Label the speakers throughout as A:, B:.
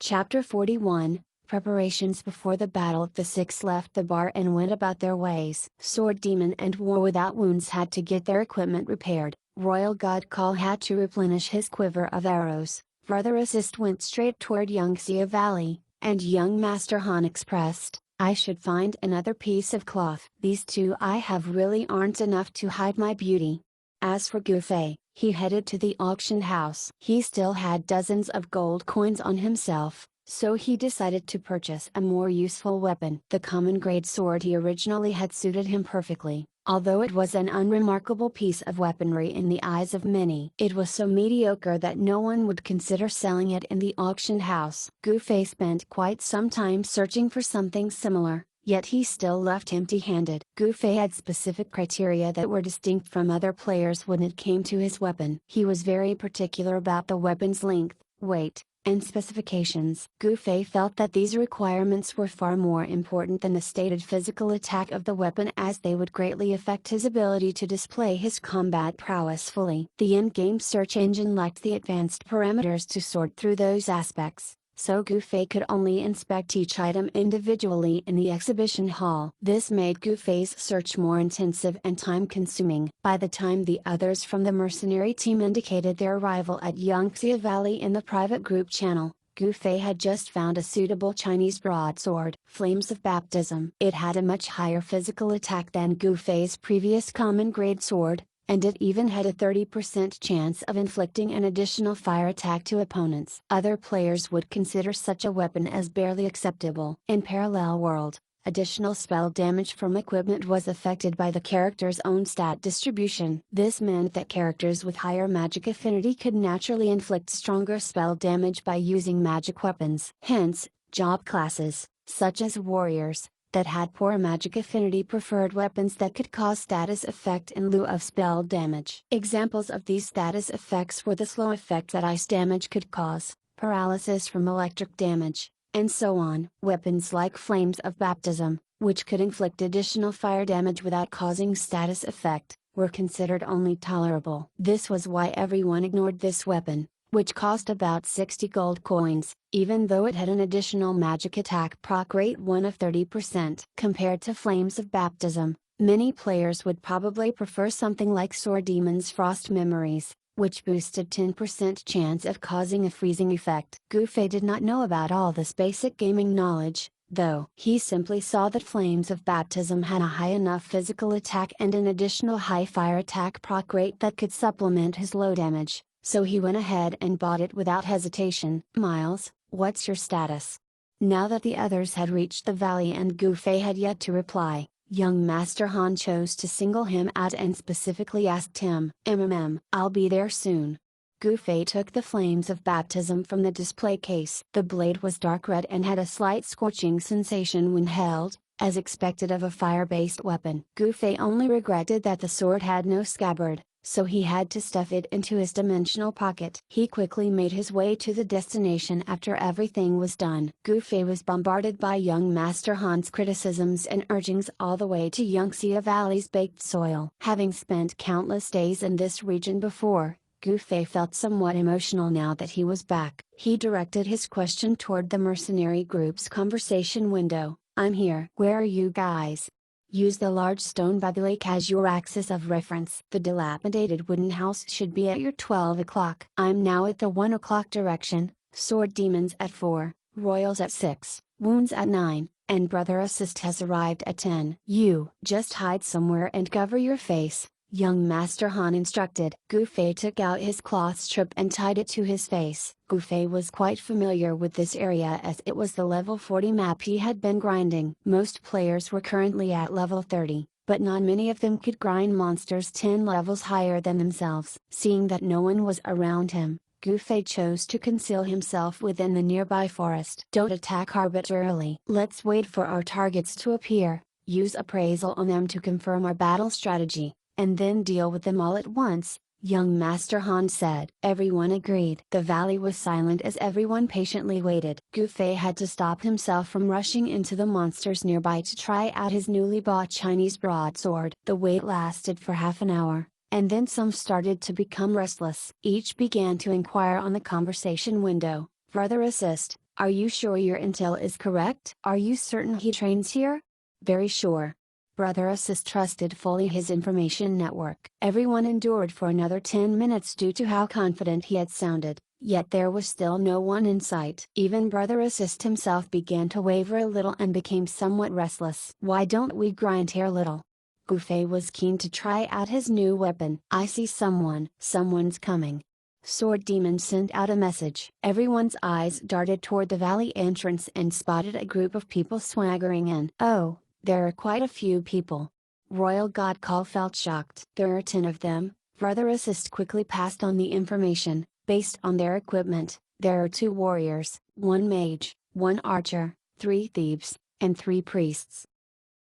A: Chapter 41, Preparations before the battle. The six left the bar and went about their ways. Sword Demon and War Without Wounds had to get their equipment repaired, Royal God Call had to replenish his quiver of arrows, Brother Assist went straight toward Yangtze Valley, and young Master Han expressed, "I should find another piece of cloth. These two I have really aren't enough to hide my beauty." As for Gufei, he headed to the auction house. He still had dozens of gold coins on himself, so he decided to purchase a more useful weapon. The common grade sword he originally had suited him perfectly, although it was an unremarkable piece of weaponry in the eyes of many. It was so mediocre that no one would consider selling it in the auction house. Gufei spent quite some time searching for something similar, yet he still left empty-handed. Gufei had specific criteria that were distinct from other players when it came to his weapon. He was very particular about the weapon's length, weight, and specifications. Gufei felt that these requirements were far more important than the stated physical attack of the weapon, as they would greatly affect his ability to display his combat prowess fully. The in-game search engine lacked the advanced parameters to sort through those aspects, so Gufei could only inspect each item individually in the exhibition hall. This made Gufei's search more intensive and time-consuming. By the time the others from the mercenary team indicated their arrival at Yangtze Valley in the private group channel, Gufei had just found a suitable Chinese broadsword. Flames of Baptism. It had a much higher physical attack than Gufei's previous common grade sword, and it even had a 30% chance of inflicting an additional fire attack to opponents. Other players would consider such a weapon as barely acceptable. In Parallel World, additional spell damage from equipment was affected by the character's own stat distribution. This meant that characters with higher magic affinity could naturally inflict stronger spell damage by using magic weapons. Hence, job classes, such as warriors, that had poor magic affinity preferred weapons that could cause status effect in lieu of spell damage. Examples of these status effects were the slow effect that ice damage could cause, paralysis from electric damage, and so on. Weapons like Flames of Baptism, which could inflict additional fire damage without causing status effect, were considered only tolerable. This was why everyone ignored this weapon, which cost about 60 gold coins, even though it had an additional magic attack proc rate 1 of 30%. Compared to Flames of Baptism, many players would probably prefer something like Sword Demon's Frost Memories, which boosted 10% chance of causing a freezing effect. Gufei did not know about all this basic gaming knowledge, though. He simply saw that Flames of Baptism had a high enough physical attack and an additional high fire attack proc rate that could supplement his low damage, so he went ahead and bought it without hesitation. "Miles, what's your status?" Now that the others had reached the valley and Gufei had yet to reply, young Master Han chose to single him out and specifically asked him, "I'll be there soon." Gufei took the Flames of Baptism from the display case. The blade was dark red and had a slight scorching sensation when held, as expected of a fire-based weapon. Gufei only regretted that the sword had no scabbard, so he had to stuff it into his dimensional pocket. He quickly made his way to the destination after everything was done. Gufei was bombarded by young Master Han's criticisms and urgings all the way to Yangtze Valley's baked soil. Having spent countless days in this region before, Gufei felt somewhat emotional now that he was back. He directed his question toward the mercenary group's conversation window. "I'm here. Where are you guys?" Use the large stone by the lake as your axis of reference. The dilapidated wooden house should be at your 12 o'clock. I'm now at the 1 o'clock direction, Sword Demons at 4, Royals at 6, Wounds at 9, and Brother Assist has arrived at 10. You just hide somewhere and cover your face, young Master Han instructed. Gufei took out his cloth strip and tied it to his face. Gufei was quite familiar with this area as it was the level 40 map he had been grinding. Most players were currently at level 30, but not many of them could grind monsters 10 levels higher than themselves. Seeing that no one was around him, Gufei chose to conceal himself within the nearby forest. Don't attack arbitrarily. Let's wait for our targets to appear, use appraisal on them to confirm our battle strategy, and then deal with them all at once, young Master Han said. Everyone agreed. The valley was silent as everyone patiently waited. Gufei had to stop himself from rushing into the monsters nearby to try out his newly bought Chinese broadsword. The wait lasted for half an hour, and then some started to become restless. Each began to inquire on the conversation window. Brother Assist, Are you sure your intel is correct? Are you certain he trains here? Very sure. Brother Assist trusted fully his information network. Everyone endured for another 10 minutes due to how confident he had sounded, yet there was still no one in sight. Even Brother Assist himself began to waver a little and became somewhat restless. Why don't we grind here a little? Gufei was keen to try out his new weapon. I see someone. Someone's coming. Sword Demon sent out a message. Everyone's eyes darted toward the valley entrance and spotted a group of people swaggering in. Oh, there are quite a few people. Royal God Call felt shocked. There are 10 of them. Brother Assist quickly passed on the information. Based on their equipment, there are 2 warriors, 1 mage, 1 archer, 3 thieves, and 3 priests.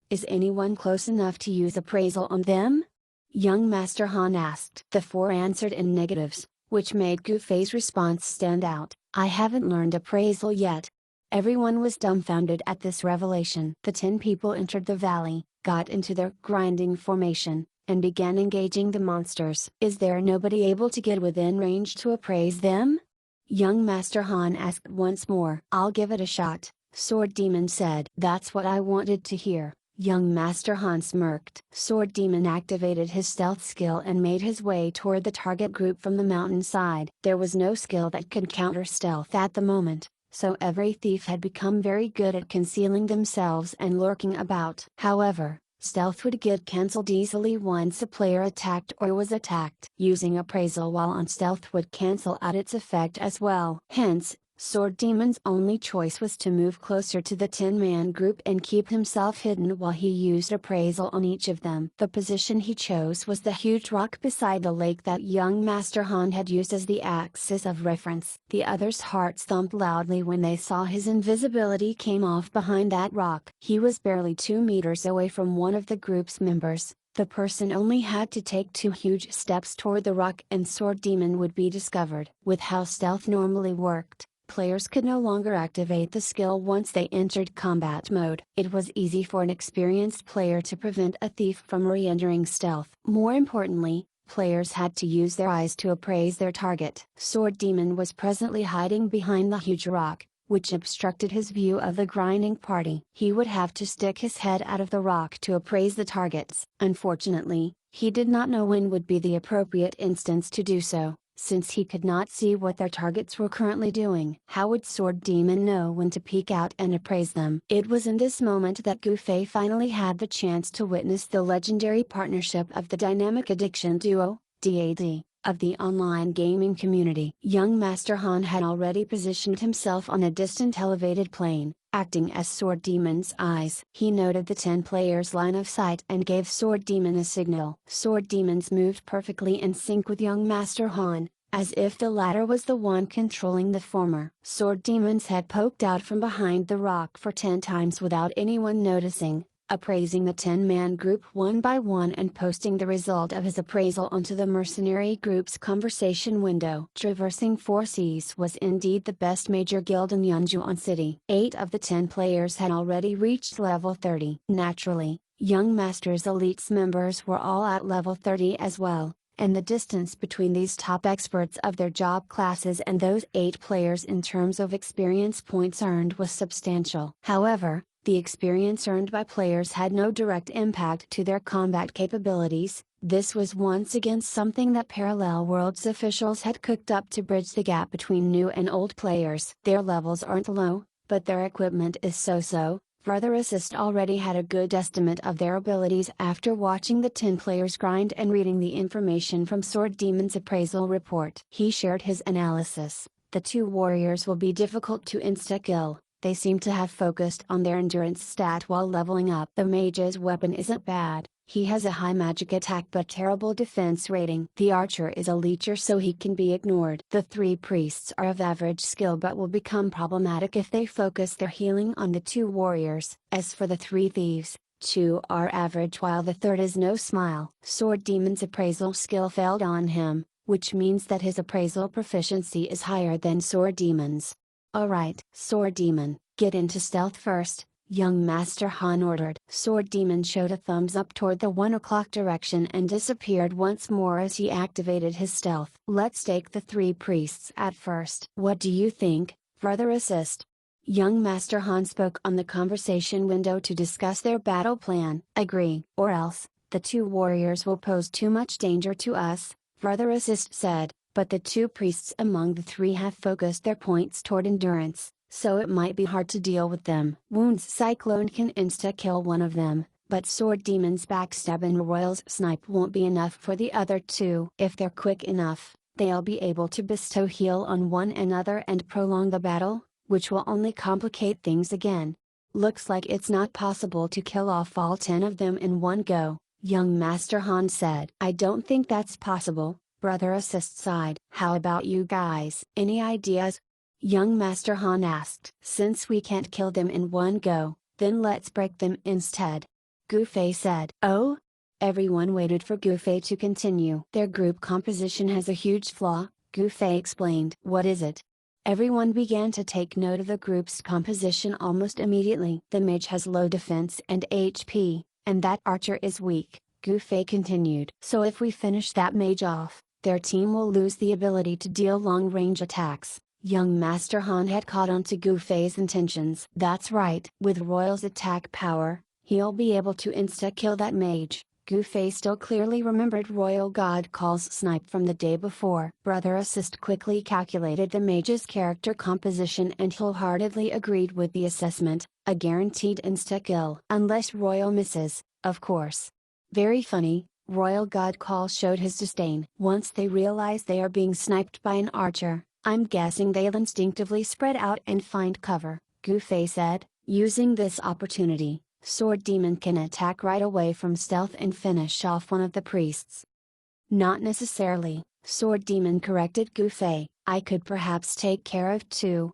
A: Is anyone close enough to use appraisal on them? Young Master Han asked. The 4 answered in negatives, which made Gufei's response stand out. I haven't learned appraisal yet. Everyone was dumbfounded at this revelation. The 10 people entered the valley, got into their grinding formation, and began engaging the monsters. Is there nobody able to get within range to appraise them? Young Master Han asked once more. I'll give it a shot, Sword Demon said. That's what I wanted to hear. Young Master Han smirked. Sword Demon activated his stealth skill and made his way toward the target group from the mountainside. There was no skill that could counter stealth at the moment, so every thief had become very good at concealing themselves and lurking about. However, stealth would get cancelled easily once a player attacked or was attacked. Using appraisal while on stealth would cancel out its effect as well. Hence, Sword Demon's only choice was to move closer to the 10-man group and keep himself hidden while he used appraisal on each of them. The position he chose was the huge rock beside the lake that young Master Han had used as the axis of reference. The others' hearts thumped loudly when they saw his invisibility came off behind that rock. He was barely 2 meters away from one of the group's members. The person only had to take 2 huge steps toward the rock and Sword Demon would be discovered. With how stealth normally worked, players could no longer activate the skill once they entered combat mode. It was easy for an experienced player to prevent a thief from re-entering stealth. More importantly, players had to use their eyes to appraise their target. Sword Demon was presently hiding behind the huge rock, which obstructed his view of the grinding party. He would have to stick his head out of the rock to appraise the targets. Unfortunately, he did not know when would be the appropriate instance to do so, since he could not see what their targets were currently doing. How would Sword Demon know when to peek out and appraise them? It was in this moment that Gufei finally had the chance to witness the legendary partnership of the dynamic addiction duo, DAD, of the online gaming community. Young Master Han had already positioned himself on a distant elevated plane, acting as Sword Demon's eyes. He noted the 10 players' line of sight and gave Sword Demon a signal. Sword Demons moved perfectly in sync with young Master Han, as if the latter was the one controlling the former. Sword Demon's head poked out from behind the rock for 10 times without anyone noticing, appraising the 10-man group one by one and posting the result of his appraisal onto the mercenary group's conversation window. Traversing 4 seas was indeed the best major guild in Yunjuan City. 8 of the 10 players had already reached level 30. Naturally, Young Master's Elite's members were all at level 30 as well, and the distance between these top experts of their job classes and those 8 players in terms of experience points earned was substantial. However, the experience earned by players had no direct impact to their combat capabilities. This was once again something that Parallel Worlds officials had cooked up to bridge the gap between new and old players. Their levels aren't low, but their equipment is so-so. Brother Assist already had a good estimate of their abilities after watching the 10 players grind and reading the information from Sword Demon's appraisal report. He shared his analysis. The 2 warriors will be difficult to insta-kill. They seem to have focused on their endurance stat while leveling up. The mage's weapon isn't bad, he has a high magic attack but terrible defense rating. The archer is a leecher so he can be ignored. The 3 priests are of average skill but will become problematic if they focus their healing on the 2 warriors. As for the 3 thieves, 2 are average while the 3rd is no smile. Sword Demon's appraisal skill failed on him, which means that his appraisal proficiency is higher than Sword Demon's. Alright, Sword Demon, get into stealth first, young Master Han ordered. Sword Demon showed a thumbs up toward the 1 o'clock direction and disappeared once more as he activated his stealth. Let's take the 3 priests at first. What do you think, Brother Assist? Young Master Han spoke on the conversation window to discuss their battle plan. Agree, or else, the two warriors will pose too much danger to us, Brother Assist said, but the two priests among the three have focused their points toward endurance, so it might be hard to deal with them. Wounds Cyclone can insta-kill one of them, but Sword Demon's backstab and Royal's snipe won't be enough for the other two. If they're quick enough, they'll be able to bestow heal on one another and prolong the battle, which will only complicate things again. Looks like it's not possible to kill off all 10 of them in one go, young Master Han said. I don't think that's possible, Brother Assist sighed. How about you guys? Any ideas? Young Master Han asked. Since we can't kill them in one go, then let's break them instead. Gu Fei said. Oh? Everyone waited for Gu Fei to continue. Their group composition has a huge flaw, Gu Fei explained. What is it? Everyone began to take note of the group's composition almost immediately. The mage has low defense and HP, and that archer is weak, Gu Fei continued. So if we finish that mage off, their team will lose the ability to deal long-range attacks. Young Master Han had caught on to Gu Fei's intentions. That's right. With Royal's attack power, he'll be able to insta-kill that mage. Gu Fei still clearly remembered Royal God Call's snipe from the day before. Brother Assist quickly calculated the mage's character composition and wholeheartedly agreed with the assessment, a guaranteed insta-kill. Unless Royal misses, of course. Very funny, Royal God Call showed his disdain. Once they realize they are being sniped by an archer, I'm guessing they'll instinctively spread out and find cover, Gu Fei said. Using this opportunity, Sword Demon can attack right away from stealth and finish off one of the priests. Not necessarily, Sword Demon corrected Gu Fei. I could perhaps take care of two.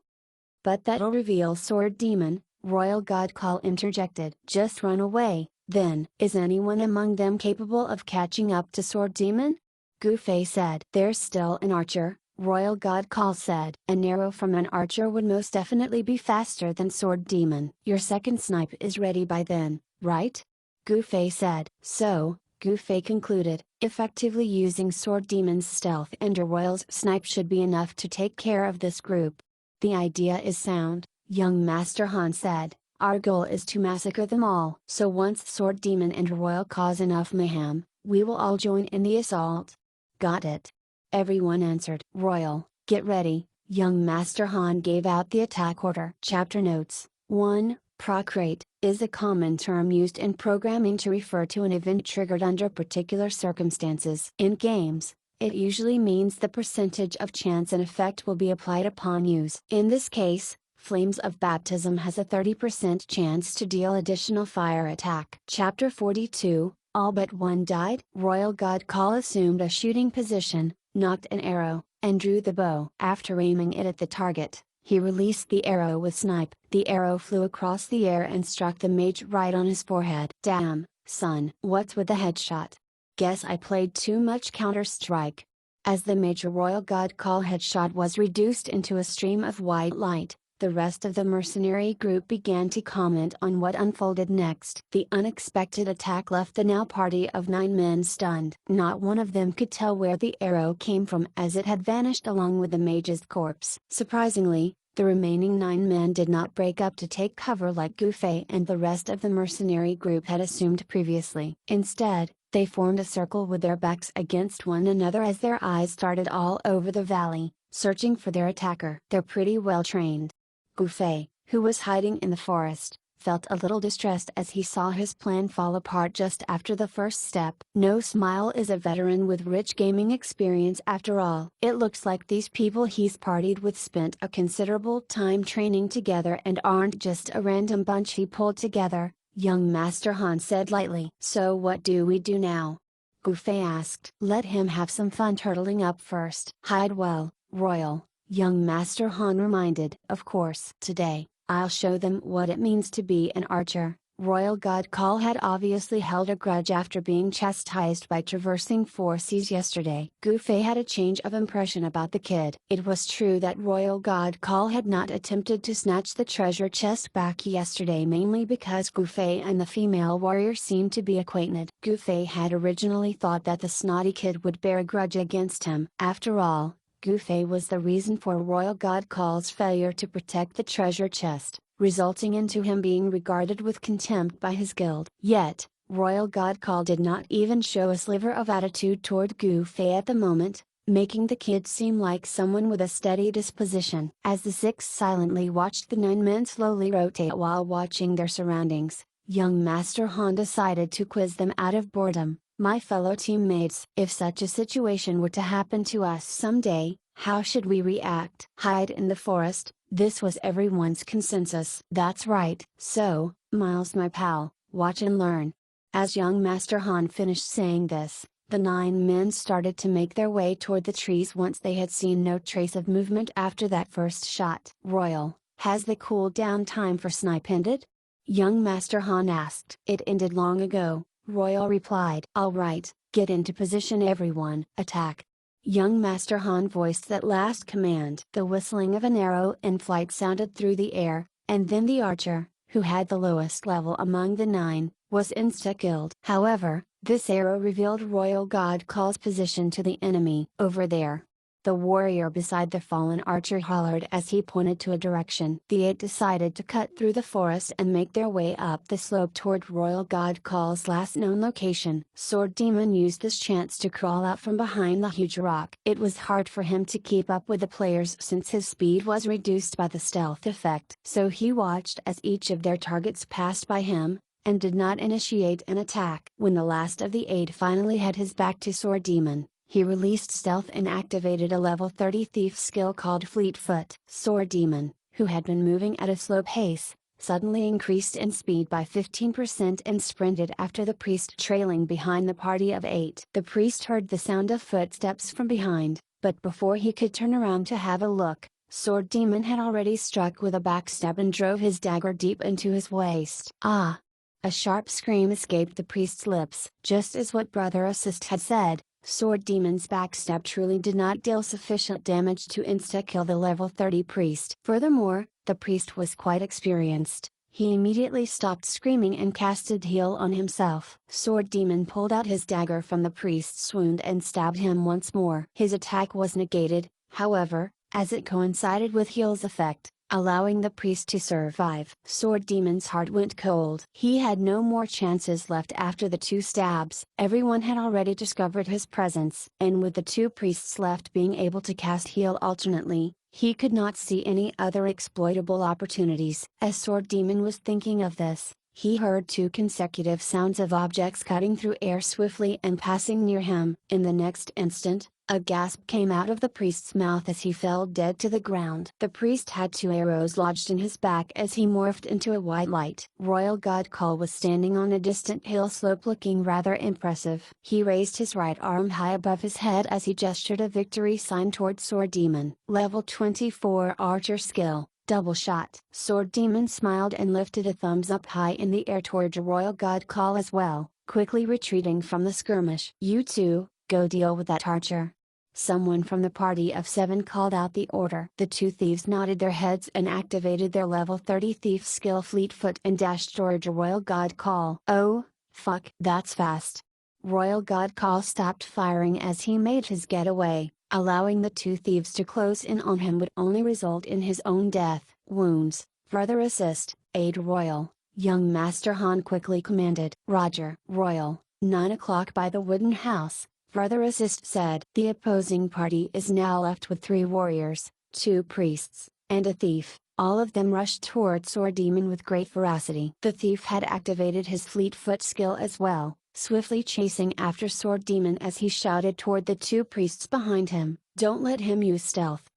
A: But that'll reveal Sword Demon, Royal God Call interjected. Just run away, then. Is anyone among them capable of catching up to Sword Demon? Gu Fei said. There's still an archer, Royal God Call said. An arrow from an archer would most definitely be faster than Sword Demon. Your second snipe is ready by then, right? Gu Fei said. So, Gu Fei concluded, effectively using Sword Demon's stealth and a Royal's snipe should be enough to take care of this group. The idea is sound, young Master Han said. Our goal is to massacre them all. So once Sword Demon and Royal cause enough mayhem, we will all join in the assault. Got it. Everyone answered. Royal, get ready, young Master Han gave out the attack order. Chapter notes. 1. Procreate is a common term used in programming to refer to an event triggered under particular circumstances. In games, it usually means the percentage of chance an effect will be applied upon use. In this case, Flames of Baptism has a 30% chance to deal additional fire attack. Chapter 42. All but one died. Royal God Call assumed a shooting position, knocked an arrow, and drew the bow. After aiming it at the target, he released the arrow with snipe. The arrow flew across the air and struck the mage right on his forehead. Damn, son. What's with the headshot? Guess I played too much Counter-Strike. As the major Royal God Call headshot was reduced into a stream of white light, the rest of the mercenary group began to comment on what unfolded next. The unexpected attack left the now party of 9 men stunned. Not one of them could tell where the arrow came from as it had vanished along with the mage's corpse. Surprisingly, the remaining 9 men did not break up to take cover like Gu Fei and the rest of the mercenary group had assumed previously. Instead, they formed a circle with their backs against one another as their eyes started all over the valley, searching for their attacker. They're pretty well trained. Gu Fei, who was hiding in the forest, felt a little distressed as he saw his plan fall apart just after the first step. No Smile is a veteran with rich gaming experience after all. It looks like these people he's partied with spent a considerable time training together and aren't just a random bunch he pulled together, young Master Han said lightly. So what do we do now? Gu Fei asked. Let him have some fun turtling up first. Hide well, Royal, young Master Han reminded. Of course. Today, I'll show them what it means to be an archer. Royal God Call had obviously held a grudge after being chastised by traversing 4 seas yesterday. Gu Fei had a change of impression about the kid. It was true that Royal God Call had not attempted to snatch the treasure chest back yesterday mainly because Gu Fei and the female warrior seemed to be acquainted. Gu Fei had originally thought that the snotty kid would bear a grudge against him. After all, Gufei was the reason for Royal God Call's failure to protect the treasure chest, resulting into him being regarded with contempt by his guild. Yet, Royal God Call did not even show a sliver of attitude toward Gufei at the moment, making the kid seem like someone with a steady disposition. As the six silently watched the 9 men slowly rotate while watching their surroundings, young Master Han decided to quiz them out of boredom. My fellow teammates, if such a situation were to happen to us someday, how should we react? Hide in the forest, this was everyone's consensus. That's right. So, Miles my pal, watch and learn. As young Master Han finished saying this, the 9 men started to make their way toward the trees once they had seen no trace of movement after that first shot. Royal, has the cooldown time for snipe ended? Young Master Han asked. It ended long ago, Royal replied. Alright, get into position everyone. Attack. Young Master Han voiced that last command. The whistling of an arrow in flight sounded through the air, and then the archer, who had the lowest level among the 9, was insta-killed. However, this arrow revealed Royal God Call's position to the enemy. Over there. The warrior beside the fallen archer hollered as he pointed to a direction. The 8 decided to cut through the forest and make their way up the slope toward Royal God Call's last known location. Sword Demon used this chance to crawl out from behind the huge rock. It was hard for him to keep up with the players since his speed was reduced by the stealth effect. So he watched as each of their targets passed by him, and did not initiate an attack. When the last of the 8 finally had his back to Sword Demon, he released stealth and activated a level 30 thief skill called Fleetfoot. Sword Demon, who had been moving at a slow pace, suddenly increased in speed by 15% and sprinted after the priest trailing behind the party of 8. The priest heard the sound of footsteps from behind, but before he could turn around to have a look, Sword Demon had already struck with a backstab and drove his dagger deep into his waist. Ah! A sharp scream escaped the priest's lips. Just as what Brother Assist had said, Sword Demon's backstab truly did not deal sufficient damage to insta-kill the level 30 priest. Furthermore, the priest was quite experienced. He immediately stopped screaming and casted heal on himself. Sword Demon pulled out his dagger from the priest's wound and stabbed him once more. His attack was negated, however, as it coincided with heal's effect, allowing the priest to survive. Sword Demon's heart went cold. He had no more chances left after the 2 stabs. Everyone had already discovered his presence. And with the 2 priests left being able to cast heal alternately, he could not see any other exploitable opportunities. As Sword Demon was thinking of this, he heard 2 consecutive sounds of objects cutting through air swiftly and passing near him. In the next instant, a gasp came out of the priest's mouth as he fell dead to the ground. The priest had 2 arrows lodged in his back as he morphed into a white light. Royal God Call was standing on a distant hill slope looking rather impressive. He raised his right arm high above his head as he gestured a victory sign toward Sword Demon. Level 24 Archer Skill. Double shot. Sword Demon smiled and lifted a thumbs up high in the air toward Royal God Call as well, quickly retreating from the skirmish. You 2, go deal with that archer. Someone from the party of 7 called out the order. The 2 thieves nodded their heads and activated their level 30 thief skill Fleetfoot and dashed toward Royal God Call. Oh, fuck. That's fast. Royal God Call stopped firing as he made his getaway. Allowing the 2 thieves to close in on him would only result in his own death. Wounds, further assist, aid Royal, young Master Han quickly commanded. Roger. Royal, 9 o'clock by the wooden house, further assist said. The opposing party is now left with 3 warriors, 2 priests, and a thief. All of them rushed toward Sword Demon with great ferocity. The thief had activated his Fleetfoot skill as well, swiftly chasing after Sword Demon as he shouted toward the 2 priests behind him, "Don't let him use stealth."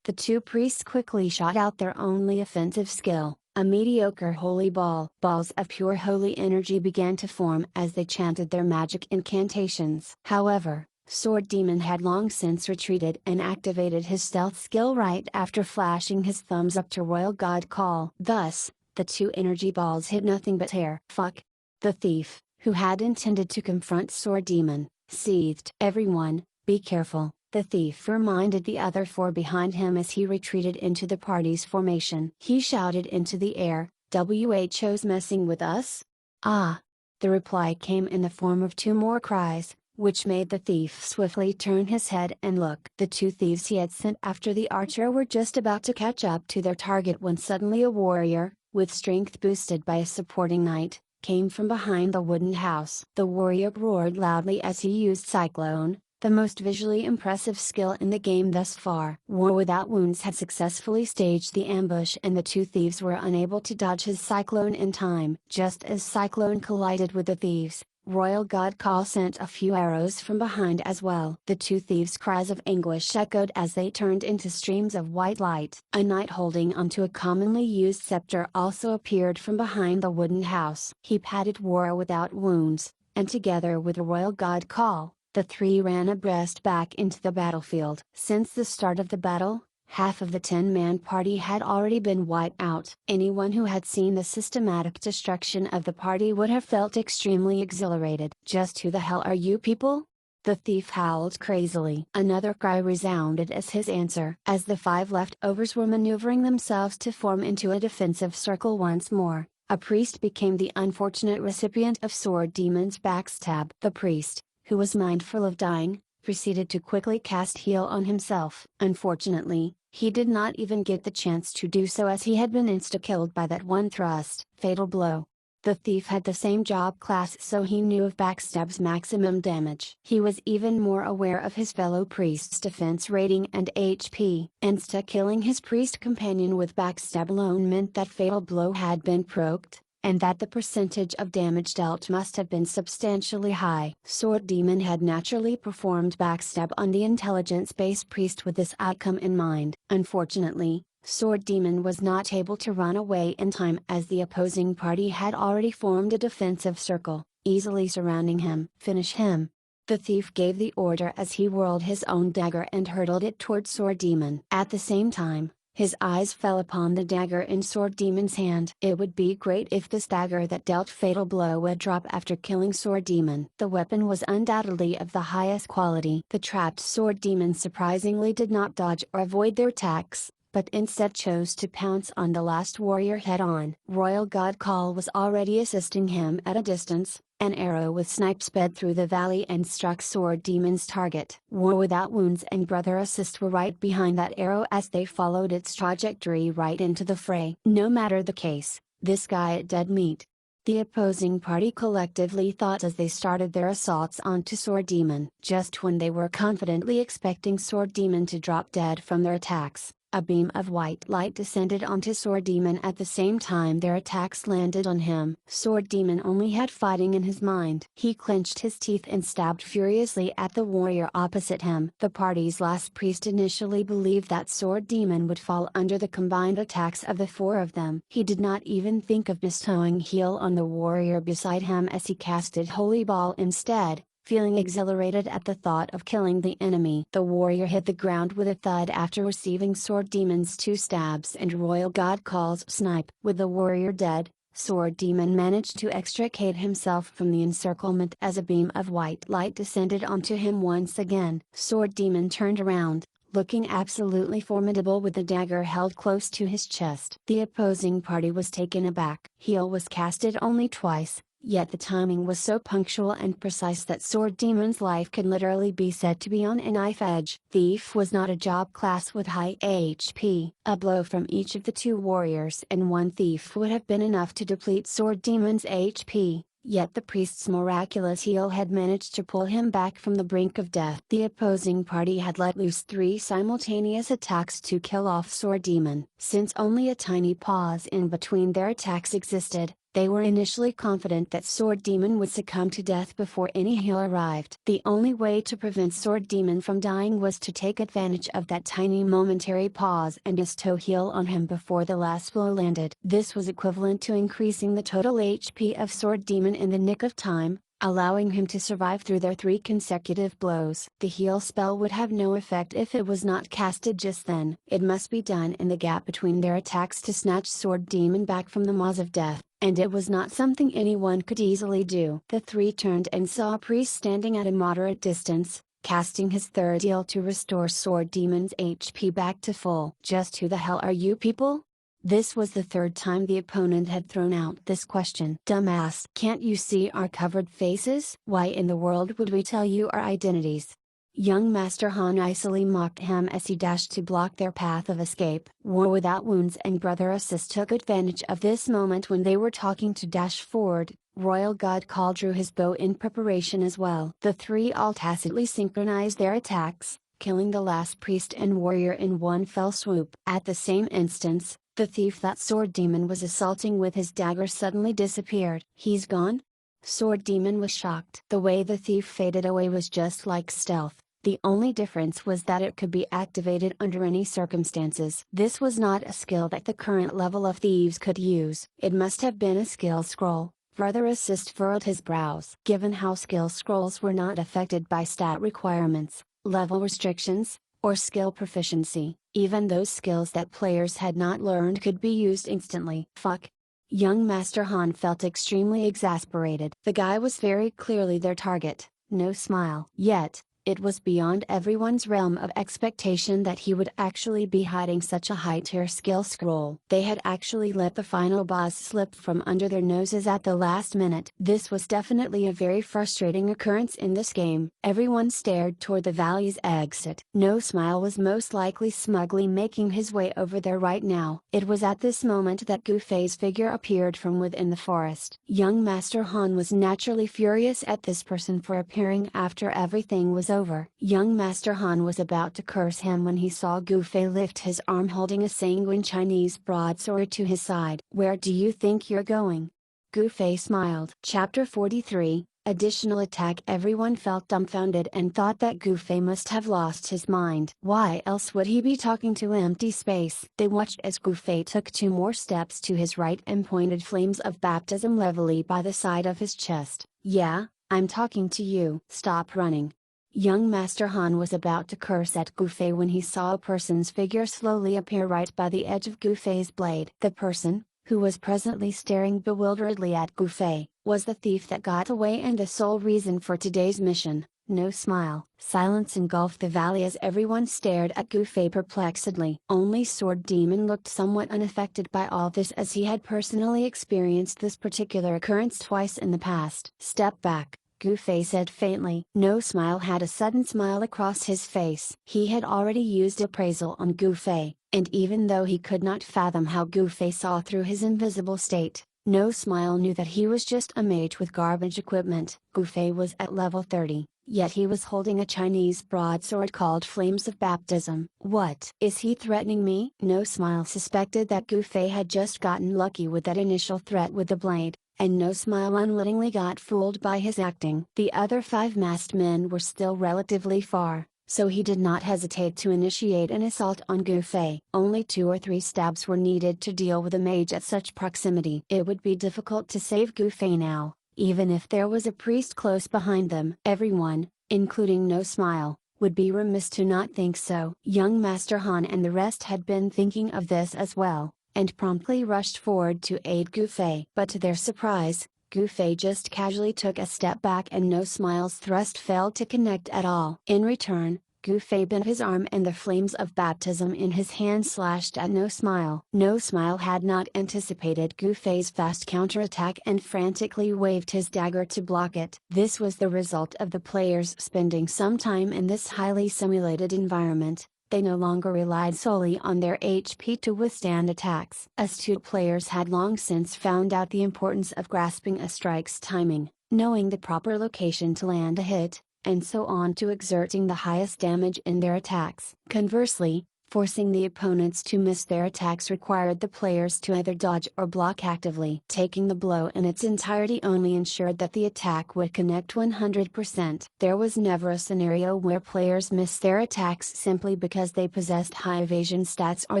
A: The 2 priests quickly shot out their only offensive skill, a mediocre holy ball. Balls of pure holy energy began to form as they chanted their magic incantations. However, Sword Demon had long since retreated and activated his stealth skill right after flashing his thumbs up to Royal God Call. Thus, the 2 energy balls hit nothing but air. Fuck. The thief, who had intended to confront Sword Demon, seethed. Everyone, be careful, the thief reminded the other 4 behind him as he retreated into the party's formation. He shouted into the air, "WHO's messing with us?" Ah! The reply came in the form of 2 more cries, which made the thief swiftly turn his head and look. The two thieves he had sent after the archer were just about to catch up to their target when suddenly a warrior, with strength boosted by a supporting knight, came from behind the wooden house. The warrior roared loudly as he used Cyclone, the most visually impressive skill in the game thus far. War Without Wounds had successfully staged the ambush and the two thieves were unable to dodge his Cyclone in time. Just as Cyclone collided with the thieves, Royal God Call sent a few arrows from behind as well. The two thieves' cries of anguish echoed as they turned into streams of white light. A knight holding onto a commonly used scepter also appeared from behind the wooden house. He patted War Without Wounds, and together with the Royal God Call, the three ran abreast back into the battlefield. Since the start of the battle, half of the 10-man party had already been wiped out. Anyone who had seen the systematic destruction of the party would have felt extremely exhilarated. Just who the hell are you people? The thief howled crazily. Another cry resounded as his answer. As the 5 leftovers were maneuvering themselves to form into a defensive circle once more, a priest became the unfortunate recipient of Sword Demon's backstab. The priest, who was mindful of dying, proceeded to quickly cast heal on himself. Unfortunately, he did not even get the chance to do so as he had been insta-killed by that one thrust. Fatal blow. The thief had the same job class, so he knew of backstab's maximum damage. He was even more aware of his fellow priest's defense rating and HP. Insta-killing his priest companion with backstab alone meant that fatal blow had been procced, and that the percentage of damage dealt must have been substantially high. Sword Demon had naturally performed backstab on the intelligence-based priest with this outcome in mind. Unfortunately, Sword Demon was not able to run away in time as the opposing party had already formed a defensive circle, easily surrounding him. Finish him. The thief gave the order as he whirled his own dagger and hurled it toward Sword Demon. At the same time, his eyes fell upon the dagger in Sword Demon's hand. It would be great if this dagger that dealt fatal blow would drop after killing Sword Demon. The weapon was undoubtedly of the highest quality. The trapped Sword Demon surprisingly did not dodge or avoid their attacks, but instead chose to pounce on the last warrior head-on. Royal God Call was already assisting him at a distance. An arrow with snipe sped through the valley and struck Sword Demon's target. War Without Wounds and Brother Assist were right behind that arrow as they followed its trajectory right into the fray. No matter the case, this guy at dead meat. The opposing party collectively thought as they started their assaults onto Sword Demon. Just when they were confidently expecting Sword Demon to drop dead from their attacks, a beam of white light descended onto Sword Demon at the same time their attacks landed on him. Sword Demon only had fighting in his mind. He clenched his teeth and stabbed furiously at the warrior opposite him. The party's last priest initially believed that Sword Demon would fall under the combined attacks of the 4 of them. He did not even think of bestowing heal on the warrior beside him as he casted Holy Ball instead, feeling exhilarated at the thought of killing the enemy. The warrior hit the ground with a thud after receiving Sword Demon's 2 stabs and Royal God Call's snipe. With the warrior dead, Sword Demon managed to extricate himself from the encirclement as a beam of white light descended onto him once again. Sword Demon turned around, looking absolutely formidable with the dagger held close to his chest. The opposing party was taken aback. Heal was casted only twice, yet the timing was so punctual and precise that Sword Demon's life could literally be said to be on a knife edge. Thief was not a job class with high HP. A blow from each of the 2 warriors and 1 thief would have been enough to deplete Sword Demon's HP. Yet the priest's miraculous heal had managed to pull him back from the brink of death. The opposing party had let loose 3 simultaneous attacks to kill off Sword Demon. Since only a tiny pause in between their attacks existed, they were initially confident that Sword Demon would succumb to death before any heal arrived. The only way to prevent Sword Demon from dying was to take advantage of that tiny momentary pause and bestow heal on him before the last blow landed. This was equivalent to increasing the total HP of Sword Demon in the nick of time, allowing him to survive through their 3 consecutive blows. The heal spell would have no effect if it was not casted just then. It must be done in the gap between their attacks to snatch Sword Demon back from the maws of death, and it was not something anyone could easily do. The 3 turned and saw a priest standing at a moderate distance, casting his 3rd heal to restore Sword Demon's HP back to full. Just who the hell are you people? This was the third time the opponent had thrown out this question. Dumbass, can't you see our covered faces? Why in the world would we tell you our identities? Young Master Han icily mocked him as he dashed to block their path of escape. War Without Wounds and Brother Assist took advantage of this moment when they were talking to dash forward. Royal God Call drew his bow in preparation as well. The three all tacitly synchronized their attacks, killing the last priest and warrior in one fell swoop. At the same instance, the thief that Sword Demon was assaulting with his dagger suddenly disappeared. He's gone? Sword Demon was shocked. The way the thief faded away was just like stealth. The only difference was that it could be activated under any circumstances. This was not a skill that the current level of thieves could use. It must have been a skill scroll. Brother Assist furrowed his brows. Given how skill scrolls were not affected by stat requirements, level restrictions, or skill proficiency, even those skills that players had not learned could be used instantly. Fuck. Young Master Han felt extremely exasperated. The guy was very clearly their target, no smile. Yet, it was beyond everyone's realm of expectation that he would actually be hiding such a high-tier skill scroll. They had actually let the final boss slip from under their noses at the last minute. This was definitely a very frustrating occurrence in this game. Everyone stared toward the valley's exit. No Smile was most likely smugly making his way over there right now. It was at this moment that Gu Fei's figure appeared from within the forest. Young Master Han was naturally furious at this person for appearing after everything was over. Young Master Han was about to curse him when he saw Gu Fei lift his arm holding a sanguine Chinese broadsword to his side. Where do you think you're going? Gu Fei smiled. Chapter 43, Additional Attack. Everyone felt dumbfounded and thought that Gu Fei must have lost his mind. Why else would he be talking to empty space? They watched as Gu Fei took 2 more steps to his right and pointed flames of baptism levelly by the side of his chest. Yeah, I'm talking to you. Stop running. Young Master Han was about to curse at Gu Fei when he saw a person's figure slowly appear right by the edge of Gu Fei's blade. The person, who was presently staring bewilderedly at Gu Fei, was the thief that got away and the sole reason for today's mission. No Smile. Silence engulfed the valley as everyone stared at Gu Fei perplexedly. Only Sword Demon looked somewhat unaffected by all this as he had personally experienced this particular occurrence twice in the past. Step back, Gu Fei said faintly. No Smile had a sudden smile across his face. He had already used appraisal on Gu Fei, and even though he could not fathom how Gu Fei saw through his invisible state, No Smile knew that he was just a mage with garbage equipment. Gu Fei was at level 30, yet he was holding a Chinese broadsword called Flames of Baptism. What? Is he threatening me? No Smile suspected that Gu Fei had just gotten lucky with that initial threat with the blade, and No Smile unwittingly got fooled by his acting. The other 5 masked men were still relatively far, so he did not hesitate to initiate an assault on Gu Fei. Only 2 or 3 stabs were needed to deal with a mage at such proximity. It would be difficult to save Gu Fei now, even if there was a priest close behind them. Everyone, including No Smile, would be remiss to not think so. Young Master Han and the rest had been thinking of this as well, and promptly rushed forward to aid Gu Fei. But to their surprise, Gu Fei just casually took a step back and No Smile's thrust failed to connect at all. In return, Gu Fei bent his arm and the flames of baptism in his hand slashed at No Smile. No Smile had not anticipated Gu Fei's fast counterattack and frantically waved his dagger to block it. This was the result of the players spending some time in this highly simulated environment. They no longer relied solely on their HP to withstand attacks. Astute players had long since found out the importance of grasping a strike's timing, knowing the proper location to land a hit, and so on to exerting the highest damage in their attacks. Conversely, forcing the opponents to miss their attacks required the players to either dodge or block actively. Taking the blow in its entirety only ensured that the attack would connect 100%. There was never a scenario where players missed their attacks simply because they possessed high evasion stats or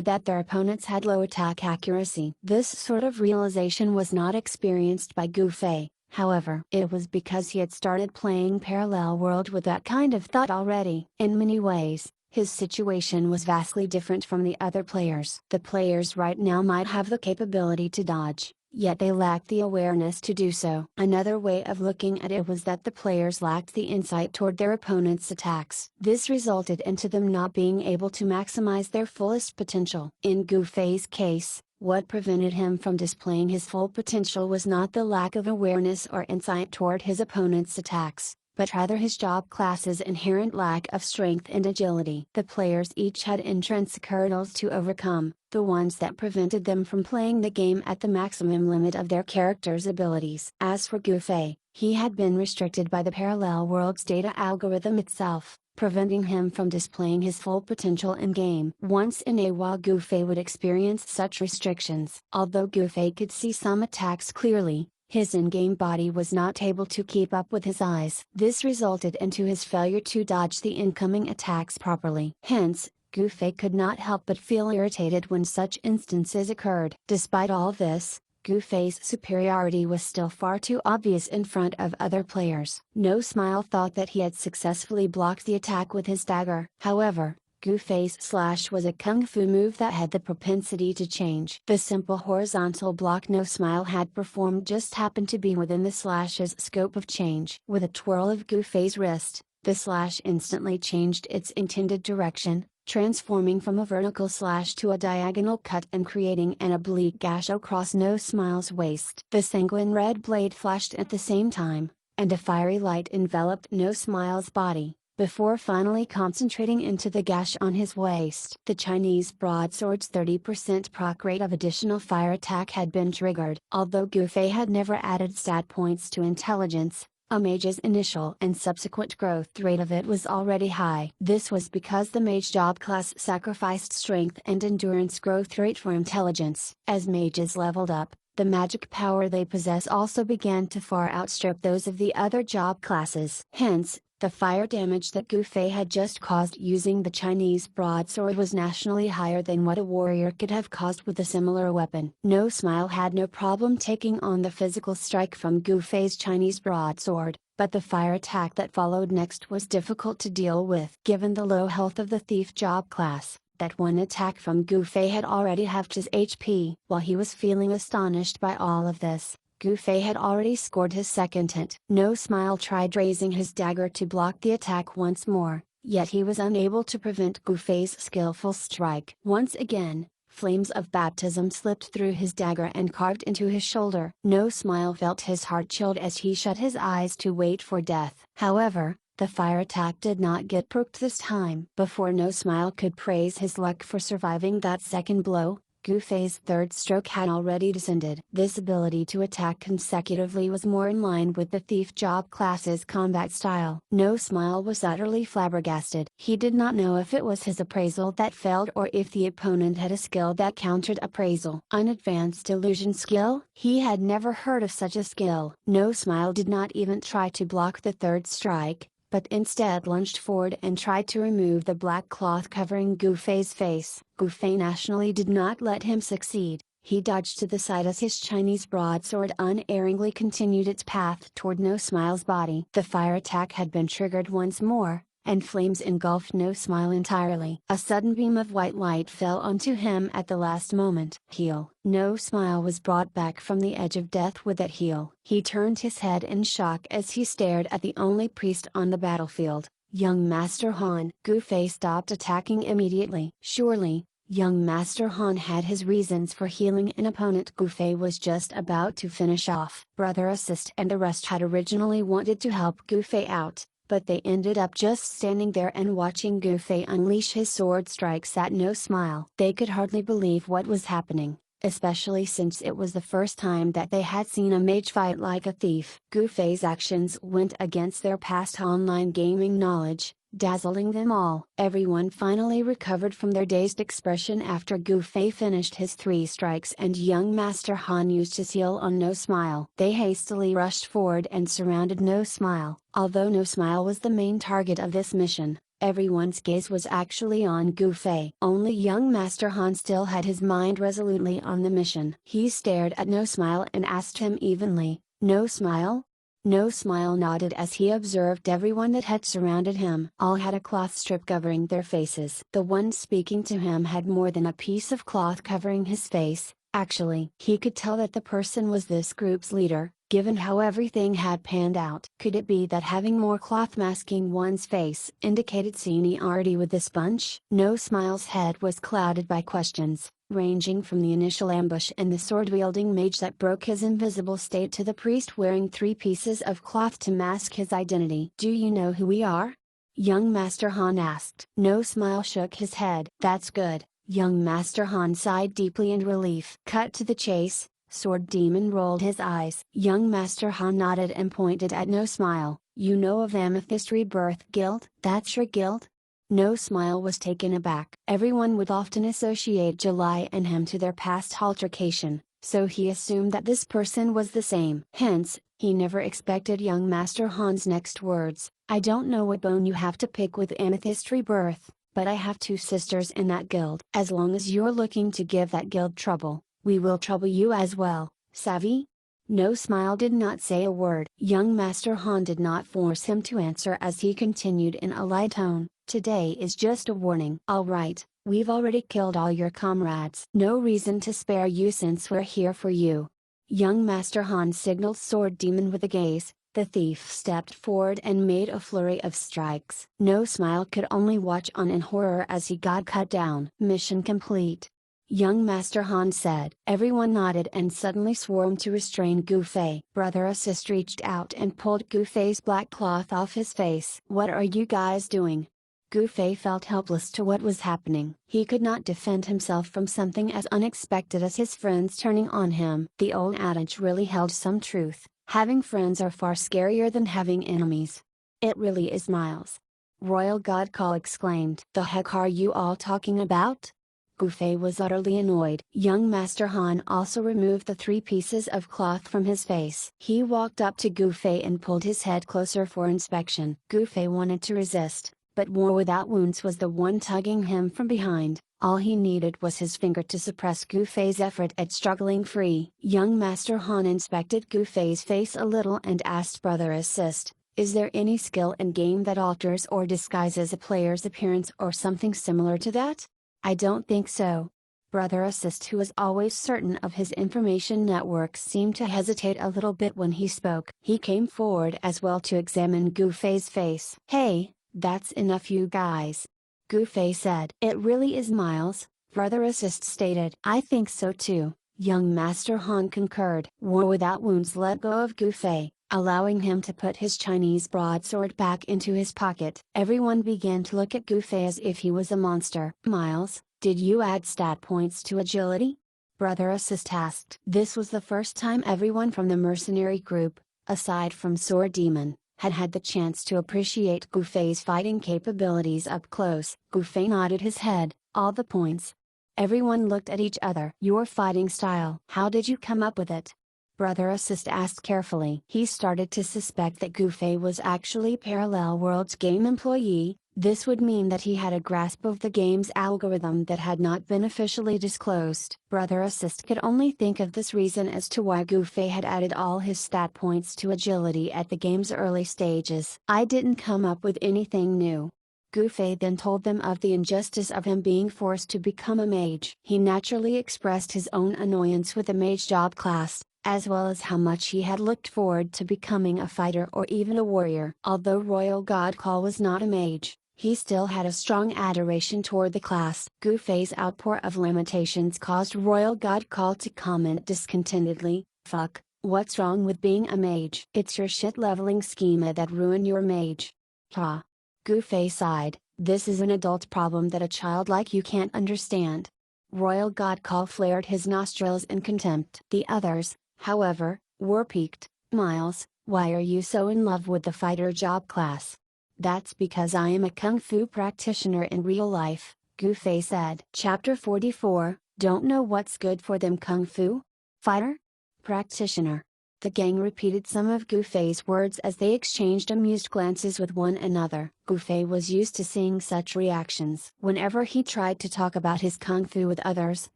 A: that their opponents had low attack accuracy. This sort of realization was not experienced by Gu Fei. However, it was because he had started playing Parallel World with that kind of thought already. In many ways, his situation was vastly different from the other players. The players right now might have the capability to dodge, yet they lacked the awareness to do so. Another way of looking at it was that the players lacked the insight toward their opponent's attacks. This resulted into them not being able to maximize their fullest potential. In Gu Fei's case, What prevented him from displaying his full potential was not the lack of awareness or insight toward his opponent's attacks, but rather his job class's inherent lack of strength and agility. The players each had intrinsic hurdles to overcome, the ones that prevented them from playing the game at the maximum limit of their character's abilities. As for Gufei, he had been restricted by the parallel world's data algorithm itself, preventing him from displaying his full potential in-game. Once in a while Gufei would experience such restrictions. Although Gufei could see some attacks clearly, his in-game body was not able to keep up with his eyes. This resulted into his failure to dodge the incoming attacks properly. Hence, Gufei could not help but feel irritated when such instances occurred. Despite all this, Gufei's superiority was still far too obvious in front of other players. No Smile thought that he had successfully blocked the attack with his dagger. However, Gufei's slash was a kung fu move that had the propensity to change. The simple horizontal block No Smile had performed just happened to be within the slash's scope of change. With a twirl of Gufei's wrist, the slash instantly changed its intended direction, transforming from a vertical slash to a diagonal cut and creating an oblique gash across No Smile's waist. The sanguine red blade flashed at the same time, and a fiery light enveloped No Smile's body, before finally concentrating into the gash on his waist. The Chinese broadsword's 30% proc rate of additional fire attack had been triggered. Although Gufei had never added stat points to intelligence, a mage's initial and subsequent growth rate of it was already high. This was because the mage job class sacrificed strength and endurance growth rate for intelligence. As mages leveled up, the magic power they possess also began to far outstrip those of the other job classes. Hence, the fire damage that Gufei had just caused using the Chinese broadsword was nationally higher than what a warrior could have caused with a similar weapon. No Smile had no problem taking on the physical strike from Gufei's Chinese broadsword, but the fire attack that followed next was difficult to deal with. Given the low health of the thief job class, that one attack from Gufei had already halved his HP. While he was feeling astonished by all of this, Gufei had already scored his second hit. No Smile tried raising his dagger to block the attack once more, yet he was unable to prevent Gufei's skillful strike. Once again, flames of baptism slipped through his dagger and carved into his shoulder. No Smile felt his heart chilled as he shut his eyes to wait for death. However, the fire attack did not get procced this time. Before No Smile could praise his luck for surviving that second blow, Gufei's third stroke had already descended. This ability to attack consecutively was more in line with the thief job class's combat style. No Smile was utterly flabbergasted. He did not know if it was his appraisal that failed or if the opponent had a skill that countered appraisal. An advanced illusion skill? He had never heard of such a skill. No Smile did not even try to block the third strike, but instead lunged forward and tried to remove the black cloth covering Gufei's face. Gufei nationally did not let him succeed. He dodged to the side as his Chinese broadsword unerringly continued its path toward No Smile's body. The fire attack had been triggered once more, and flames engulfed No Smile entirely. A sudden beam of white light fell onto him at the last moment. Heal. No Smile was brought back from the edge of death with that heal. He turned his head in shock as he stared at the only priest on the battlefield, young Master Han. Gufei stopped attacking immediately. Surely, young Master Han had his reasons for healing an opponent Gufei was just about to finish off. Brother Assist and the rest had originally wanted to help Gufei out, but they ended up just standing there and watching Gufei unleash his sword strikes at No Smile. They could hardly believe what was happening, especially since it was the first time that they had seen a mage fight like a thief. Gufei's actions went against their past online gaming knowledge, dazzling them all. Everyone finally recovered from their dazed expression after Gufei finished his 3 strikes and young Master Han used his heal on No Smile. They hastily rushed forward and surrounded No Smile. Although No Smile was the main target of this mission, everyone's gaze was actually on Gufei. Only young Master Han still had his mind resolutely on the mission. He stared at No Smile and asked him evenly, "No Smile?" No Smile nodded as he observed everyone that had surrounded him. All had a cloth strip covering their faces. The one speaking to him had more than a piece of cloth covering his face. Actually, he could tell that the person was this group's leader, given how everything had panned out. Could it be that having more cloth masking one's face indicated seniority with this bunch? No Smile's head was clouded by questions. ranging from the initial ambush and the sword-wielding mage that broke his invisible state to the priest wearing 3 pieces of cloth to mask his identity. "Do you know who we are?" young Master Han asked. No Smile shook his head. "That's good." Young Master Han sighed deeply in relief. Cut to the chase. Sword Demon rolled his eyes. Young Master Han nodded and pointed at No Smile. "You know of Amethyst Rebirth Guild?" "That's your guild?" No Smile was taken aback. Everyone would often associate July and him to their past altercation, so he assumed that this person was the same. Hence, he never expected young Master Han's next words. "I don't know what bone you have to pick with Amethyst Rebirth, but I have 2 sisters in that guild. As long as you're looking to give that guild trouble, we will trouble you as well, savvy?" No Smile did not say a word. Young Master Han did not force him to answer as he continued in a light tone. "Today is just a warning." "All right, we've already killed all your comrades. No reason to spare you since we're here for you." Young Master Han signaled Sword Demon with a gaze. The thief stepped forward and made a flurry of strikes. No Smile could only watch on in horror as he got cut down. "Mission complete," young Master Han said. Everyone nodded and suddenly swarmed to restrain Gu Fei. Brother Assist reached out and pulled Gu Fei's black cloth off his face. "What are you guys doing?" Gu Fei felt helpless to what was happening. He could not defend himself from something as unexpected as his friends turning on him. The old adage really held some truth: having friends are far scarier than having enemies. "It really is, Miles!" Royal God Call exclaimed. "The heck are you all talking about?" Gu Fei was utterly annoyed. Young Master Han also removed the 3 pieces of cloth from his face. He walked up to Gu Fei and pulled his head closer for inspection. Gu Fei wanted to resist, but War Without Wounds was the one tugging him from behind. All he needed was his finger to suppress Gu Fei's effort at struggling free. Young Master Han inspected Gu Fei's face a little and asked Brother Assist, "Is there any skill in game that alters or disguises a player's appearance or something similar to that?" "I don't think so." Brother Assist, who was always certain of his information network, seemed to hesitate a little bit when he spoke. He came forward as well to examine Gu Fei's face. "Hey, that's enough you guys," Gu Fei said. "It really is, Miles," Brother Assist stated. "I think so too," young Master Han concurred. War Without Wounds let go of Gu Fei, allowing him to put his Chinese broadsword back into his pocket. Everyone began to look at Gu Fei as if he was a monster. "Miles, did you add stat points to agility?" Brother Assist asked. This was the first time everyone from the mercenary group, aside from Sword Demon, had the chance to appreciate Gu Fei's fighting capabilities up close. Gu Fei nodded his head. "All the points." Everyone looked at each other. "Your fighting style. How did you come up with it?" Brother Assist asked carefully. He started to suspect that Gu Fei was actually Parallel Worlds game employee. This would mean that he had a grasp of the game's algorithm that had not been officially disclosed. Brother Assist could only think of this reason as to why Gu Fei had added all his stat points to agility at the game's early stages. "I didn't come up with anything new." Gu Fei then told them of the injustice of him being forced to become a mage. He naturally expressed his own annoyance with the mage job class, as well as how much he had looked forward to becoming a fighter or even a warrior. Although Royal God Call was not a mage, he still had a strong adoration toward the class. Gu Fei's outpour of limitations caused Royal God Call to comment discontentedly, "Fuck, what's wrong with being a mage? It's your shit leveling schema that ruined your mage." "Ha." Gu Fei sighed, "This is an adult problem that a child like you can't understand." Royal God Call flared his nostrils in contempt. The others, however, were piqued. "Miles, why are you so in love with the fighter job class?" "That's because I am a kung fu practitioner in real life," Gu Fei said. Chapter 44, Don't know what's good for them kung fu? Fighter? Practitioner. The gang repeated some of Gu Fei's words as they exchanged amused glances with one another. Gu Fei was used to seeing such reactions. Whenever he tried to talk about his kung fu with others,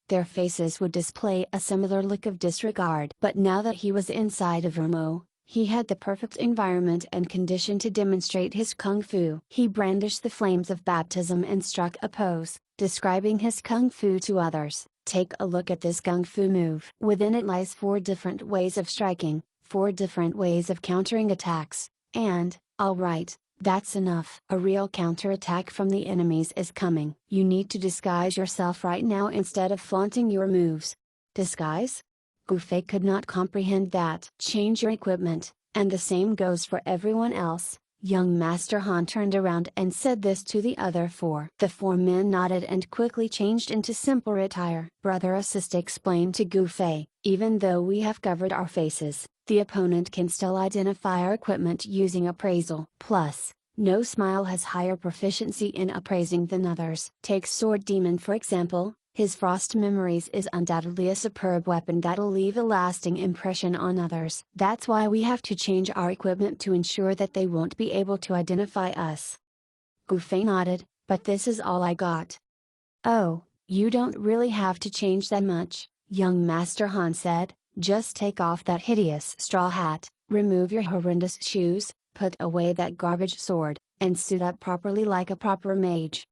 A: their faces would display a similar look of disregard. But now that he was inside of Remo, he had the perfect environment and condition to demonstrate his kung fu. He brandished the flames of baptism and struck a pose, describing his kung fu to others. "Take a look at this kung fu move. Within it lies 4 different ways of striking, 4 different ways of countering attacks, and, alright, That's enough. A real counterattack from the enemies is coming. You need to disguise yourself right now instead of flaunting your moves. Disguise? Gufei could not comprehend that. Change your equipment, and the same goes for everyone else. Young Master Han turned around and said this to the other four. The four men nodded and quickly changed into simple attire. Brother Assist explained to Gufei, even though we have covered our faces, the opponent can still identify our equipment using appraisal. Plus, no smile has higher proficiency in appraising than others. Take Sword Demon for example. His Frost Memories is undoubtedly a superb weapon that'll leave a lasting impression on others. That's why we have to change our equipment to ensure that they won't be able to identify us. Gufei nodded, but this is all I got. Oh, you don't really have to change that much, young Master Han said. Just take off that hideous straw hat, remove your horrendous shoes, put away that garbage sword, and suit up properly like a proper mage.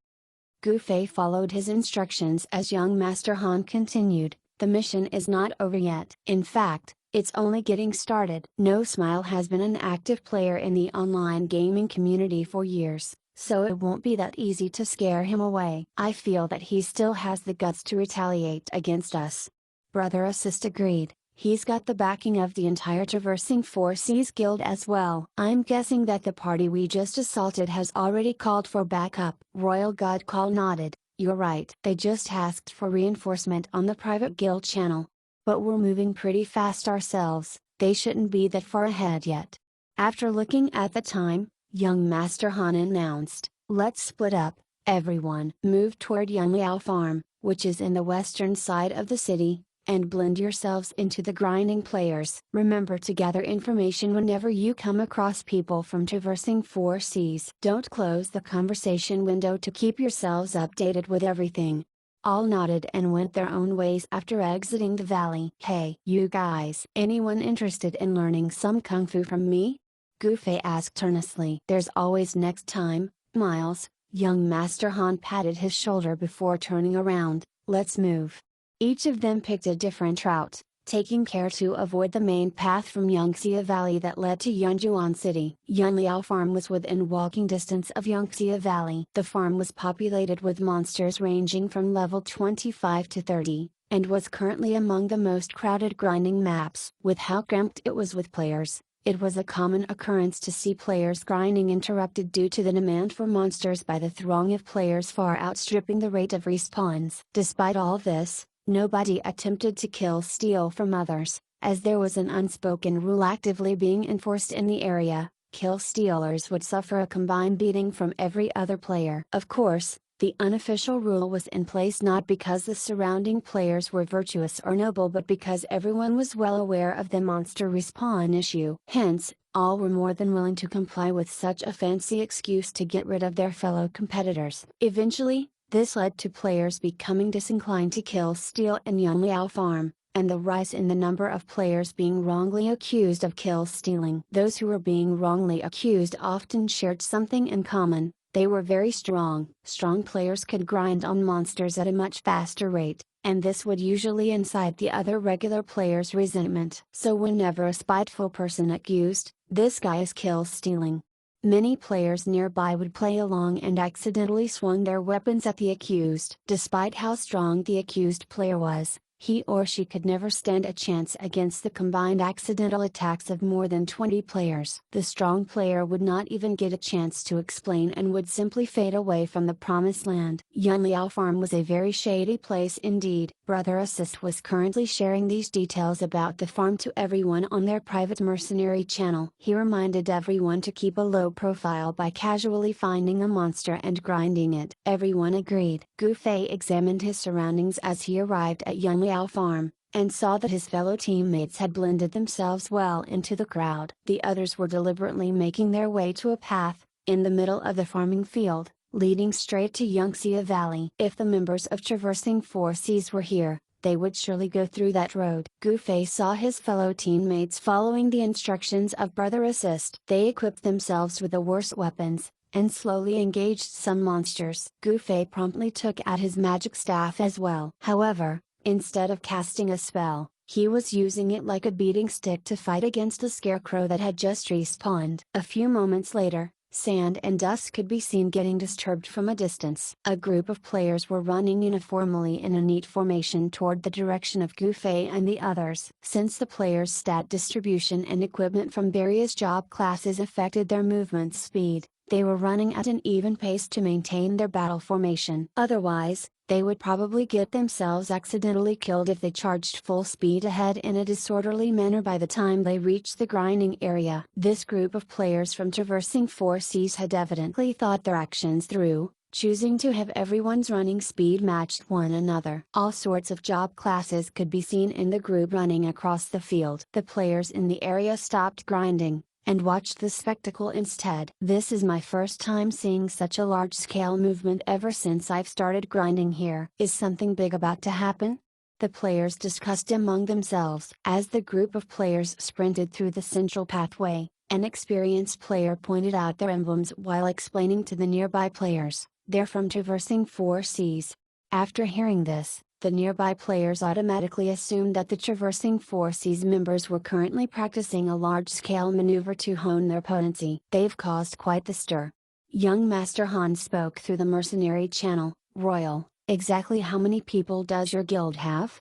A: Gufei followed his instructions as young Master Han continued, the mission is not over yet. In fact, it's only getting started. No Smile has been an active player in the online gaming community for years, so it won't be that easy to scare him away. I feel that he still has the guts to retaliate against us. Brother Assist agreed. He's got the backing of the entire Traversing 4Cs guild as well. I'm guessing that the party we just assaulted has already called for backup. Royal God Call nodded, you're right. They just asked for reinforcement on the private guild channel. But we're moving pretty fast ourselves, they shouldn't be that far ahead yet. After looking at the time, young Master Han announced, let's split up, everyone. Move toward Yunliao Farm, which is in the western side of the city, and blend yourselves into the grinding players. Remember to gather information whenever you come across people from Traversing 4Cs. Don't close the conversation window to keep yourselves updated with everything. All nodded and went their own ways after exiting the valley. Hey, you guys. Anyone interested in learning some kung fu from me? Gufei asked earnestly. There's always next time, Miles. Young Master Han patted his shoulder before turning around. Let's move. Each of them picked a different route, taking care to avoid the main path from Yangtze Valley that led to Yunjuan City. Yunliao Farm was within walking distance of Yangtze Valley. The farm was populated with monsters ranging from level 25 to 30, and was currently among the most crowded grinding maps. With how cramped it was with players, it was a common occurrence to see players grinding interrupted due to the demand for monsters by the throng of players far outstripping the rate of respawns. Despite all this, nobody attempted to kill steal from others, as there was an unspoken rule actively being enforced in the area: kill stealers would suffer a combined beating from every other player. Of course, the unofficial rule was in place not because the surrounding players were virtuous or noble but because everyone was well aware of the monster respawn issue. Hence, all were more than willing to comply with such a fancy excuse to get rid of their fellow competitors. Eventually, this led to players becoming disinclined to kill steal in Yunliao Farm, and the rise in the number of players being wrongly accused of kill stealing. Those who were being wrongly accused often shared something in common: they were very strong. Strong players could grind on monsters at a much faster rate, and this would usually incite the other regular players' resentment. So whenever a spiteful person accused, "This guy is kill stealing," many players nearby would play along and accidentally swung their weapons at the accused. Despite how strong the accused player was, he or she could never stand a chance against the combined accidental attacks of more than 20 players. The strong player would not even get a chance to explain and would simply fade away from the promised land. Yunliao Farm was a very shady place indeed. Brother Assist was currently sharing these details about the farm to everyone on their private mercenary channel. He reminded everyone to keep a low profile by casually finding a monster and grinding it. Everyone agreed. Gufei examined his surroundings as he arrived at Yunliao Farm, and saw that his fellow teammates had blended themselves well into the crowd. The others were deliberately making their way to a path, in the middle of the farming field, leading straight to Yangtze Valley. If the members of Traversing 4Cs were here, they would surely go through that road. Gufei saw his fellow teammates following the instructions of Brother Assist. They equipped themselves with the worst weapons, and slowly engaged some monsters. Gufei promptly took out his magic staff as well. However, instead of casting a spell, he was using it like a beating stick to fight against a scarecrow that had just respawned. A few moments later, Sand and dust could be seen getting disturbed from a distance. A group of players were running uniformly in a neat formation toward the direction of Gufei and the others. Since the players' stat distribution and equipment from various job classes affected their movement speed, they were running at an even pace to maintain their battle formation. Otherwise, they would probably get themselves accidentally killed if they charged full speed ahead in a disorderly manner by the time they reached the grinding area. This group of players from traversing 4 seas had evidently thought their actions through, choosing to have everyone's running speed matched one another. All sorts of job classes could be seen in the group running across the field. The players in the area stopped grinding and watched the spectacle instead. This is my first time seeing such a large-scale movement ever since I've started grinding here. Is something big about to happen? The players discussed among themselves. As the group of players sprinted through the central pathway, an experienced player pointed out their emblems while explaining to the nearby players, "They're from traversing 4 seas." After hearing this, the nearby players automatically assumed that the traversing 4 seas members were currently practicing a large-scale maneuver to hone their potency. "They've caused quite the stir." Young Master Han spoke through the mercenary channel. "Royal, exactly how many people does your guild have?"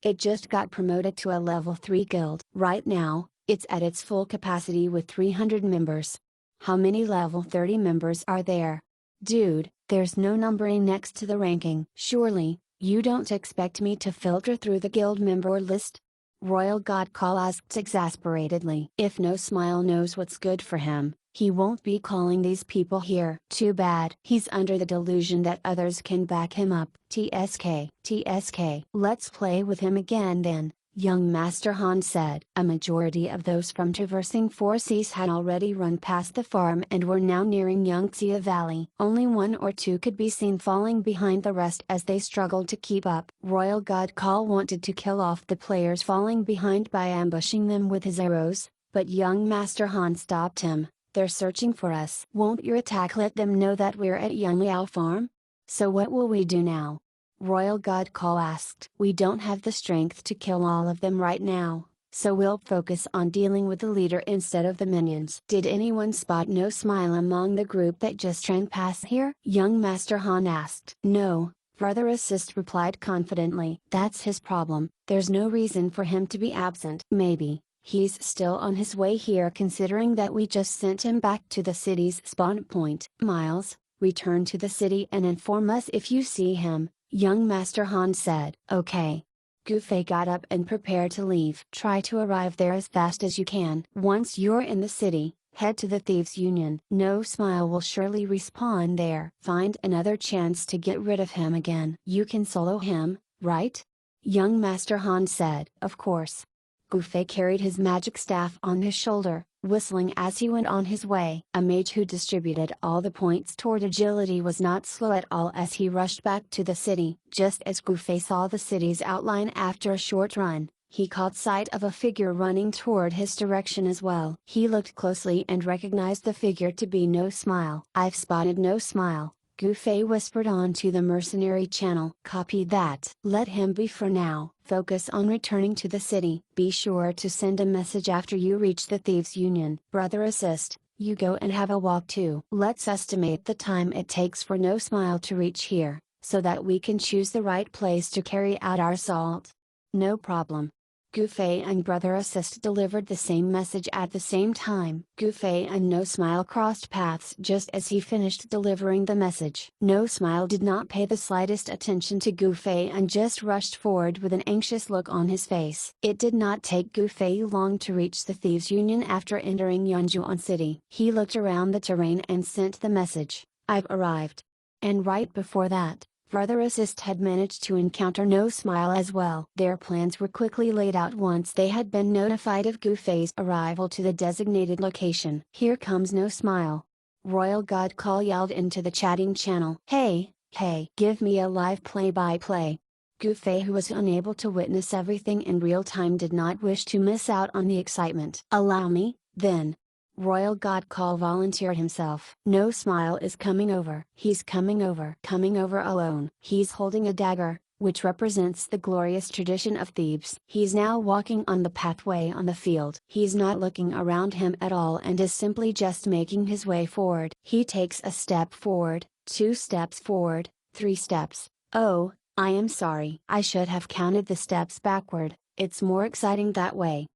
A: "It just got promoted to a level 3 guild. Right now, it's at its full capacity with 300 members." "How many level 30 members are there?" "Dude, there's no numbering next to the ranking." "Surely, you don't expect me to filter through the guild member list?" Royal God Call asked exasperatedly. If No Smile knows what's good for him, he won't be calling these people here. Too bad. He's under the delusion that others can back him up. TSK. Let's play with him again then, young Master Han said. A majority of those from traversing 4 seas had already run past the farm and were now nearing Yangtze Valley. Only 1 or 2 could be seen falling behind the rest as they struggled to keep up. Royal God Call wanted to kill off the players falling behind by ambushing them with his arrows, but young Master Han stopped him. "They're searching for us. Won't your attack let them know that we're at Yangliao Farm?" "So what will we do now?" Royal God Call asked. "We don't have the strength to kill all of them right now, so we'll focus on dealing with the leader instead of the minions." "Did anyone spot No Smile among the group that just ran past here?" young Master Han asked. "No," Brother Assist replied confidently. "That's his problem. There's no reason for him to be absent." "Maybe he's still on his way here considering that we just sent him back to the city's spawn point." "Miles, return to the city and inform us if you see him," young Master Han said. "Okay." Gufei got up and prepared to leave. "Try to arrive there as fast as you can. Once you're in the city, head to the Thieves' Union. No Smile will surely respawn there. Find another chance to get rid of him again. You can solo him, right?" young Master Han said. "Of course." Gufei carried his magic staff on his shoulder, whistling as he went on his way. A mage who distributed all the points toward agility was not slow at all as he rushed back to the city. Just as Gufei saw the city's outline after a short run, he caught sight of a figure running toward his direction as well. He looked closely and recognized the figure to be No Smile. "I've spotted No Smile," Gufei whispered onto the mercenary channel. "Copy that. Let him be for now. Focus on returning to the city. Be sure to send a message after you reach the Thieves' Union." "Brother Assist, you go and have a walk too. Let's estimate the time it takes for No Smile to reach here, so that we can choose the right place to carry out our assault." "No problem." Gufei and Brother Assist delivered the same message at the same time. Gufei and No Smile crossed paths just as he finished delivering the message. No Smile did not pay the slightest attention to Gufei and just rushed forward with an anxious look on his face. It did not take Gufei long to reach the Thieves' Union after entering Yanjuan City. He looked around the terrain and sent the message, "I've arrived." And right before that, Brother Assist had managed to encounter No Smile as well. Their plans were quickly laid out once they had been notified of Gufei's arrival to the designated location. "Here comes No Smile." Royal God Call yelled into the chatting channel. Hey, give me a live play-by-play." Gufei, who was unable to witness everything in real time, did not wish to miss out on the excitement. "Allow me, then." Royal God Call volunteered himself. "No Smile is coming over. He's coming over. Coming over alone. He's holding a dagger, which represents the glorious tradition of thieves. He's now walking on the pathway on the field. He's not looking around him at all and is simply just making his way forward. He takes a step forward, 2 steps forward, 3 steps. Oh, I am sorry. I should have counted the steps backward, it's more exciting that way.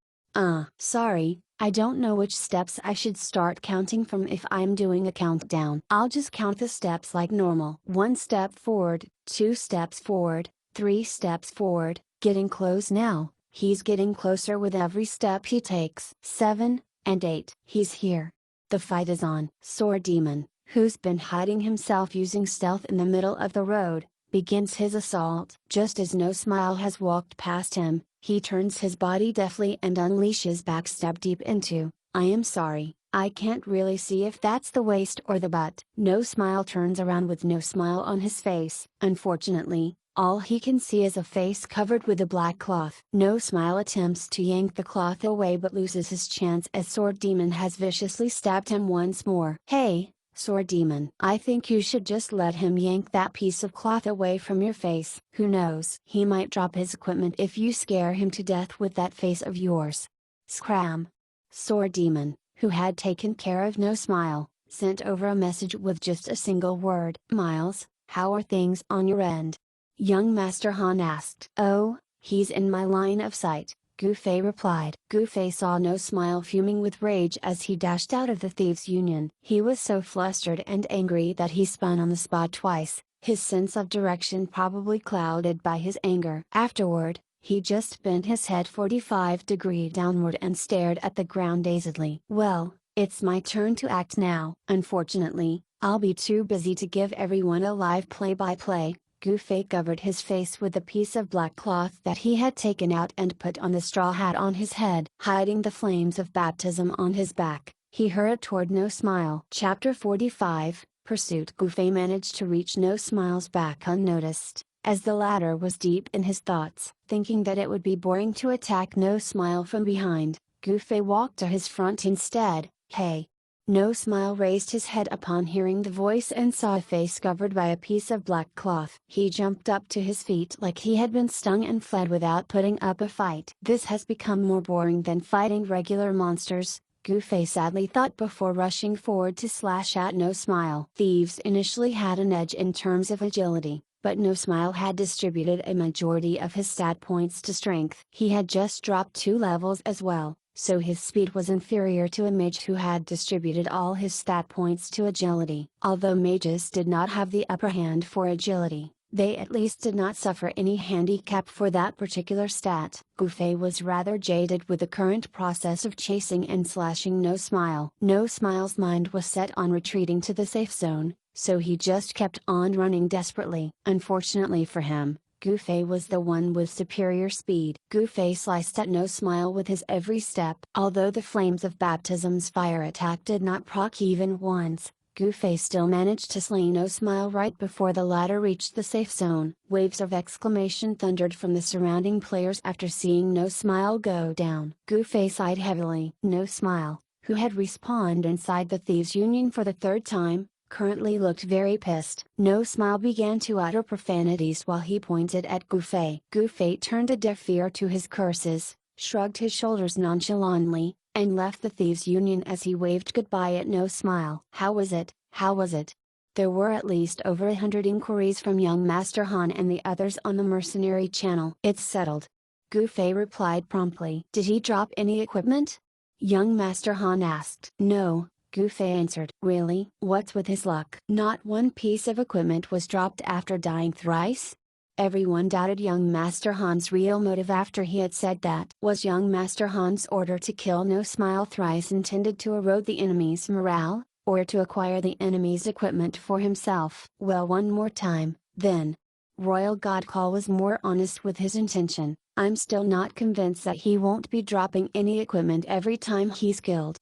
A: Sorry, I don't know which steps I should start counting from if I'm doing a countdown. I'll just count the steps like normal. 1 step forward, 2 steps forward, 3 steps forward, getting close now, he's getting closer with every step he takes. 7, and 8. He's here. The fight is on. Sword Demon, who's been hiding himself using stealth in the middle of the road, begins his assault. Just as No Smile has walked past him, he turns his body deftly and unleashes backstab deep into, I am sorry, I can't really see if that's the waist or the butt. No Smile turns around with no smile on his face. Unfortunately, all he can see is a face covered with a black cloth. No Smile attempts to yank the cloth away but loses his chance as Sword Demon has viciously stabbed him once more. Hey, Sword Demon, I think you should just let him yank that piece of cloth away from your face. Who knows? He might drop his equipment if you scare him to death with that face of yours. Scram! Sword Demon, who had taken care of No Smile, sent over a message with just a single word. Miles, how are things on your end? Young Master Han asked. Oh, he's in my line of sight, Gufei replied. Gufei saw No Smile fuming with rage as he dashed out of the Thieves' Union. He was so flustered and angry that he spun on the spot twice, his sense of direction probably clouded by his anger. Afterward, he just bent his head 45 degrees downward and stared at the ground dazedly. Well, it's my turn to act now. Unfortunately, I'll be too busy to give everyone a live play-by-play. Gufei covered his face with a piece of black cloth that he had taken out and put on the straw hat on his head. Hiding the flames of baptism on his back, he hurried toward No Smile. Chapter 45, Pursuit. Gufei managed to reach No Smile's back unnoticed, as the latter was deep in his thoughts. Thinking that it would be boring to attack No Smile from behind, Gufei walked to his front instead. Hey! No Smile raised his head upon hearing the voice and saw a face covered by a piece of black cloth. He jumped up to his feet like he had been stung and fled without putting up a fight. This has become more boring than fighting regular monsters, Gufei sadly thought before rushing forward to slash at No Smile. Thieves initially had an edge in terms of agility, but No Smile had distributed a majority of his stat points to strength. He had just dropped 2 levels as well, so his speed was inferior to a mage who had distributed all his stat points to agility. Although mages did not have the upper hand for agility, they at least did not suffer any handicap for that particular stat. Gufei was rather jaded with the current process of chasing and slashing No Smile. No Smile's mind was set on retreating to the safe zone, so he just kept on running desperately. Unfortunately for him, Gufei was the one with superior speed. Gufei sliced at No Smile with his every step. Although the flames of baptism's fire attack did not proc even once, Gufei still managed to slay No Smile right before the latter reached the safe zone. Waves of exclamation thundered from the surrounding players after seeing No Smile go down. Gufei sighed heavily. No Smile, who had respawned inside the Thieves' Union for the 3rd time, currently looked very pissed. No Smile began to utter profanities while he pointed at Gufei. Gufei turned a deaf ear to his curses, shrugged his shoulders nonchalantly, and left the Thieves' Union as he waved goodbye at No Smile. How was it? How was it? There were at least over 100 inquiries from young Master Han and the others on the mercenary channel. It's settled. Gufei replied promptly. Did he drop any equipment? Young Master Han asked. No, Gufei answered. Really? What's with his luck? Not one piece of equipment was dropped after dying thrice? Everyone doubted young Master Han's real motive after he had said that. Was young Master Han's order to kill No Smile thrice intended to erode the enemy's morale, or to acquire the enemy's equipment for himself? Well, one more time, then. Royal Godcall was more honest with his intention. I'm still not convinced that he won't be dropping any equipment every time he's killed.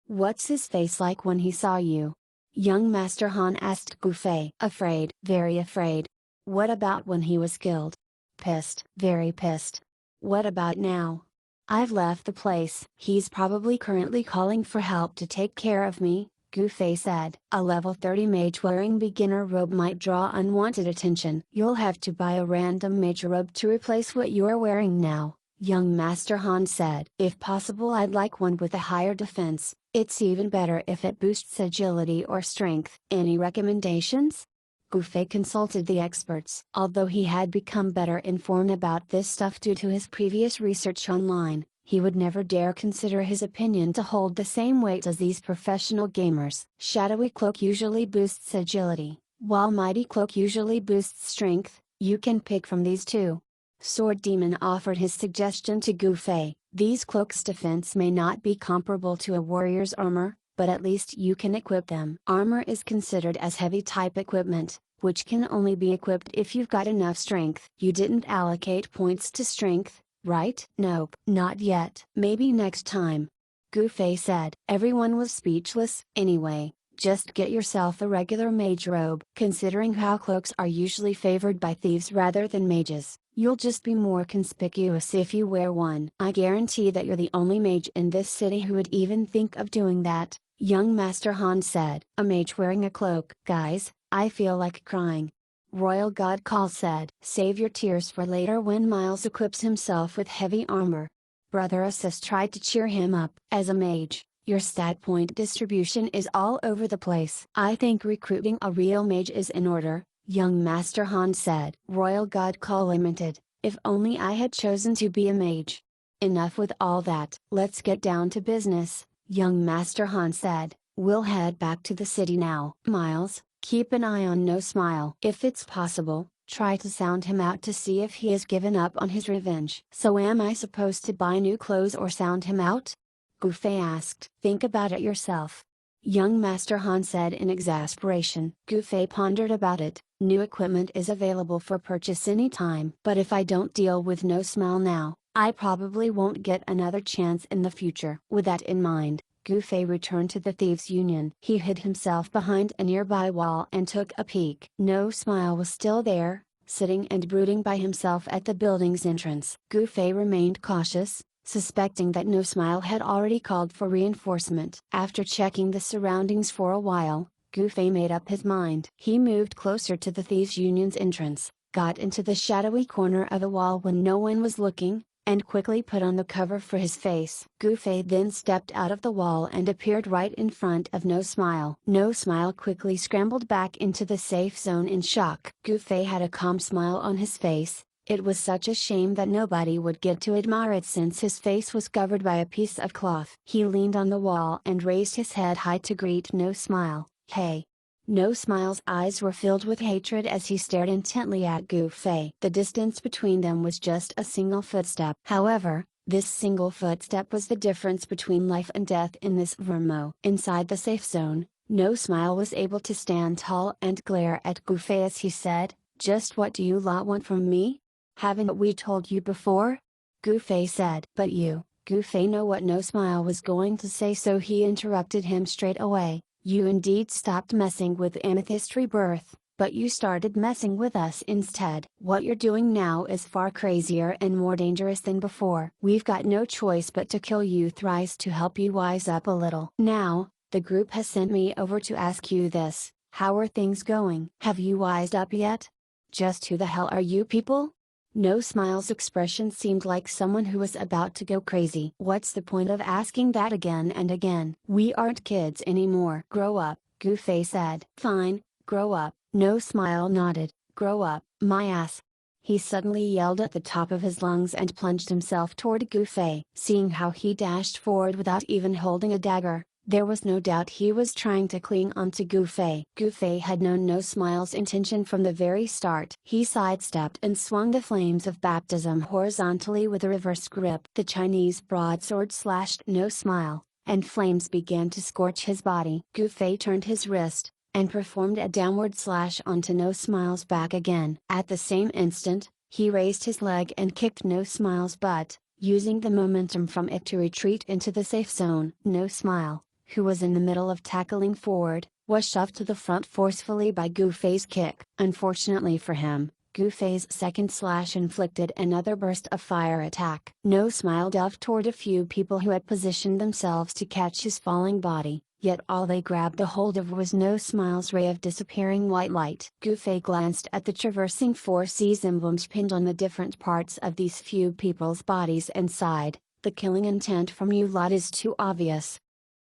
A: What's his face like when he saw you? Young Master Han asked Gufei. Afraid. Very afraid. What about when he was killed? Pissed. Very pissed. What about now? I've left the place. He's probably currently calling for help to take care of me, Gufei said. A level 30 mage wearing beginner robe might draw unwanted attention. You'll have to buy a random mage robe to replace what you're wearing now, young Master Han said. If possible, I'd like one with a higher defense. It's even better if it boosts agility or strength. Any recommendations? Gufei consulted the experts. Although he had become better informed about this stuff due to his previous research online, he would never dare consider his opinion to hold the same weight as these professional gamers. Shadowy Cloak usually boosts agility, while Mighty Cloak usually boosts strength. You can pick from these two. Sword Demon offered his suggestion to Gufei. These cloaks' defense may not be comparable to a warrior's armor, but at least you can equip them. Armor is considered as heavy type equipment, which can only be equipped if you've got enough strength. You didn't allocate points to strength, right? Nope. Not yet. Maybe next time. Gufei said. Everyone was speechless. Anyway, just get yourself a regular mage robe. Considering how cloaks are usually favored by thieves rather than mages, you'll just be more conspicuous if you wear one. I guarantee that you're the only mage in this city who would even think of doing that, young Master Han said. A mage wearing a cloak. Guys, I feel like crying. Royal God Call said. Save your tears for later when Miles equips himself with heavy armor. Brother Assist tried to cheer him up. As a mage, your stat point distribution is all over the place. I think recruiting a real mage is in order, young Master Han said. Royal God Call lamented, if only I had chosen to be a mage. Enough with all that. Let's get down to business, young Master Han said. We'll head back to the city now. Miles, keep an eye on No Smile. If it's possible, try to sound him out to see if he has given up on his revenge. So am I supposed to buy new clothes or sound him out? Gufei asked. Think about it yourself, young Master Han said in exasperation. Gufei pondered about it. New equipment is available for purchase anytime. But if I don't deal with No Smile now, I probably won't get another chance in the future. With that in mind, Gufei returned to the Thieves' Union. He hid himself behind a nearby wall and took a peek. No Smile was still there, sitting and brooding by himself at the building's entrance. Gufei remained cautious, suspecting that No Smile had already called for reinforcement. After checking the surroundings for a while, Gufei made up his mind. He moved closer to the Thieves' Union's entrance, got into the shadowy corner of the wall when no one was looking, and quickly put on the cover for his face. Gufei then stepped out of the wall and appeared right in front of No Smile. No Smile quickly scrambled back into the safe zone in shock. Gufei had a calm smile on his face. It was such a shame that nobody would get to admire it since his face was covered by a piece of cloth. He leaned on the wall and raised his head high to greet No Smile. Hey! No Smile's eyes were filled with hatred as he stared intently at Gufei. The distance between them was just a single footstep. However, this single footstep was the difference between life and death in this Vermo. Inside the safe zone, No Smile was able to stand tall and glare at Gufei as he said, "Just what do you lot want from me? Haven't we told you before?" Gufei said. But you, Gufei knew what No Smile was going to say, so he interrupted him straight away. You indeed stopped messing with Amethyst Rebirth, but you started messing with us instead. What you're doing now is far crazier and more dangerous than before. We've got no choice but to kill you thrice to help you wise up a little. Now, the group has sent me over to ask you this: how are things going? Have you wised up yet? Just who the hell are you people? No Smile's expression seemed like someone who was about to go crazy. What's the point of asking that again and again? We aren't kids anymore. Grow up, Gufei said. Fine, grow up. No Smile nodded. Grow up, my ass. He suddenly yelled at the top of his lungs and plunged himself toward Gufei. Seeing how he dashed forward without even holding a dagger, there was no doubt he was trying to cling onto Gufei. Gufei had known No Smile's intention from the very start. He sidestepped and swung the flames of baptism horizontally with a reverse grip. The Chinese broadsword slashed No Smile, and flames began to scorch his body. Gufei turned his wrist, and performed a downward slash onto No Smile's back again. At the same instant, he raised his leg and kicked No Smile's butt, using the momentum from it to retreat into the safe zone. No Smile, who was in the middle of tackling forward, was shoved to the front forcefully by Gufei's kick. Unfortunately for him, Gufei's second slash inflicted another burst of fire attack. No Smile dove toward a few people who had positioned themselves to catch his falling body, yet all they grabbed a hold of was No Smile's ray of disappearing white light. Goofy glanced at the traversing 4Cs emblems pinned on the different parts of these few people's bodies and sighed, the killing intent from you lot is too obvious.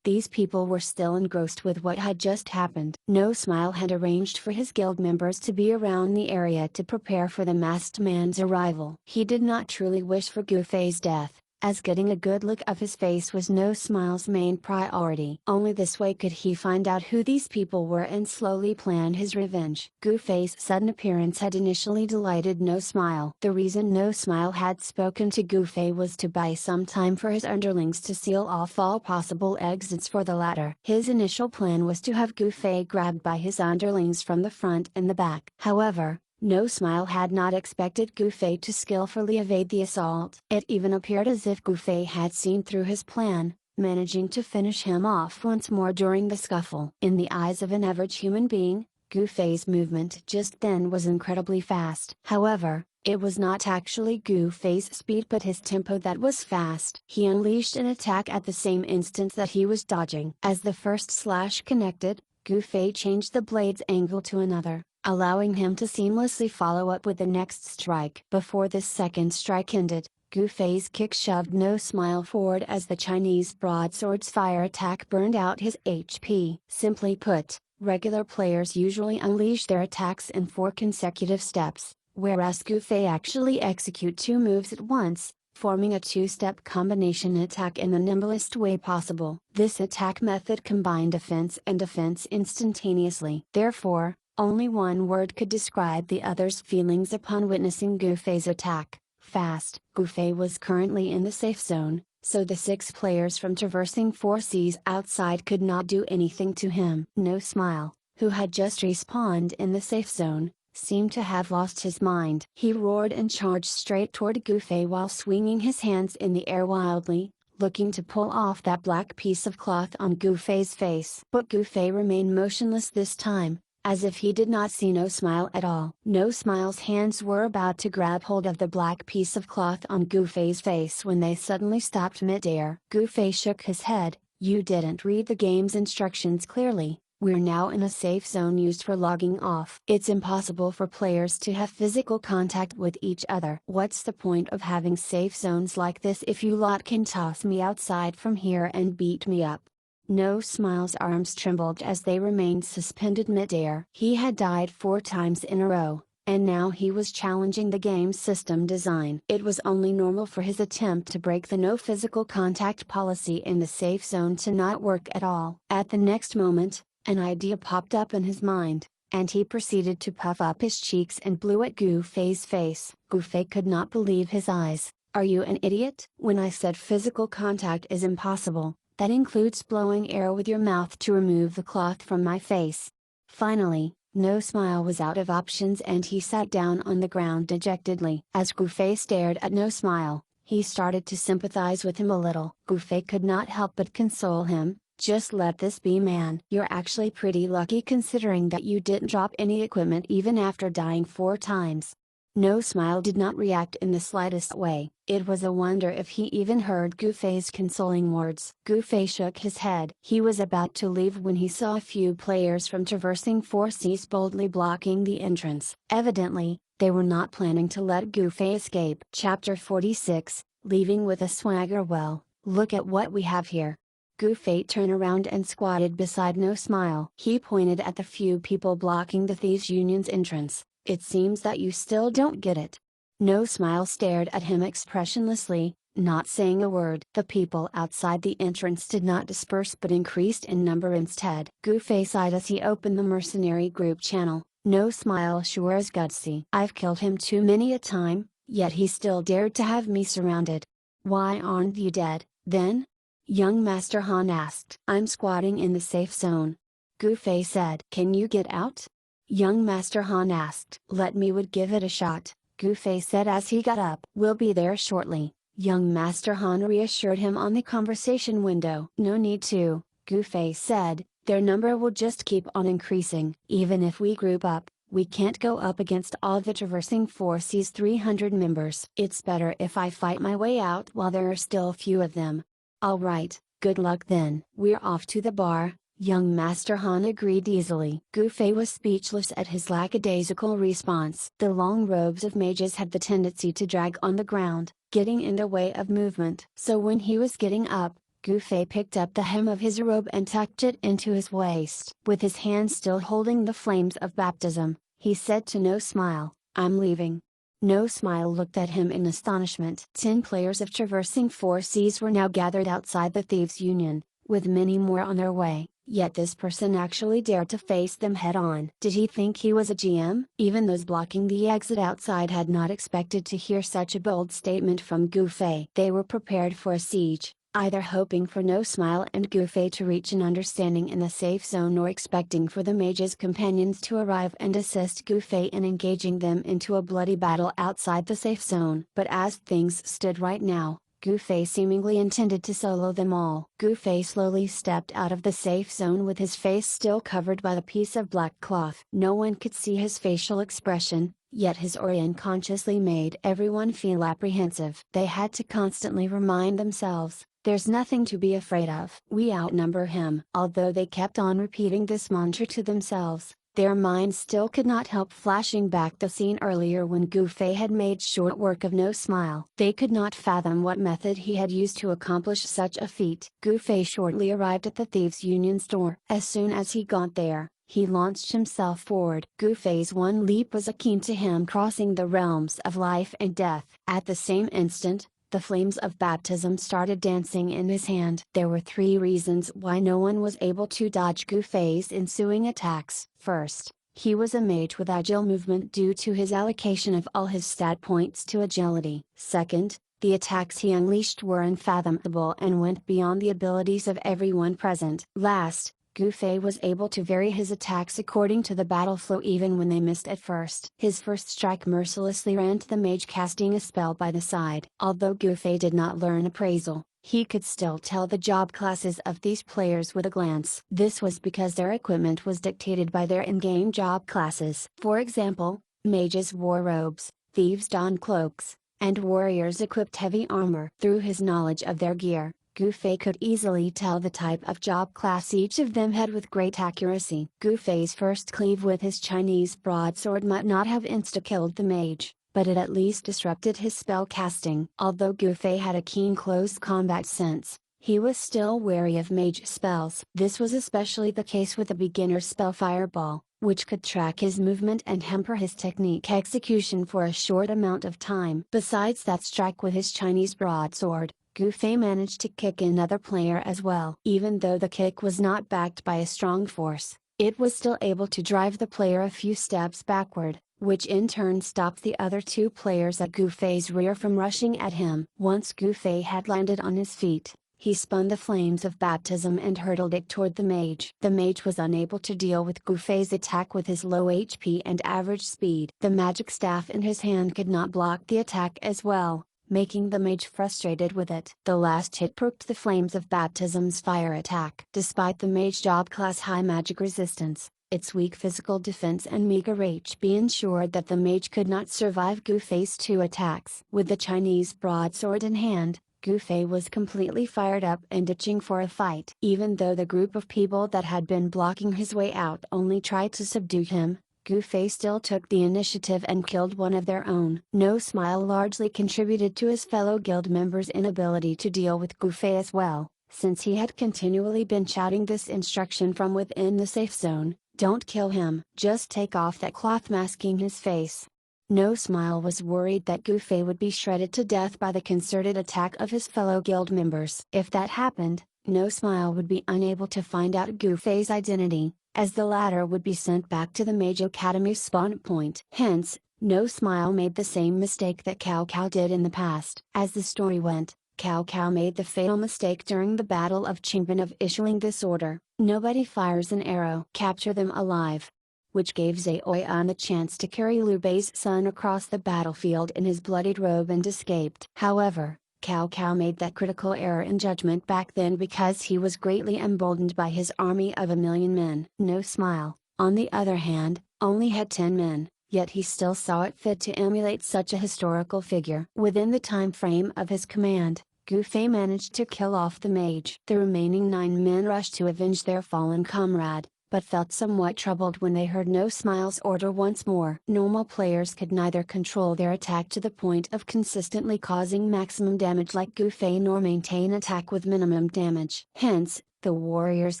A: These people were still engrossed with what had just happened. No Smile had arranged for his guild members to be around the area to prepare for the masked man's arrival. He did not truly wish for Goofy's death, as getting a good look of his face was No Smile's main priority. Only this way could he find out who these people were and slowly plan his revenge. Goofy's sudden appearance had initially delighted No Smile. The reason No Smile had spoken to Goofy was to buy some time for his underlings to seal off all possible exits for the latter. His initial plan was to have Goofy grabbed by his underlings from the front and the back. However, No Smile had not expected Goofy to skillfully evade the assault. It even appeared as if Goofy had seen through his plan, managing to finish him off once more during the scuffle. In the eyes of an average human being, Goofy's movement just then was incredibly fast. However, it was not actually Goofy's speed but his tempo that was fast. He unleashed an attack at the same instant that he was dodging. As the first slash connected, Goofy changed the blade's angle to another, allowing him to seamlessly follow up with the next strike. Before this second strike ended, Goofy's kick shoved No Smile forward as the Chinese broadsword's fire attack burned out his HP. Simply put, regular players usually unleash their attacks in 4 consecutive steps, whereas Goofy actually execute 2 moves at once, forming a 2-step combination attack in the nimblest way possible. This attack method combined offense and defense instantaneously. Therefore, only one word could describe the other's feelings upon witnessing Goofy's attack: fast. Goofy was currently in the safe zone, so the 6 players from traversing 4Cs outside could not do anything to him. No Smile, who had just respawned in the safe zone, seemed to have lost his mind. He roared and charged straight toward Goofy while swinging his hands in the air wildly, looking to pull off that black piece of cloth on Goofy's face. But Goofy remained motionless this time, as if he did not see No Smile at all. No Smile's hands were about to grab hold of the black piece of cloth on Goofy's face when they suddenly stopped mid-air. Goofy shook his head. You didn't read the game's instructions clearly. We're now in a safe zone used for logging off. It's impossible for players to have physical contact with each other. What's the point of having safe zones like this if you lot can toss me outside from here and beat me up? No Smile's arms trembled as they remained suspended mid-air. He had died 4 times in a row, and now he was challenging the game's system design. It was only normal for his attempt to break the no physical contact policy in the safe zone to not work at all. At the next moment, an idea popped up in his mind, and he proceeded to puff up his cheeks and blew at Goofy's face. Goofy could not believe his eyes. Are you an idiot? When I said physical contact is impossible, that includes blowing air with your mouth to remove the cloth from my face. Finally, No Smile was out of options and he sat down on the ground dejectedly. As Goofy stared at No Smile, he started to sympathize with him a little. Goofy could not help but console him. Just let this be, man. You're actually pretty lucky considering that you didn't drop any equipment even after dying 4 times. No Smile did not react in the slightest way. It was a wonder if he even heard Goofy's consoling words. Goofy shook his head. He was about to leave when he saw a few players from traversing 4Cs boldly blocking the entrance. Evidently, they were not planning to let Goofy escape. Chapter 46, Leaving with a Swagger. Well, look at what we have here. Goofy turned around and squatted beside No Smile. He pointed at the few people blocking the Thieves' Union's entrance. It seems that you still don't get it. No Smile stared at him expressionlessly, not saying a word. The people outside the entrance did not disperse but increased in number instead. Goofy sighed as he opened the mercenary group channel. No Smile sure is gutsy. I've killed him too many a time, yet he still dared to have me surrounded. Why aren't you dead, then? Young Master Han asked. I'm squatting in the safe zone. Goofy said. Can you get out? Young Master Han asked. Let me would give it a shot, Goofy said as he got up. We'll be there shortly, young Master Han reassured him on the conversation window. No need to, Goofy said, their number will just keep on increasing. Even if we group up, we can't go up against all the traversing 4C's 300 members. It's better if I fight my way out while there are still a few of them. Alright, Good luck then. We're off to the bar, young Master Han agreed easily. Gu Fei was speechless at his lackadaisical response. The long robes of mages had the tendency to drag on the ground, getting in the way of movement. So when he was getting up, Gu Fei picked up the hem of his robe and tucked it into his waist. With his hand still holding the flames of baptism, he said to No Smile, "I'm leaving." No Smile looked at him in astonishment. 10 players of traversing 4 seas were now gathered outside the Thieves' Union, with many more on their way, yet this person actually dared to face them head on. Did he think he was a GM? Even those blocking the exit outside had not expected to hear such a bold statement from Gu Fei. They were prepared for a siege, either hoping for No Smile and Gu Fei to reach an understanding in the safe zone or expecting for the mage's companions to arrive and assist Gu Fei in engaging them into a bloody battle outside the safe zone. But as things stood right now, Gu Fei seemingly intended to solo them all. Gu Fei slowly stepped out of the safe zone with his face still covered by the piece of black cloth. No one could see his facial expression, yet his aura unconsciously made everyone feel apprehensive. They had to constantly remind themselves, "There's nothing to be afraid of. We outnumber him." Although they kept on repeating this mantra to themselves, their minds still could not help flashing back the scene earlier when Gu Fei had made short work of No Smile. They could not fathom what method he had used to accomplish such a feat. Gu Fei shortly arrived at the Thieves' Union store. As soon as he got there, he launched himself forward. Gu Fei's one leap was akin to him crossing the realms of life and death. At the same instant, the flames of baptism started dancing in his hand. There were 3 reasons why no one was able to dodge Gu Fei's ensuing attacks. First, he was a mage with agile movement due to his allocation of all his stat points to agility. Second, the attacks he unleashed were unfathomable and went beyond the abilities of everyone present. Last, Gu Fei was able to vary his attacks according to the battle flow even when they missed at first. His first strike mercilessly ran to the mage casting a spell by the side. Although Gu Fei did not learn appraisal, he could still tell the job classes of these players with a glance. This was because their equipment was dictated by their in-game job classes. For example, mages wore robes, thieves donned cloaks, and warriors equipped heavy armor. Through his knowledge of their gear, Gu Fei could easily tell the type of job class each of them had with great accuracy. Gu Fei's first cleave with his Chinese broadsword might not have insta-killed the mage, but it at least disrupted his spell casting. Although Gu Fei had a keen close combat sense, he was still wary of mage spells. This was especially the case with the beginner spell Fireball, which could track his movement and hamper his technique execution for a short amount of time. Besides that strike with his Chinese broadsword, Gu Fei managed to kick another player as well. Even though the kick was not backed by a strong force, it was still able to drive the player a few steps backward, which in turn stopped the other 2 players at Gu Fei's rear from rushing at him. Once Gu Fei had landed on his feet, he spun the flames of baptism and hurtled it toward the mage. The mage was unable to deal with Gu Fei's attack with his low HP and average speed. The magic staff in his hand could not block the attack as well, making the mage frustrated with it. The last hit perked the flames of baptism's fire attack. Despite the mage job class high magic resistance, its weak physical defense and meager HP ensured that the mage could not survive Gu Fei's 2 attacks. With the Chinese broadsword in hand, Gu Fei was completely fired up and itching for a fight. Even though the group of people that had been blocking his way out only tried to subdue him, Gu Fei still took the initiative and killed one of their own. No Smile largely contributed to his fellow guild members' inability to deal with Gu Fei as well, since he had continually been shouting this instruction from within the safe zone: "Don't kill him, just take off that cloth masking his face." No Smile was worried that Gu Fei would be shredded to death by the concerted attack of his fellow guild members. If that happened, No Smile would be unable to find out Gu Fei's identity, as the latter would be sent back to the Mage Academy's spawn point. Hence, No Smile made the same mistake that Cao Cao did in the past. As the story went, Cao Cao made the fatal mistake during the Battle of Qingbin of issuing this order: "Nobody fires an arrow. Capture them alive," which gave Zheoyan a chance to carry Liu Bei's son across the battlefield in his bloodied robe and escaped. However, Cao Cao made that critical error in judgment back then because he was greatly emboldened by his army of 1,000,000 men. No Smile, on the other hand, only had 10 men, yet he still saw it fit to emulate such a historical figure. Within the time frame of his command, Gu Fei managed to kill off the mage. The remaining 9 men rushed to avenge their fallen comrade, but felt somewhat troubled when they heard No Smile's order once more. Normal players could neither control their attack to the point of consistently causing maximum damage like Gu Fei nor maintain attack with minimum damage. Hence, the warriors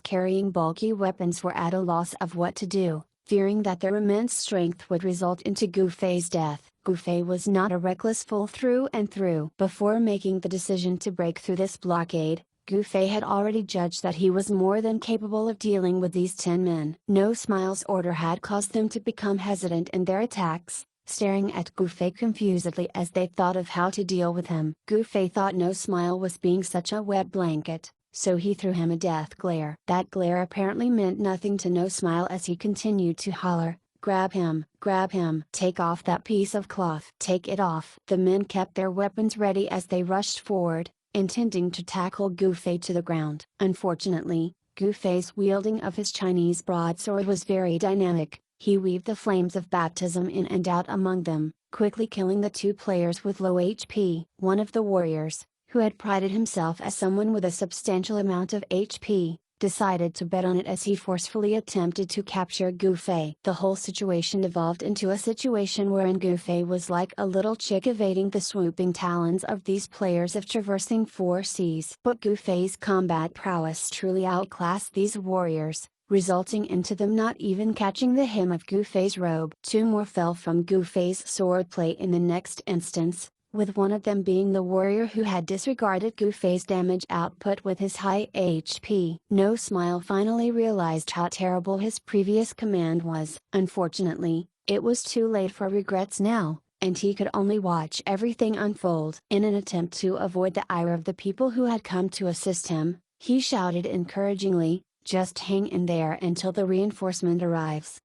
A: carrying bulky weapons were at a loss of what to do, fearing that their immense strength would result into Gu Fei's death. Gu Fei was not a reckless fool through and through. Before making the decision to break through this blockade, Gu Fei had already judged that he was more than capable of dealing with these 10 men. No Smile's order had caused them to become hesitant in their attacks, staring at Gu Fei confusedly as they thought of how to deal with him. Gu Fei thought No Smile was being such a wet blanket, so he threw him a death glare. That glare apparently meant nothing to No Smile as he continued to holler, grab him, take off that piece of cloth. Take it off. The men kept their weapons ready as they rushed forward, intending to tackle Gu Fei to the ground. Unfortunately, Gu Fei's wielding of his Chinese broadsword was very dynamic. He weaved the flames of baptism in and out among them, quickly killing the 2 players with low HP. One of the warriors, who had prided himself as someone with a substantial amount of HP, decided to bet on it as he forcefully attempted to capture Gu Fei. The whole situation evolved into a situation wherein Gu Fei was like a little chick evading the swooping talons of these players of traversing 4 seas. But Gu Fei's combat prowess truly outclassed these warriors, resulting into them not even catching the hem of Gu Fei's robe. 2 more fell from Gu Fei's swordplay in the next instance, with one of them being the warrior who had disregarded Gu Fei's damage output with his high HP. No Smile finally realized how terrible his previous command was. Unfortunately, it was too late for regrets now, and he could only watch everything unfold. In an attempt to avoid the ire of the people who had come to assist him, he shouted encouragingly, "Just hang in there until the reinforcement arrives."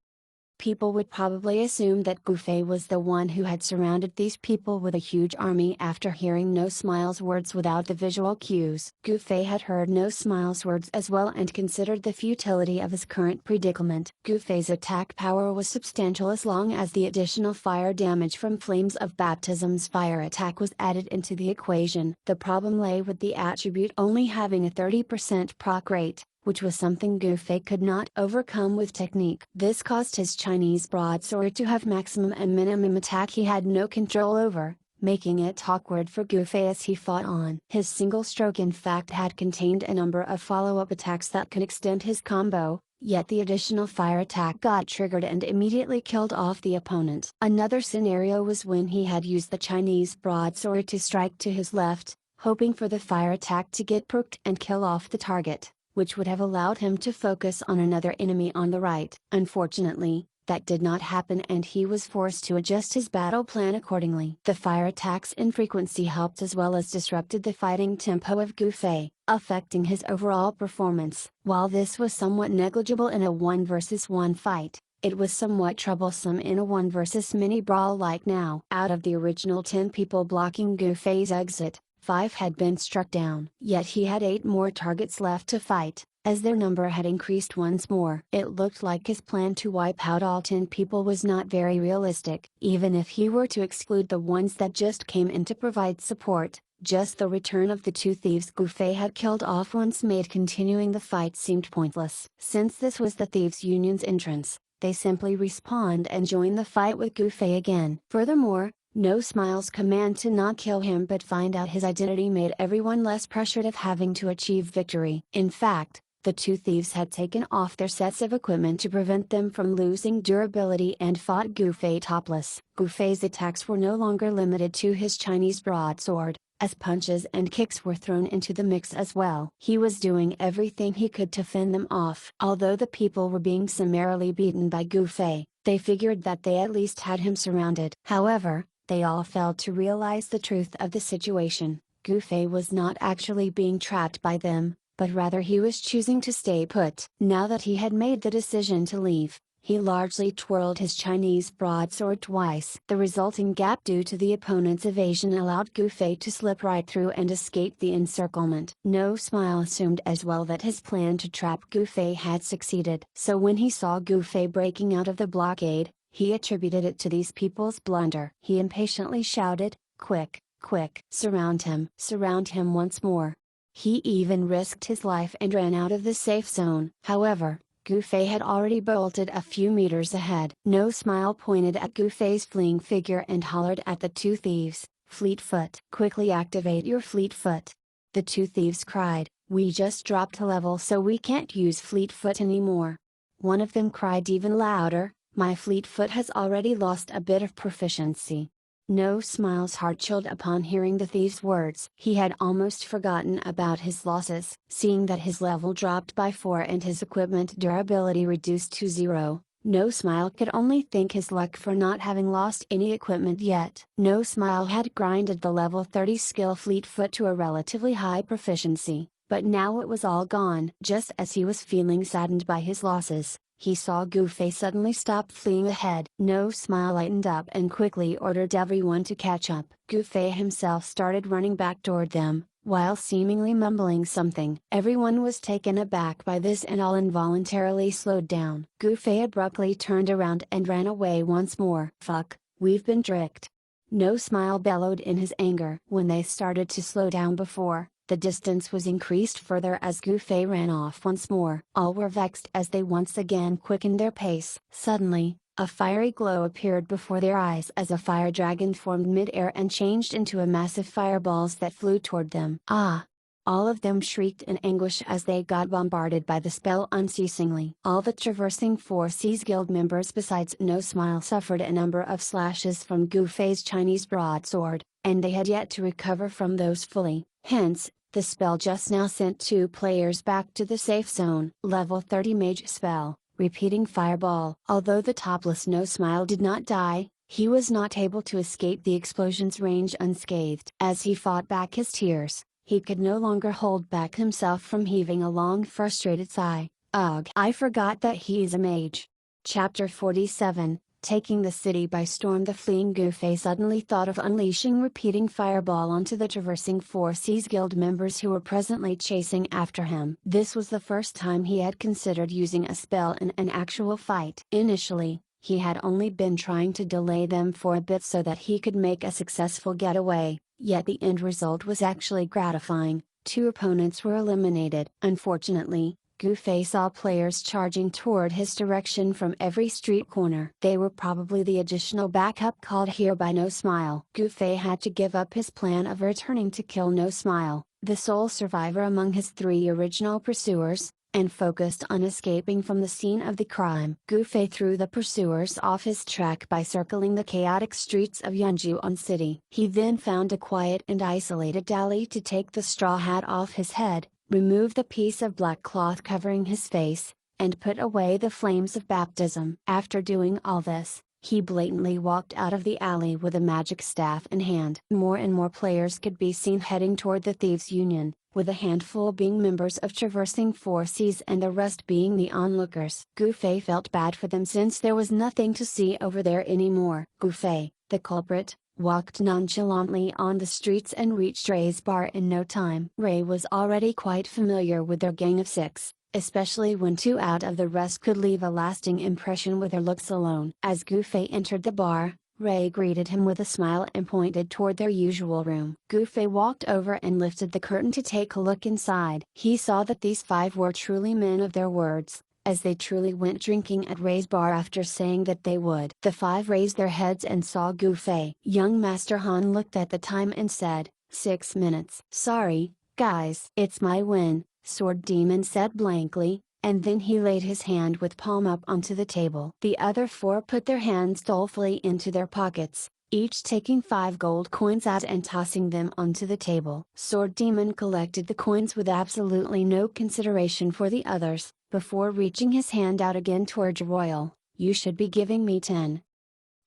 A: People would probably assume that Gu Fei was the one who had surrounded these people with a huge army after hearing No Smile's words without the visual cues. Gu Fei had heard No Smile's words as well and considered the futility of his current predicament. Gu Fei's attack power was substantial as long as the additional fire damage from Flames of Baptism's fire attack was added into the equation. The problem lay with the attribute only having a 30% proc rate, which was something Gu Fei could not overcome with technique. This caused his Chinese broadsword to have maximum and minimum attack he had no control over, making it awkward for Gu Fei as he fought on. His single stroke in fact had contained a number of follow-up attacks that could extend his combo, yet the additional fire attack got triggered and immediately killed off the opponent. Another scenario was when he had used the Chinese broadsword to strike to his left, hoping for the fire attack to get procced and kill off the target, which would have allowed him to focus on another enemy on the right. Unfortunately, that did not happen and he was forced to adjust his battle plan accordingly. The fire attacks' infrequency helped as well as disrupted the fighting tempo of Gu Fei, affecting his overall performance. While this was somewhat negligible in a 1 versus 1 fight, it was somewhat troublesome in a 1 versus many brawl like now. Out of the original 10 people blocking Gu Fei's exit, 5 had been struck down. Yet he had 8 more targets left to fight, as their number had increased once more. It looked like his plan to wipe out all 10 people was not very realistic. Even if he were to exclude the ones that just came in to provide support, just the return of the 2 thieves Gu Fei had killed off once made continuing the fight seemed pointless. Since this was the Thieves' Union's entrance, they simply respawned and joined the fight with Gu Fei again. Furthermore, No Smile's command to not kill him but find out his identity made everyone less pressured of having to achieve victory. In fact, the 2 thieves had taken off their sets of equipment to prevent them from losing durability and fought Gu Fei topless. Gu Fei's attacks were no longer limited to his Chinese broadsword, as punches and kicks were thrown into the mix as well. He was doing everything he could to fend them off. Although the people were being summarily beaten by Gu Fei, they figured that they at least had him surrounded. However, they all failed to realize the truth of the situation. Gu Fei was not actually being trapped by them, but rather he was choosing to stay put. Now that he had made the decision to leave, he largely twirled his Chinese broadsword twice. The resulting gap due to the opponent's evasion allowed Gu Fei to slip right through and escape the encirclement. No Smile assumed as well that his plan to trap Gu Fei had succeeded. So when he saw Gu Fei breaking out of the blockade, he attributed it to these people's blunder. He impatiently shouted, "Quick, Quick! Surround him! Surround him once more! He even risked his life and ran out of the safe zone. However, Gufei had already bolted a few meters ahead. No Smile pointed at Gufei's fleeing figure and hollered at the two thieves, "Fleetfoot! Quickly activate your Fleetfoot!" The two thieves cried, "We just dropped a level so we can't use Fleetfoot anymore." One of them cried even louder, "My Fleetfoot has already lost a bit of proficiency." No Smile's heart chilled upon hearing the thieves' words. He had almost forgotten about his losses. Seeing that his level dropped by 4 and his equipment durability reduced to 0, No Smile could only thank his luck for not having lost any equipment yet. No Smile had grinded the level 30 skill Fleetfoot to a relatively high proficiency, but now it was all gone. Just as he was feeling saddened by his losses, he saw Gufei suddenly stop fleeing ahead. No Smile lightened up and quickly ordered everyone to catch up. Gufei himself started running back toward them, while seemingly mumbling something. Everyone was taken aback by this and all involuntarily slowed down. Gufei abruptly turned around and ran away once more. "Fuck, we've been tricked!" No Smile bellowed in his anger. When they started to slow down before, the distance was increased further as Gufei ran off once more. All were vexed as they once again quickened their pace. Suddenly, a fiery glow appeared before their eyes as a fire dragon formed mid-air and changed into a massive fireballs that flew toward them. "Ah!" All of them shrieked in anguish as they got bombarded by the spell unceasingly. All the Traversing 4Cs Guild members besides No Smile suffered a number of slashes from Gufei's Chinese broadsword, and they had yet to recover from those fully. Hence, the spell just now sent 2 players back to the safe zone. Level 30 Mage spell, repeating fireball. Although the topless No Smile did not die, he was not able to escape the explosion's range unscathed. As he fought back his tears, he could no longer hold back himself from heaving a long frustrated sigh. "Ugh, I forgot that he is a mage." Chapter 47, Taking the city by storm. The fleeing Gufei suddenly thought of unleashing repeating fireball onto the Traversing 4Cs Guild members who were presently chasing after him. This was the first time he had considered using a spell in an actual fight. Initially, he had only been trying to delay them for a bit so that he could make a successful getaway, yet the end result was actually gratifying. 2 opponents were eliminated. Unfortunately, Gufei saw players charging toward his direction from every street corner. They were probably the additional backup called here by No Smile. Gufei had to give up his plan of returning to kill No Smile, the sole survivor among his 3 original pursuers, and focused on escaping from the scene of the crime. Gufei threw the pursuers off his track by circling the chaotic streets of Yunjuan City. He then found a quiet and isolated alley to take the straw hat off his head, remove the piece of black cloth covering his face, and put away the flames of baptism. After doing all this, he blatantly walked out of the alley with a magic staff in hand. More and more players could be seen heading toward the Thieves' Union, with a handful being members of Traversing 4Cs and the rest being the onlookers. Gufei felt bad for them since there was nothing to see over there anymore. Gufei, the culprit, walked nonchalantly on the streets and reached Ray's bar in no time. Ray was already quite familiar with their gang of 6, especially when 2 out of the rest could leave a lasting impression with their looks alone. As Gufei entered the bar, Ray greeted him with a smile and pointed toward their usual room. Gufei walked over and lifted the curtain to take a look inside. He saw that these 5 were truly men of their words, as they truly went drinking at Ray's bar after saying that they would. The 5 raised their heads and saw Gufei. Young Master Han looked at the time and said, 6 minutes. "Sorry, guys." "It's my win," Sword Demon said blankly, and then he laid his hand with palm up onto the table. The other 4 put their hands dolefully into their pockets, each taking 5 gold coins out and tossing them onto the table. Sword Demon collected the coins with absolutely no consideration for the others, before reaching his hand out again towards Royal. "You should be giving me 10.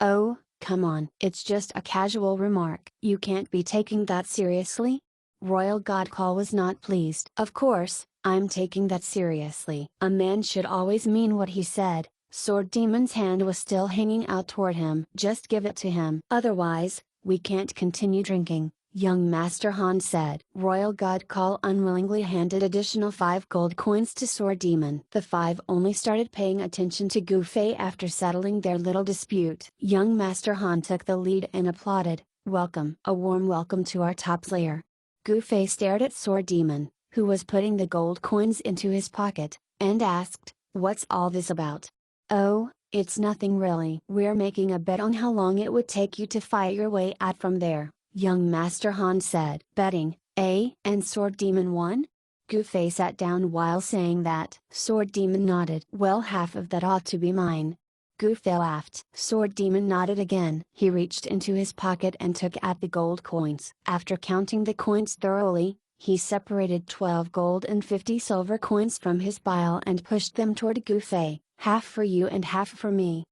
A: "Oh, come on. It's just a casual remark. You can't be taking that seriously?" Royal Godcall was not pleased. "Of course, I'm taking that seriously." A man should always mean what he said. Sword Demon's hand was still hanging out toward him. "Just give it to him. Otherwise, we can't continue drinking," young Master Han said. Royal Godcall unwillingly handed additional 5 gold coins to Sword Demon. The 5 only started paying attention to Gufei after settling their little dispute. Young Master Han took the lead and applauded, Welcome. A warm welcome to our top slayer. Goofy stared at Sword Demon, who was putting the gold coins into his pocket, and asked, "What's all this about?" "Oh, it's nothing really. We're making a bet on how long it would take you to fight your way out from there," young Master Han said. "Betting, eh?" And Sword Demon won? Goofy sat down while saying that. Sword Demon nodded. "Well, half of that ought to be mine." Goofy laughed. Sword Demon nodded again. He reached into his pocket and took out the gold coins. After counting the coins thoroughly, he separated 12 gold and 50 silver coins from his pile and pushed them toward Goofy. "Half for you and half for me."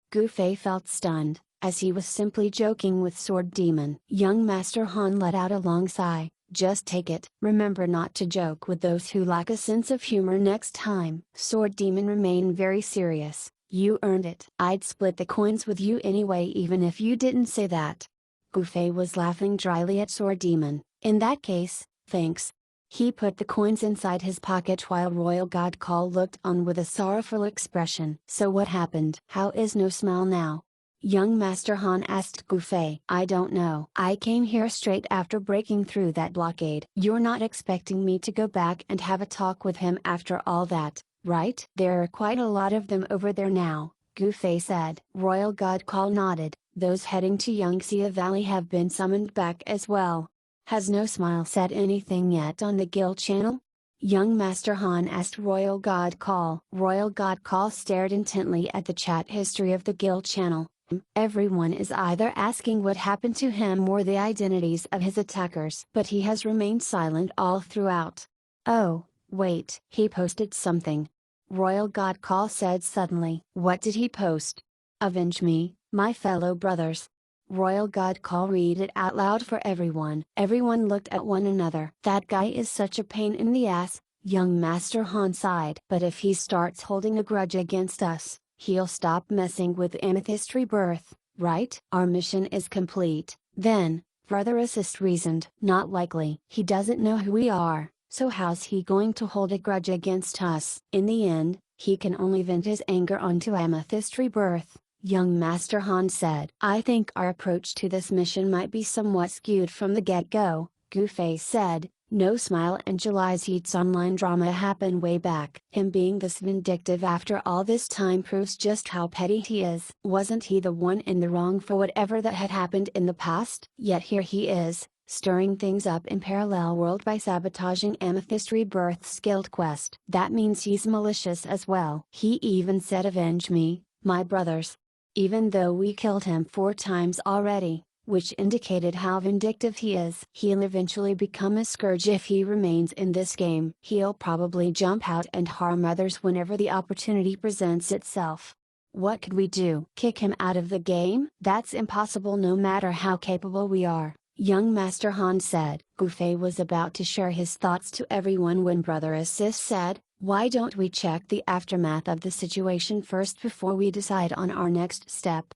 A: Goofy felt stunned, as he was simply joking with Sword Demon. Young Master Han let out a long sigh. "Just take it. Remember not to joke with those who lack a sense of humor next time." Sword Demon remained very serious. "You earned it. I'd split the coins with you anyway even if you didn't say that." Goofy was laughing dryly at Sword Demon. "In that case, thanks." He put the coins inside his pocket while Royal God Call looked on with a sorrowful expression. "So what happened? How is No Smile now?" young Master Han asked Goofy. "I don't know. I came here straight after breaking through that blockade." "You're not expecting me to go back and have a talk with him after all that, right?" "There are quite a lot of them over there now," Goofy said. Royal God Call nodded. "Those heading to Yangtze Valley have been summoned back as well." "Has No Smile said anything yet on the guild channel?" young Master Han asked Royal God Call. Royal God Call stared intently at the chat history of the guild channel. Everyone is either asking what happened to him or the identities of his attackers. But he has remained silent all throughout. "Oh, wait, he posted something," Royal God Call said suddenly. "What did he post?" "Avenge me, my fellow brothers." Royal God Call read it out loud for everyone. Everyone looked at one another. "That guy is such a pain in the ass," young Master Han sighed. "But if he starts holding a grudge against us, he'll stop messing with Amethyst Rebirth, right?" "Our mission is complete, then," Brother Assist reasoned. "Not likely. He doesn't know who we are, so how's he going to hold a grudge against us?" "In the end, he can only vent his anger onto Amethyst Rebirth," young Master Han said. "I think our approach to this mission might be somewhat skewed from the get-go," Goofy said. "No Smile and July's Heat's online drama happened way back. Him being this vindictive after all this time proves just how petty he is. Wasn't he the one in the wrong for whatever that had happened in the past? Yet here he is, stirring things up in Parallel World by sabotaging Amethyst Rebirth's guild quest. That means he's malicious as well. He even said avenge me, my brothers. Even though we killed him 4 times already, which indicated how vindictive he is. He'll eventually become a scourge if he remains in this game. He'll probably jump out and harm others whenever the opportunity presents itself. What could we do? Kick him out of the game? That's impossible no matter how capable we are," young Master Han said. Goofy was about to share his thoughts to everyone when Brother Assist said, "Why don't we check the aftermath of the situation first before we decide on our next step?"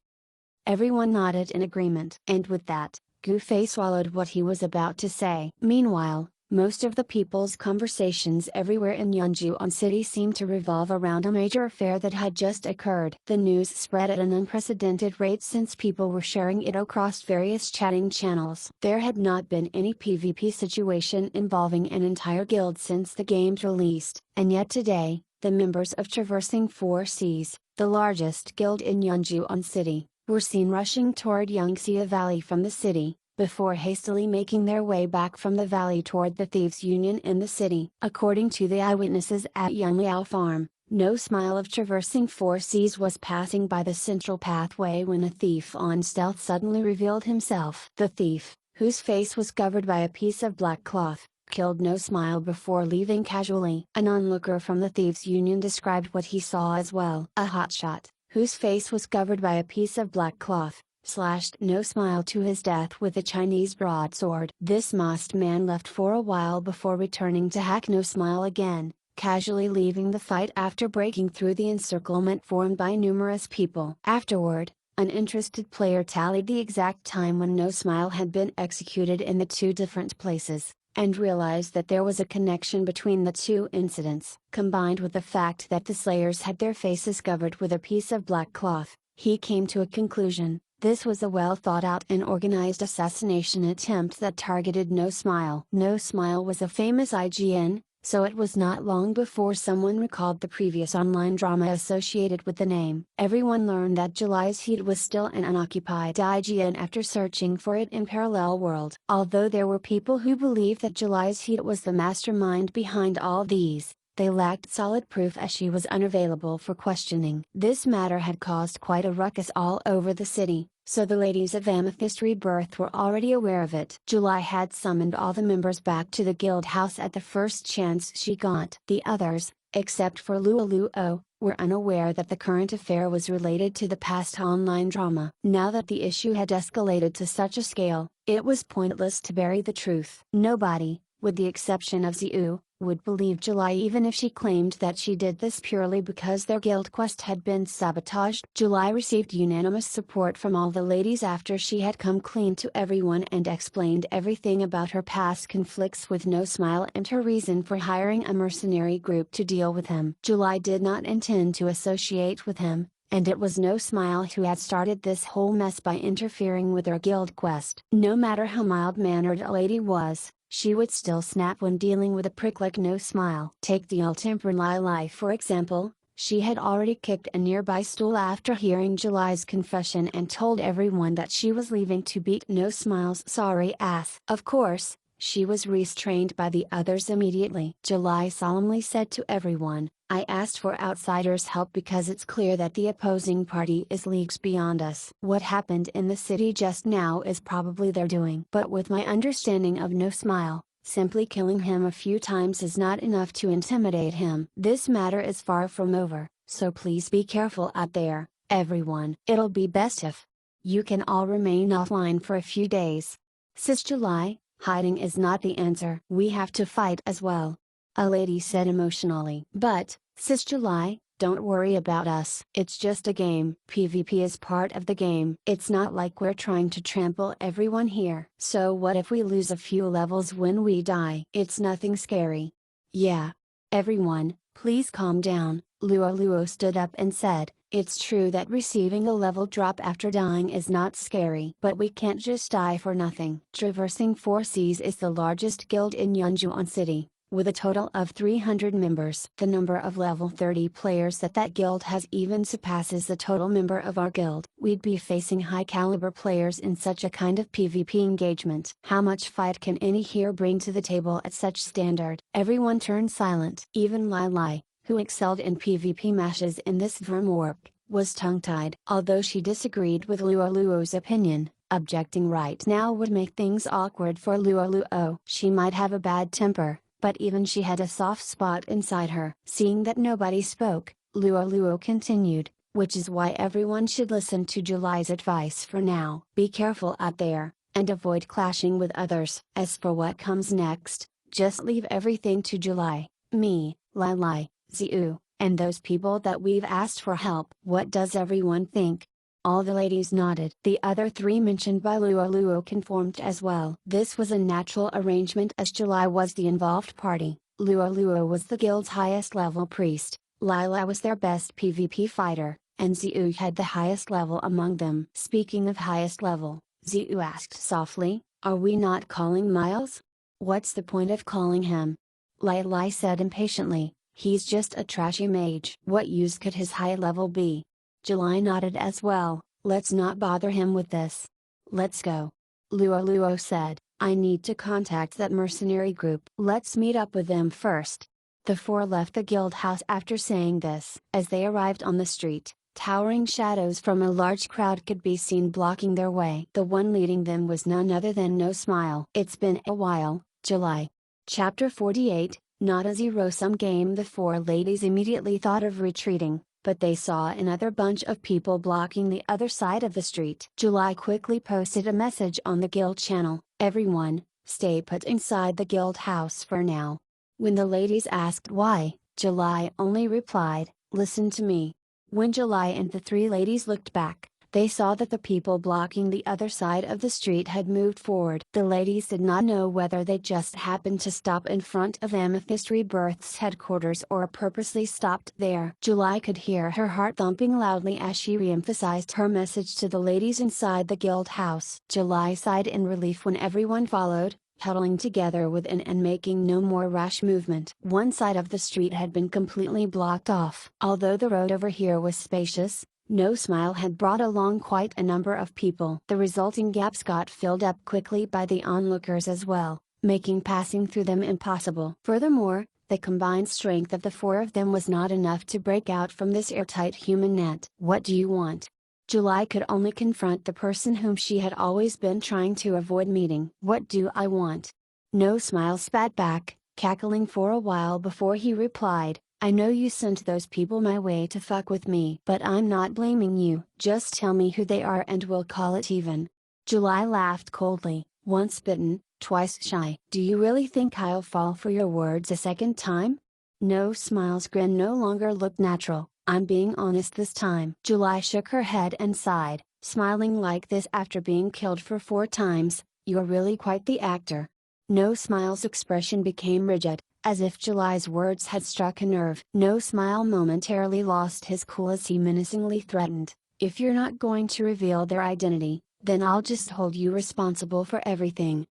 A: Everyone nodded in agreement. And with that, Goofy swallowed what he was about to say. Meanwhile, most of the people's conversations everywhere in Yunjuan City seemed to revolve around a major affair that had just occurred. The news spread at an unprecedented rate since people were sharing it across various chatting channels. There had not been any PvP situation involving an entire guild since the game's release, and yet today, the members of Traversing 4 Seas, the largest guild in Yunjuan City, were seen rushing toward Yangtze Valley from the city, before hastily making their way back from the valley toward the Thieves' Union in the city. According to the eyewitnesses at Yunliao Farm, No Smile of Traversing 4 Seas was passing by the central pathway when a thief on stealth suddenly revealed himself. The thief, whose face was covered by a piece of black cloth, killed No Smile before leaving casually. An onlooker from the Thieves' Union described what he saw as well. A hotshot, whose face was covered by a piece of black cloth, slashed No Smile to his death with a Chinese broadsword. This masked man left for a while before returning to hack No Smile again, casually leaving the fight after breaking through the encirclement formed by numerous people. Afterward, an interested player tallied the exact time when No Smile had been executed in the 2 different places, and realized that there was a connection between the 2 incidents. Combined with the fact that the slayers had their faces covered with a piece of black cloth, he came to a conclusion: This was a well thought out and organized assassination attempt that targeted No Smile. No Smile was a famous IGN, so it was not long before someone recalled the previous online drama associated with the name. Everyone learned that July's Heat was still an unoccupied IGN after searching for it in Parallel World. Although there were people who believed that July's Heat was the mastermind behind all these, they lacked solid proof as she was unavailable for questioning. This matter had caused quite a ruckus all over the city, so the ladies of Amethyst Rebirth were already aware of it. July had summoned all the members back to the guild house at the first chance she got. The others, except for Luo, were unaware that the current affair was related to the past online drama. Now that the issue had escalated to such a scale, it was pointless to bury the truth. Nobody, with the exception of Ziu, would believe July even if she claimed that she did this purely because their guild quest had been sabotaged. July received unanimous support from all the ladies after she had come clean to everyone and explained everything about her past conflicts with No Smile and her reason for hiring a mercenary group to deal with him. July did not intend to associate with him, and it was No Smile who had started this whole mess by interfering with their guild quest. No matter how mild-mannered a lady was, she would still snap when dealing with a prick like No Smile. Take the ill-tempered Lai for example. She had already kicked a nearby stool after hearing July's confession and told everyone that she was leaving to beat No Smile's sorry ass. Of course, she was restrained by the others immediately. July solemnly said to everyone, "I asked for outsiders' help because it's clear that the opposing party is leagues beyond us. What happened in the city just now is probably their doing. But with my understanding of No Smile, simply killing him a few times is not enough to intimidate him. This matter is far from over, so please be careful out there, everyone. It'll be best if you can all remain offline for a few days." Sis July, hiding is not the answer. We have to fight as well, a lady said emotionally. But, Sis July, don't worry about us. It's just a game. PvP is part of the game. It's not like we're trying to trample everyone here. So what if we lose a few levels when we die? It's nothing scary. Yeah. Everyone, please calm down. Luo stood up and said, "It's true that receiving a level drop after dying is not scary. But we can't just die for nothing." Traversing 4 Seas is the largest guild in Yunjuan City, with a total of 300 members. The number of level 30 players that guild has even surpasses the total member of our guild. We'd be facing high caliber players in such a kind of PvP engagement. How much fight can any here bring to the table at such standard? Everyone turned silent. Even Lai, who excelled in PvP matches in this Vermwarp, was tongue-tied. Although she disagreed with Luo's opinion, objecting right now would make things awkward for Luo. She might have a bad temper, but even she had a soft spot inside her. Seeing that nobody spoke, Luo continued, "Which is why everyone should listen to July's advice for now. Be careful out there, and avoid clashing with others. As for what comes next, just leave everything to July, me, Lai, Ziu, and those people that we've asked for help." What does everyone think? All the ladies nodded. The other 3 mentioned by Luo conformed as well. This was a natural arrangement as July was the involved party, Luo was the guild's highest level priest, Lila was their best PvP fighter, and Ziu had the highest level among them. Speaking of highest level, Ziu asked softly, "Are we not calling Miles? What's the point of calling him?" Lai said impatiently, "He's just a trashy mage. What use could his high level be?" July nodded as well, "Let's not bother him with this. Let's go." Luo said, "I need to contact that mercenary group. Let's meet up with them first." The 4 left the guild house after saying this. As they arrived on the street, towering shadows from a large crowd could be seen blocking their way. The one leading them was none other than No Smile. "It's been a while, July." Chapter 48, Not a zero-sum game. The 4 ladies immediately thought of retreating, but they saw another bunch of people blocking the other side of the street. July quickly posted a message on the guild channel, "Everyone, stay put inside the guild house for now." When the ladies asked why, July only replied, "Listen to me." When July and the 3 ladies looked back, They saw that the people blocking the other side of the street had moved forward. The ladies did not know whether they just happened to stop in front of Amethyst Rebirth's headquarters or purposely stopped there. July could hear her heart thumping loudly as she re-emphasized her message to the ladies inside the guild house. July sighed in relief when everyone followed, huddling together within and making no more rash movement. One side of the street had been completely blocked off. Although the road over here was spacious, No Smile had brought along quite a number of people. The resulting gaps got filled up quickly by the onlookers as well, making passing through them impossible. Furthermore, the combined strength of the four of them was not enough to break out from this airtight human net. "What do you want?" July could only confront the person whom she had always been trying to avoid meeting. "What do I want?" No Smile spat back, cackling for a while before he replied, "I know you sent those people my way to fuck with me, but I'm not blaming you. Just tell me who they are and we'll call it even." July laughed coldly, once bitten, twice shy. "Do you really think I'll fall for your words a second time?" No Smile's grin no longer looked natural. "I'm being honest this time." July shook her head and sighed, smiling like this after being killed for 4 times, "You're really quite the actor." No Smile's expression became rigid, as if July's words had struck a nerve. No Smile momentarily lost his cool as he menacingly threatened, "If you're not going to reveal their identity, then I'll just hold you responsible for everything."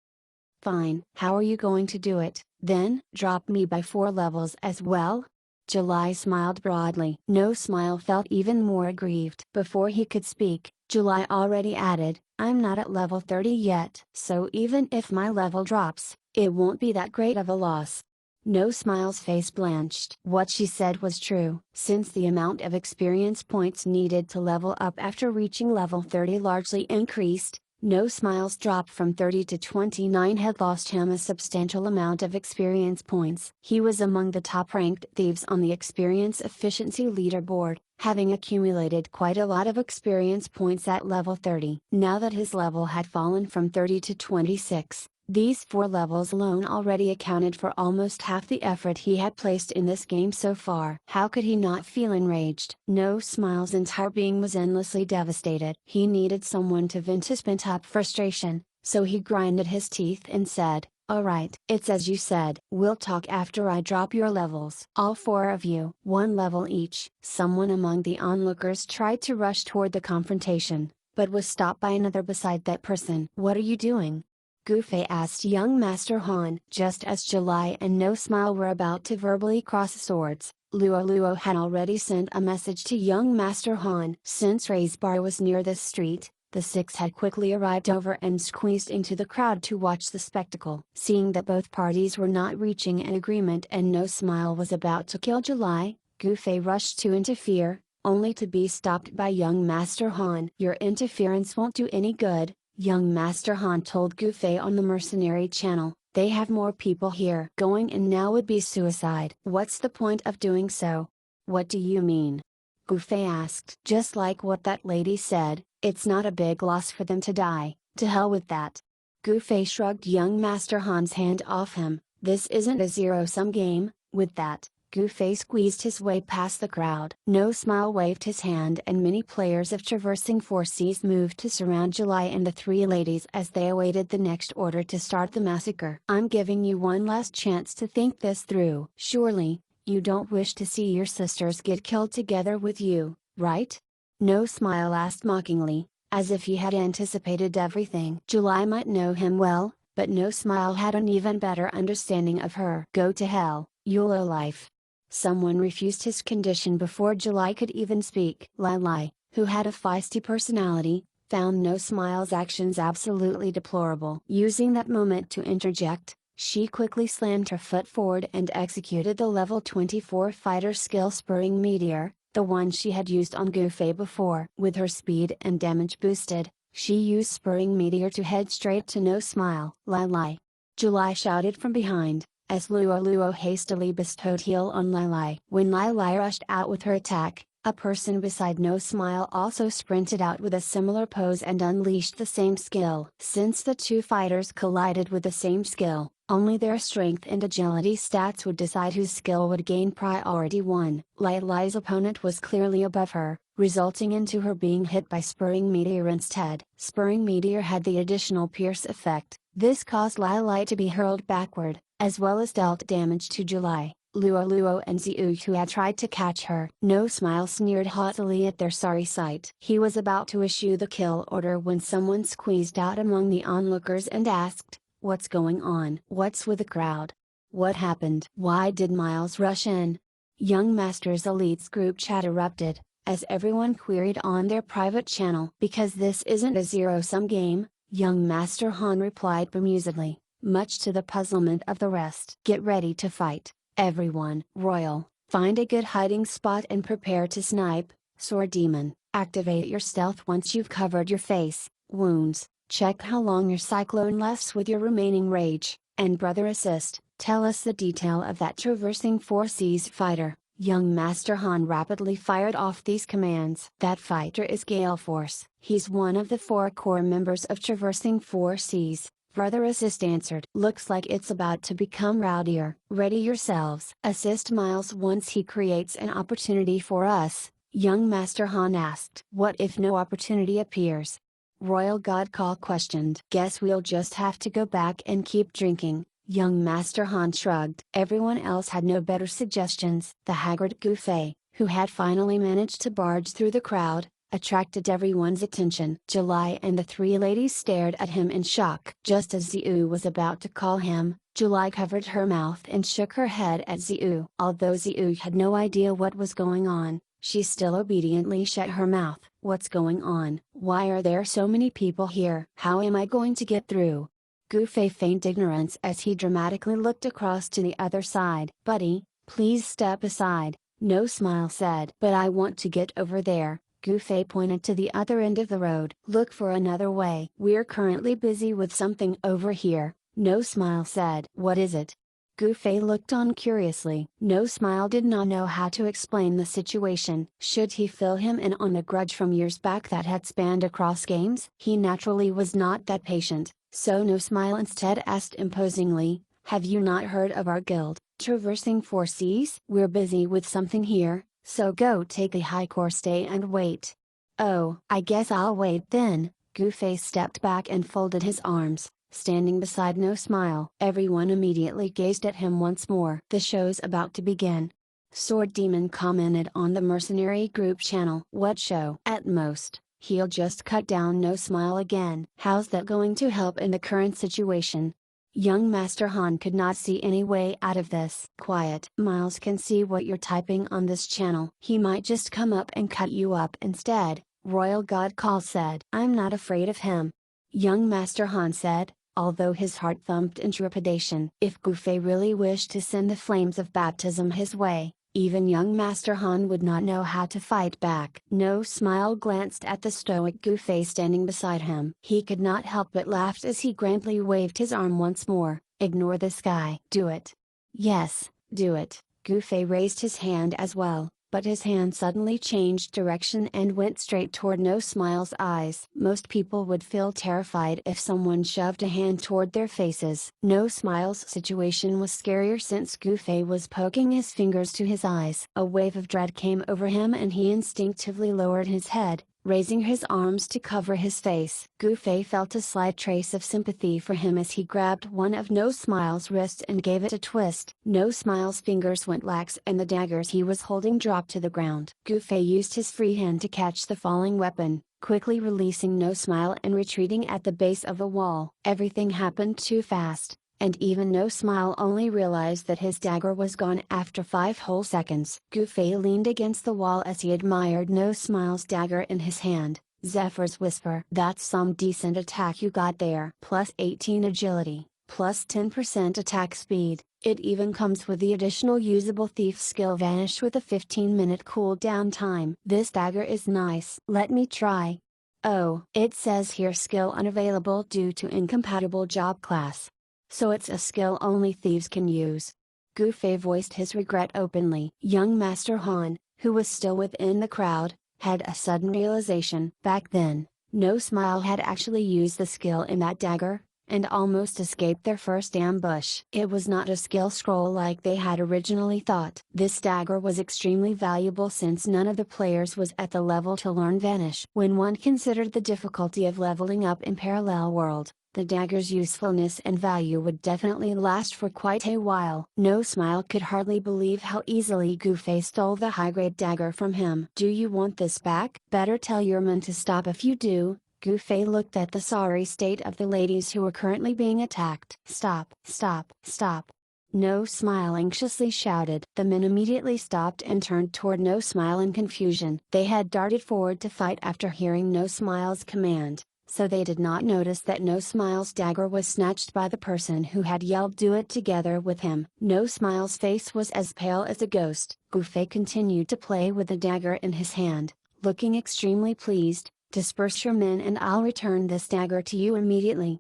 A: "Fine. How are you going to do it, then? Drop me by 4 levels as well?" July smiled broadly. No Smile felt even more aggrieved. Before he could speak, July already added, "I'm not at level 30 yet. So even if my level drops, it won't be that great of a loss." No Smile's face blanched. What she said was true. Since the amount of experience points needed to level up after reaching level 30 largely increased, No Smile's drop from 30 to 29 had lost him a substantial amount of experience points. He was among the top-ranked thieves on the experience efficiency leaderboard, having accumulated quite a lot of experience points at level 30. Now that his level had fallen from 30 to 26, these 4 levels alone already accounted for almost half the effort he had placed in this game so far. How could he not feel enraged? No Smile's entire being was endlessly devastated. He needed someone to vent his pent-up frustration, so he grinded his teeth and said, "Alright, it's as you said. We'll talk after I drop your levels. All 4 of you. 1 level each." Someone among the onlookers tried to rush toward the confrontation, but was stopped by another beside that person. "What are you doing?" Goofy asked young Master Han. Just as July and No Smile were about to verbally cross swords, Luo had already sent a message to young Master Han. Since Ray's bar was near this street, the 6 had quickly arrived over and squeezed into the crowd to watch the spectacle. Seeing that both parties were not reaching an agreement and No Smile was about to kill July, Goofy rushed to interfere, only to be stopped by young Master Han. "Your interference won't do any good," young Master Han told Goofy on the mercenary channel. "They have more people here. Going in now would be suicide." "What's the point of doing so?" "What do you mean?" Goofy asked. "Just like what that lady said, it's not a big loss for them to die. To hell with that." Goofy shrugged young Master Han's hand off him. "This isn't a zero-sum game." With that, Goofy squeezed his way past the crowd. No Smile waved his hand and many players of Traversing Forces moved to surround July and the 3 ladies as they awaited the next order to start the massacre. "I'm giving you one last chance to think this through. Surely, you don't wish to see your sisters get killed together with you, right?" No Smile asked mockingly, as if he had anticipated everything. July might know him well, but No Smile had an even better understanding of her. "Go to hell, you lowlife." Someone refused his condition before July could even speak. Lai, who had a feisty personality, found No Smile's actions absolutely deplorable. Using that moment to interject, she quickly slammed her foot forward and executed the level 24 fighter skill Spurring Meteor, the one she had used on Goofy before. With her speed and damage boosted, she used Spurring Meteor to head straight to No Smile. "Lai!" July shouted from behind, as Luo hastily bestowed heal on Lai. When Lai rushed out with her attack, a person beside No Smile also sprinted out with a similar pose and unleashed the same skill. Since the 2 fighters collided with the same skill, Only their strength and agility stats would decide whose skill would gain priority 1. Lai Lai's opponent was clearly above her, resulting into her being hit by Spurring Meteor instead. Spurring Meteor had the additional pierce effect. This caused Lai Lai to be hurled backward, as well as dealt damage to July, Luo and Ziu who had tried to catch her. No Smile sneered haughtily at their sorry sight. He was about to issue the kill order when someone squeezed out among the onlookers and asked, "What's going on? What's with the crowd? What happened? Why did Miles rush in?" Young Masters Elite's group chat erupted, as everyone queried on their private channel. "Because this isn't a zero-sum game," young Master Han replied bemusedly, much to the puzzlement of the rest. "Get ready to fight, everyone." Royal, find a good hiding spot and prepare to snipe. Sword Demon, activate your stealth once you've covered your face, wounds. Check how long your cyclone lasts with your remaining rage, and Brother Assist, tell us the detail of that traversing 4 seas fighter. Young Master Han rapidly fired off these commands. "That fighter is Gale Force. He's one of the 4 core members of Traversing 4 Seas," Brother Assist answered. "Looks like it's about to become rowdier. Ready yourselves." "Assist Miles once he creates an opportunity for us," young Master Han asked. "What if no opportunity appears?" Royal God Call questioned. "Guess we'll just have to go back and keep drinking," young Master Han shrugged. Everyone else had no better suggestions. The haggard Gufei, who had finally managed to barge through the crowd, attracted everyone's attention. July and the 3 ladies stared at him in shock. Just as Ziu was about to call him, July covered her mouth and shook her head at Ziu. Although Ziu had no idea what was going on, she still obediently shut her mouth. "What's going on? Why are there so many people here? How am I going to get through?" Gufei feigned ignorance as he dramatically looked across to the other side. "Buddy, please step aside," No Smile said. "But I want to get over there." Gufei pointed to the other end of the road. "Look for another way." "We're currently busy with something over here," No Smile said. "What is it?" Gufei looked on curiously. No Smile did not know how to explain the situation. Should he fill him in on a grudge from years back that had spanned across games? He naturally was not that patient, so No Smile instead asked imposingly, "Have you not heard of our guild, Traversing 4 Seas? We're busy with something here, so go take a high course stay and wait." "Oh, I guess I'll wait then." Gufei stepped back and folded his arms, standing beside No Smile. Everyone immediately gazed at him once more. "The show's about to begin." Sword Demon commented on the mercenary group channel. "What show? At most, he'll just cut down No Smile again. How's that going to help in the current situation?" Young Master Han could not see any way out of this. "Quiet. Miles can see what you're typing on this channel. He might just come up and cut you up instead," Royal God Call said. "I'm not afraid of him," young Master Han said, although his heart thumped in trepidation. If Gufei really wished to send the flames of baptism his way, even young Master Han would not know how to fight back. No Smile glanced at the stoic Gufei standing beside him. He could not help but laugh as he grandly waved his arm once more. "Ignore this guy." "Do it." "Yes, do it." Gufei raised his hand as well, but his hand suddenly changed direction and went straight toward No Smile's eyes. Most people would feel terrified if someone shoved a hand toward their faces. No Smile's situation was scarier since Gufei was poking his fingers to his eyes. A wave of dread came over him and he instinctively lowered his head, raising his arms to cover his face. Gufei felt a slight trace of sympathy for him as he grabbed one of No Smile's wrists and gave it a twist. No Smile's fingers went lax and the daggers he was holding dropped to the ground. Gufei used his free hand to catch the falling weapon, quickly releasing No Smile and retreating at the base of a wall. Everything happened too fast, and even No Smile only realized that his dagger was gone after 5 whole seconds. Gufei leaned against the wall as he admired No Smile's dagger in his hand. Zephyr's Whisper. "That's some decent attack you got there. Plus 18 agility, plus 10% attack speed. It even comes with the additional usable thief skill Vanish with a 15-minute cooldown time. This dagger is nice. Let me try." "Oh, it says here skill unavailable due to incompatible job class. So it's a skill only thieves can use." Gufei voiced his regret openly. Young Master Han, who was still within the crowd, had a sudden realization. Back then, No Smile had actually used the skill in that dagger, and almost escaped their first ambush. It was not a skill scroll like they had originally thought. This dagger was extremely valuable since none of the players was at the level to learn Vanish. When one considered the difficulty of leveling up in Parallel World, the dagger's usefulness and value would definitely last for quite a while. No Smile could hardly believe how easily Goofy stole the high-grade dagger from him. Do you want this back? Better tell your men to stop if you do. Goofy looked at the sorry state of the ladies who were currently being attacked. Stop, stop, stop. No Smile anxiously shouted. The men immediately stopped and turned toward No Smile in confusion. They had darted forward to fight after hearing No Smile's command, so they did not notice that No Smile's dagger was snatched by the person who had yelled "do it" together with him. No Smile's face was as pale as a ghost. Goofy continued to play with the dagger in his hand, looking extremely pleased. Disperse your men and I'll return this dagger to you immediately.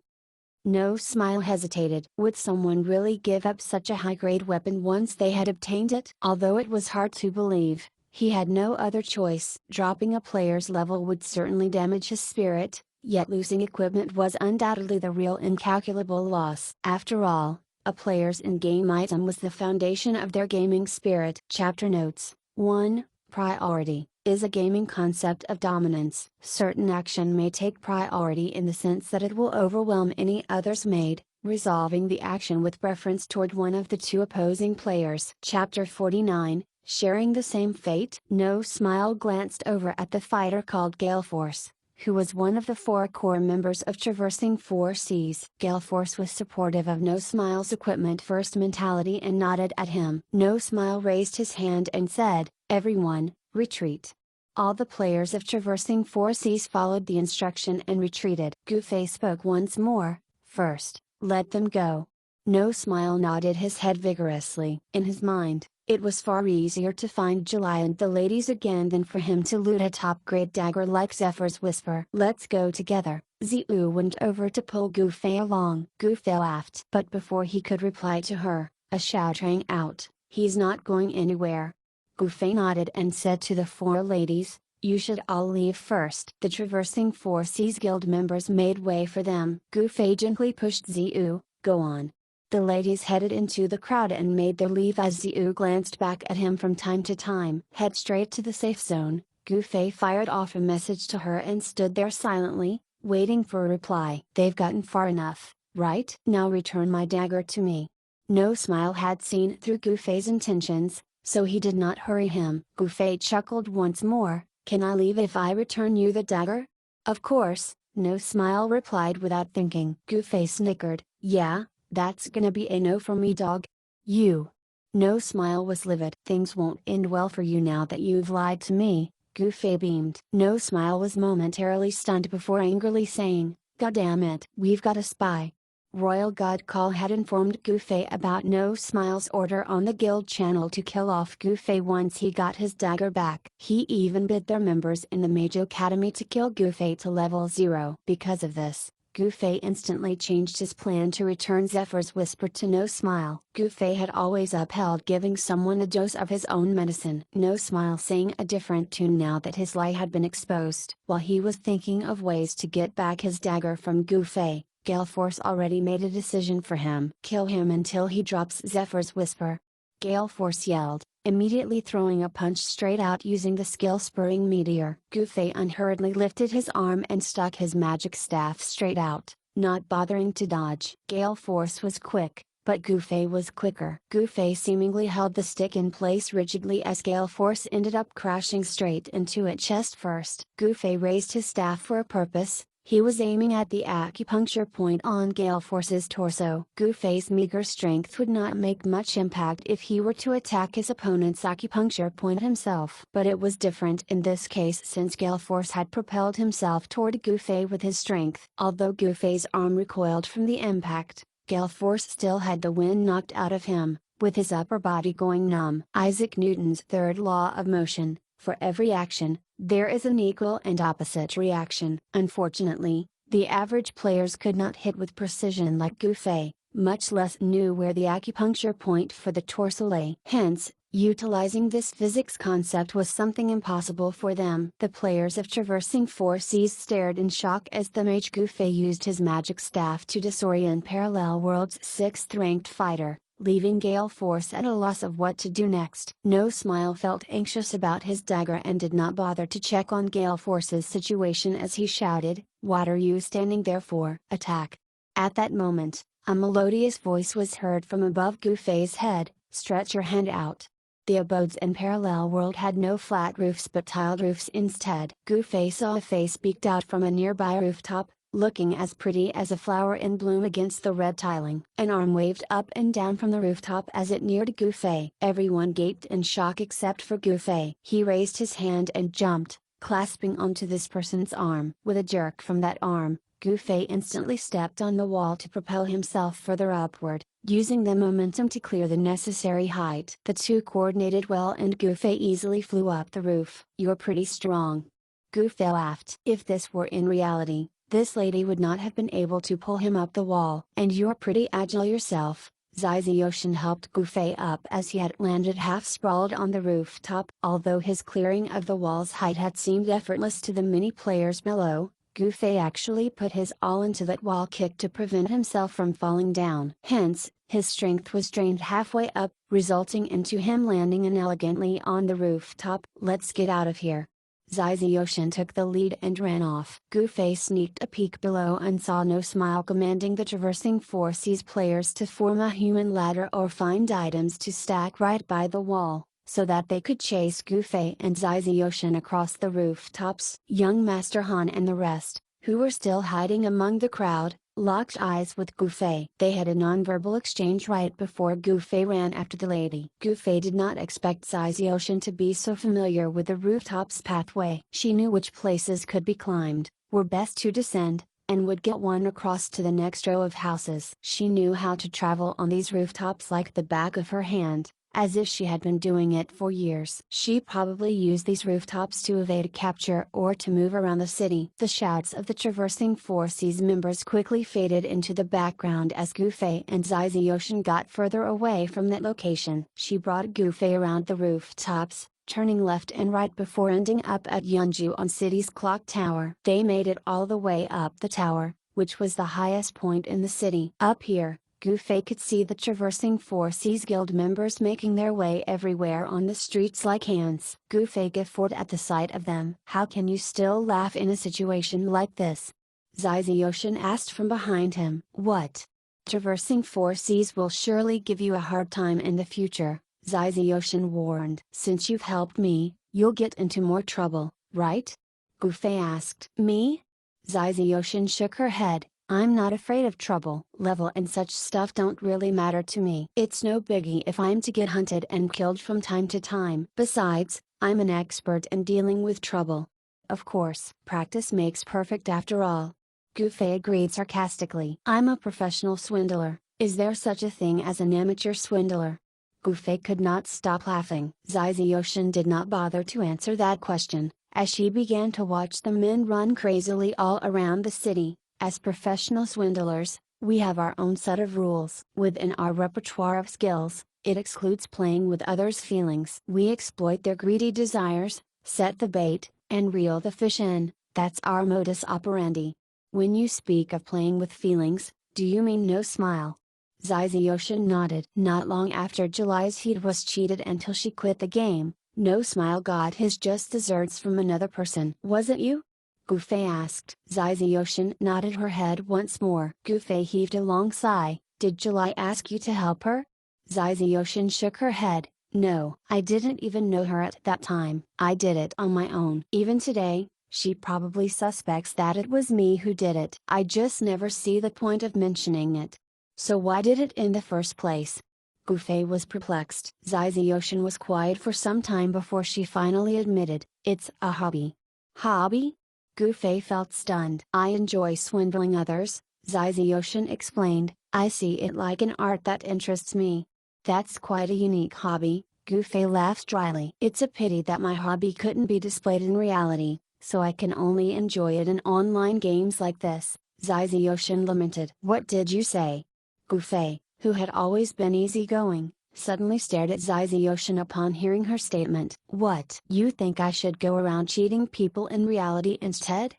A: No Smile hesitated. Would someone really give up such a high-grade weapon once they had obtained it? Although it was hard to believe, he had no other choice. Dropping a player's level would certainly damage his spirit, yet losing equipment was undoubtedly the real incalculable loss. After all, a player's in-game item was the foundation of their gaming spirit. Chapter Notes 1. Priority is a gaming concept of dominance. Certain action may take priority in the sense that it will overwhelm any others made, resolving the action with preference toward one of the two opposing players. Chapter 49, Sharing the Same Fate. No Smile glanced over at the fighter called Galeforce, who was one of the 4 core members of Traversing 4 Seas. Galeforce was supportive of No Smile's equipment first mentality and nodded at him. No Smile raised his hand and said, "Everyone, retreat." All the players of Traversing 4 Seas followed the instruction and retreated. Goofy spoke once more. "First, let them go." No Smile nodded his head vigorously. In his mind, it was far easier to find July and the ladies again than for him to loot a top-grade dagger like Zephyr's Whisper. "Let's go together." Ziu went over to pull Goofy along. Goofy laughed. But before he could reply to her, a shout rang out, "He's not going anywhere." Goofy nodded and said to the 4 ladies, "You should all leave first." The Traversing 4 Seas Guild members made way for them. Goofy gently pushed Ziu, "Go on." The ladies headed into the crowd and made their leave as Ziu glanced back at him from time to time. "Head straight to the safe zone." Goofy fired off a message to her and stood there silently, waiting for a reply. "They've gotten far enough, right? Now return my dagger to me." No Smile had seen through Goofy's intentions, so he did not hurry him. Goofy chuckled once more. "Can I leave if I return you the dagger?" "Of course," No Smile replied without thinking. Goofy snickered. "Yeah, that's gonna be a no for me, dog. You." No Smile was livid. "Things won't end well for you now that you've lied to me." Goofy beamed. No Smile was momentarily stunned before angrily saying, "God damn it, we've got a spy." Royal God Call had informed Goofy about No Smile's order on the guild channel to kill off Goofy once he got his dagger back. He even bid their members in the Mage Academy to kill Goofy to level 0. Because of this, Goofy instantly changed his plan to return Zephyr's Whisper to No Smile. Goofy had always upheld giving someone a dose of his own medicine. No Smile sang a different tune now that his lie had been exposed. While he was thinking of ways to get back his dagger from Goofy, Galeforce already made a decision for him. "Kill him until he drops Zephyr's Whisper." Galeforce yelled, immediately throwing a punch straight out using the skill Spurring Meteor. Goofy unhurriedly lifted his arm and stuck his magic staff straight out, not bothering to dodge. Galeforce was quick, but Goofy was quicker. Goofy seemingly held the stick in place rigidly as Galeforce ended up crashing straight into it chest first. Goofy raised his staff for a purpose. He was aiming at the acupuncture point on Galeforce's torso. Goofy's meager strength would not make much impact if he were to attack his opponent's acupuncture point himself. But it was different in this case since Galeforce had propelled himself toward Goofy with his strength. Although Goofy's arm recoiled from the impact, Galeforce still had the wind knocked out of him, with his upper body going numb. Isaac Newton's third law of motion: for every action, there is an equal and opposite reaction. Unfortunately, the average players could not hit with precision like Goofy, much less knew where the acupuncture point for the torso lay. Hence, Utilizing this physics concept was something impossible for them. The players of Traversing Four Seas stared in shock as the Mage Gufei used his magic staff to disorient Parallel World's 6th ranked fighter, leaving Gale Force at a loss of what to do next. No Smile felt anxious about his dagger and did not bother to check on Gale Force's situation as he shouted, "What are you standing there for? Attack!" At that moment, a melodious voice was heard from above Gufei's head, "Stretch your hand out." The abodes in Parallel World had no flat roofs but tiled roofs instead. Gufei saw a face peeked out from a nearby rooftop, looking as pretty as a flower in bloom against the red tiling. An arm waved up and down from the rooftop as it neared Gufei. Everyone gaped in shock except for Gufei. He raised his hand and jumped, clasping onto this person's arm. With a jerk from that arm, Gufei instantly stepped on the wall to propel himself further upward, using the momentum to clear the necessary height. The two coordinated well and Gufei easily flew up the roof. "You're pretty strong." Gufei laughed. If this were in reality, this lady would not have been able to pull him up the wall. "And you're pretty agile yourself." Zizuyoshin helped Gufei up as he had landed half sprawled on the rooftop. Although his clearing of the wall's height had seemed effortless to the many players below, Gufei actually put his all into that wall kick to prevent himself from falling down. Hence, his strength was drained halfway up, resulting into him landing inelegantly on the rooftop. "Let's get out of here." Zizuyoshin took the lead and ran off. Gufei sneaked a peek below and saw No Smile commanding the Traversing Four Seas players to form a human ladder or find items to stack right by the wall, so that they could chase Gufei and Zizuyoshin across the rooftops. Young Master Han and the rest, who were still hiding among the crowd, locked eyes with Gufei. They had a nonverbal exchange right before Gufei ran after the lady. Gufei did not expect Zizuyoshin to be so familiar with the rooftops pathway. She knew which places could be climbed, were best to descend, and would get one across to the next row of houses. She knew how to travel on these rooftops like the back of her hand, as if she had been doing it for years. She probably used these rooftops to evade capture or to move around the city. The shouts of the Traversing Four Seas members quickly faded into the background as Gufei and Zizuyoshin got further away from that location. She brought Gufei around the rooftops, turning left and right before ending up at Yeonju on city's clock tower. They made it all the way up the tower, which was the highest point in the city. Up here, Gufei could see the Traversing Four Seas Guild members making their way everywhere on the streets like ants. Gufei guffawed at the sight of them. "How can you still laugh in a situation like this?" Zizuyoshin asked from behind him. "What? Traversing Four Seas will surely give you a hard time in the future," Zizuyoshin warned. "Since you've helped me, you'll get into more trouble, right?" Gufei asked. "Me?" Zizuyoshin shook her head. "I'm not afraid of trouble. Level and such stuff don't really matter to me. It's no biggie if I'm to get hunted and killed from time to time. Besides, I'm an expert in dealing with trouble." "Of course, practice makes perfect after all." Gufei agreed sarcastically. "I'm a professional swindler. Is there such a thing as an amateur swindler?" Gufei could not stop laughing. Zizuyoshin did not bother to answer that question, as she began to watch the men run crazily all around the city. "As professional swindlers, we have our own set of rules. Within our repertoire of skills, it excludes playing with others' feelings. We exploit their greedy desires, set the bait, and reel the fish in. That's our modus operandi." "When you speak of playing with feelings, do you mean No Smile?" Zizuyoshin nodded. "Not long after July's heat was cheated until she quit the game, No Smile got his just desserts from another person." "Was it you?" Gufei asked. Zizuyoshin nodded her head once more. Gufei heaved a long sigh. "Did July ask you to help her?" Zizuyoshin shook her head. "No, I didn't even know her at that time. I did it on my own. Even today, she probably suspects that it was me who did it. I just never see the point of mentioning it." "So why did it in the first place?" Gufei was perplexed. Zizuyoshin was quiet for some time before she finally admitted, "It's a hobby." "Hobby?" Gufei felt stunned. "I enjoy swindling others," Zizuyoshin explained. "I see it like an art that interests me." "That's quite a unique hobby," Gufei laughed dryly. "It's a pity that my hobby couldn't be displayed in reality, so I can only enjoy it in online games like this," Zizuyoshin lamented. "What did you say?" Gufei, who had always been easygoing, suddenly stared at Ziziotion upon hearing her statement. What? You think I should go around cheating people in reality instead?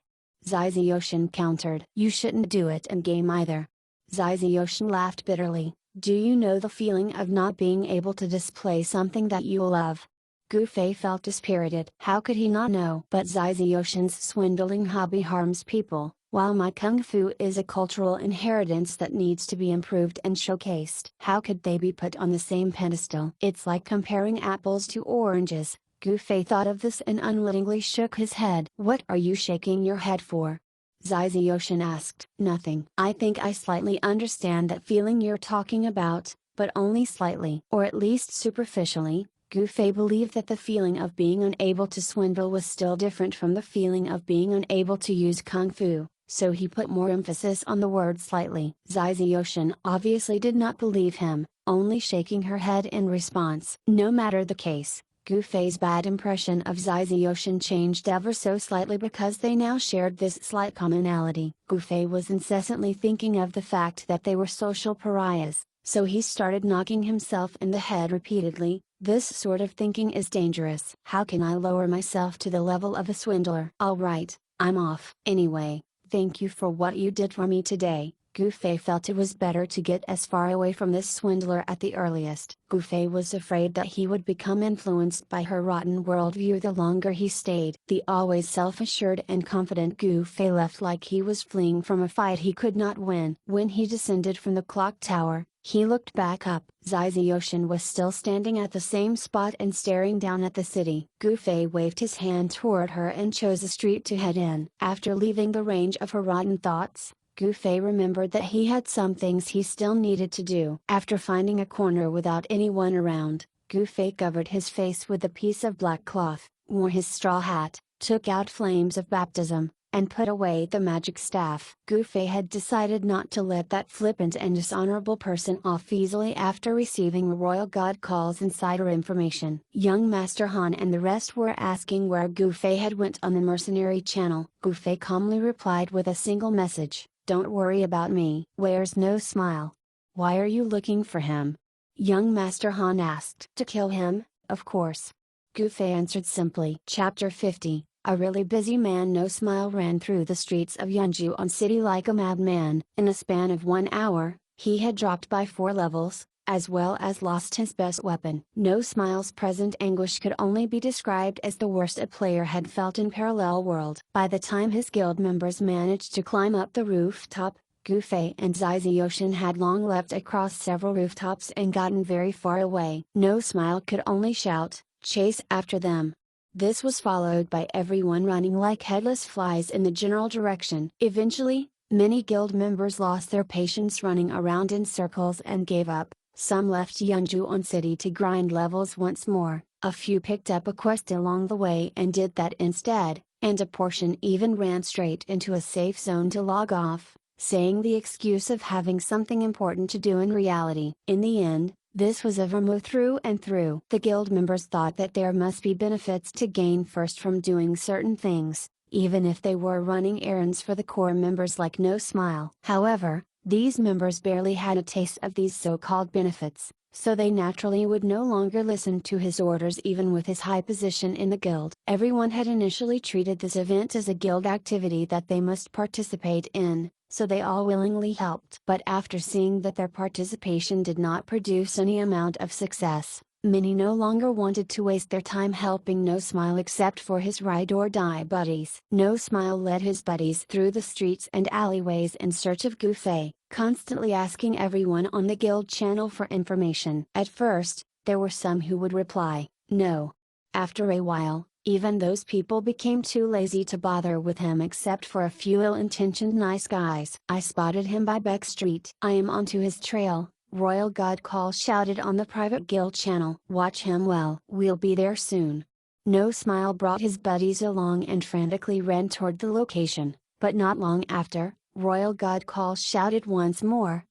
A: Ziziotion countered. You shouldn't do it in game either. Ziziotion laughed bitterly. Do you know the feeling of not being able to display something that you love? Gu Fei felt dispirited. How could he not know? But Ziziotion's swindling hobby harms people, while my kung fu is a cultural inheritance that needs to be improved and showcased. How could they be put on the same pedestal? It's like comparing apples to oranges. Gu Fei thought of this and unwittingly shook his head. What are you shaking your head for? Ziziotion asked. Nothing. I think I slightly understand that feeling you're talking about, but only slightly. Or at least superficially. Gu Fei believed that the feeling of being unable to swindle was still different from the feeling of being unable to use kung fu, so he put more emphasis on the word slightly. Ziziotion obviously did not believe him, only shaking her head in response. No matter the case, Gu Fei's bad impression of Ziziotion changed ever so slightly because they now shared this slight commonality. Gu Fei was incessantly thinking of the fact that they were social pariahs, so he started knocking himself in the head repeatedly. This sort of thinking is dangerous. How can I lower myself to the level of a swindler? Alright, I'm off. Anyway, thank you for what you did for me today. Gu Fei felt it was better to get as far away from this swindler at the earliest. Gu Fei was afraid that he would become influenced by her rotten worldview the longer he stayed. The always self-assured and confident Gu Fei left like he was fleeing from a fight he could not win. When he descended from the clock tower, he looked back up. Ziziotion was still standing at the same spot and staring down at the city. Gu Fei waved his hand toward her and chose a street to head in. After leaving the range of her rotten thoughts, Gu Fei remembered that he had some things he still needed to do. After finding a corner without anyone around, Gu Fei covered his face with a piece of black cloth, wore his straw hat, took out flames of baptism, and put away the magic staff. Gu Fei had decided not to let that flippant and dishonorable person off easily after receiving Royal God Call's insider information. Young Master Han and the rest were asking where Gu Fei had went on the mercenary channel. Gu Fei calmly replied with a single message, "Don't worry about me." Where's No Smile? Why are you looking for him? Young Master Han asked. To kill him, of course. Gu Fei answered simply. Chapter 50. A really busy man. No Smile ran through the streets of Yunju City like a madman. In a span of 1 hour, he had dropped by 4 levels, as well as lost his best weapon. No Smile's present anguish could only be described as the worst a player had felt in Parallel World. By the time his guild members managed to climb up the rooftop, Gu Fei and Ziziotion had long leapt across several rooftops and gotten very far away. No Smile could only shout, "Chase after them!" This was followed by everyone running like headless flies in the general direction. Eventually, many guild members lost their patience running around in circles and gave up. Some left Yunju City to grind levels once more, a few picked up a quest along the way and did that instead, and a portion even ran straight into a safe zone to log off, saying the excuse of having something important to do in reality. In the end, this was a vermouth through and through. The guild members thought that there must be benefits to gain first from doing certain things, even if they were running errands for the core members like No Smile. However, these members barely had a taste of these so-called benefits, so they naturally would no longer listen to his orders even with his high position in the guild. Everyone had initially treated this event as a guild activity that they must participate in, so they all willingly helped. But after seeing that their participation did not produce any amount of success, many no longer wanted to waste their time helping No Smile except for his ride-or-die buddies. No Smile led his buddies through the streets and alleyways in search of Gu Fei, constantly asking everyone on the guild channel for information. At first, there were some who would reply, "No." After a while, even those people became too lazy to bother with him except for a few ill-intentioned nice guys. "I spotted him by Beck Street. I am onto his trail," Royal God Call shouted on the private guild channel. "Watch him well. We'll be there soon." No Smile brought his buddies along and frantically ran toward the location, but not long after, Royal God Call shouted once more.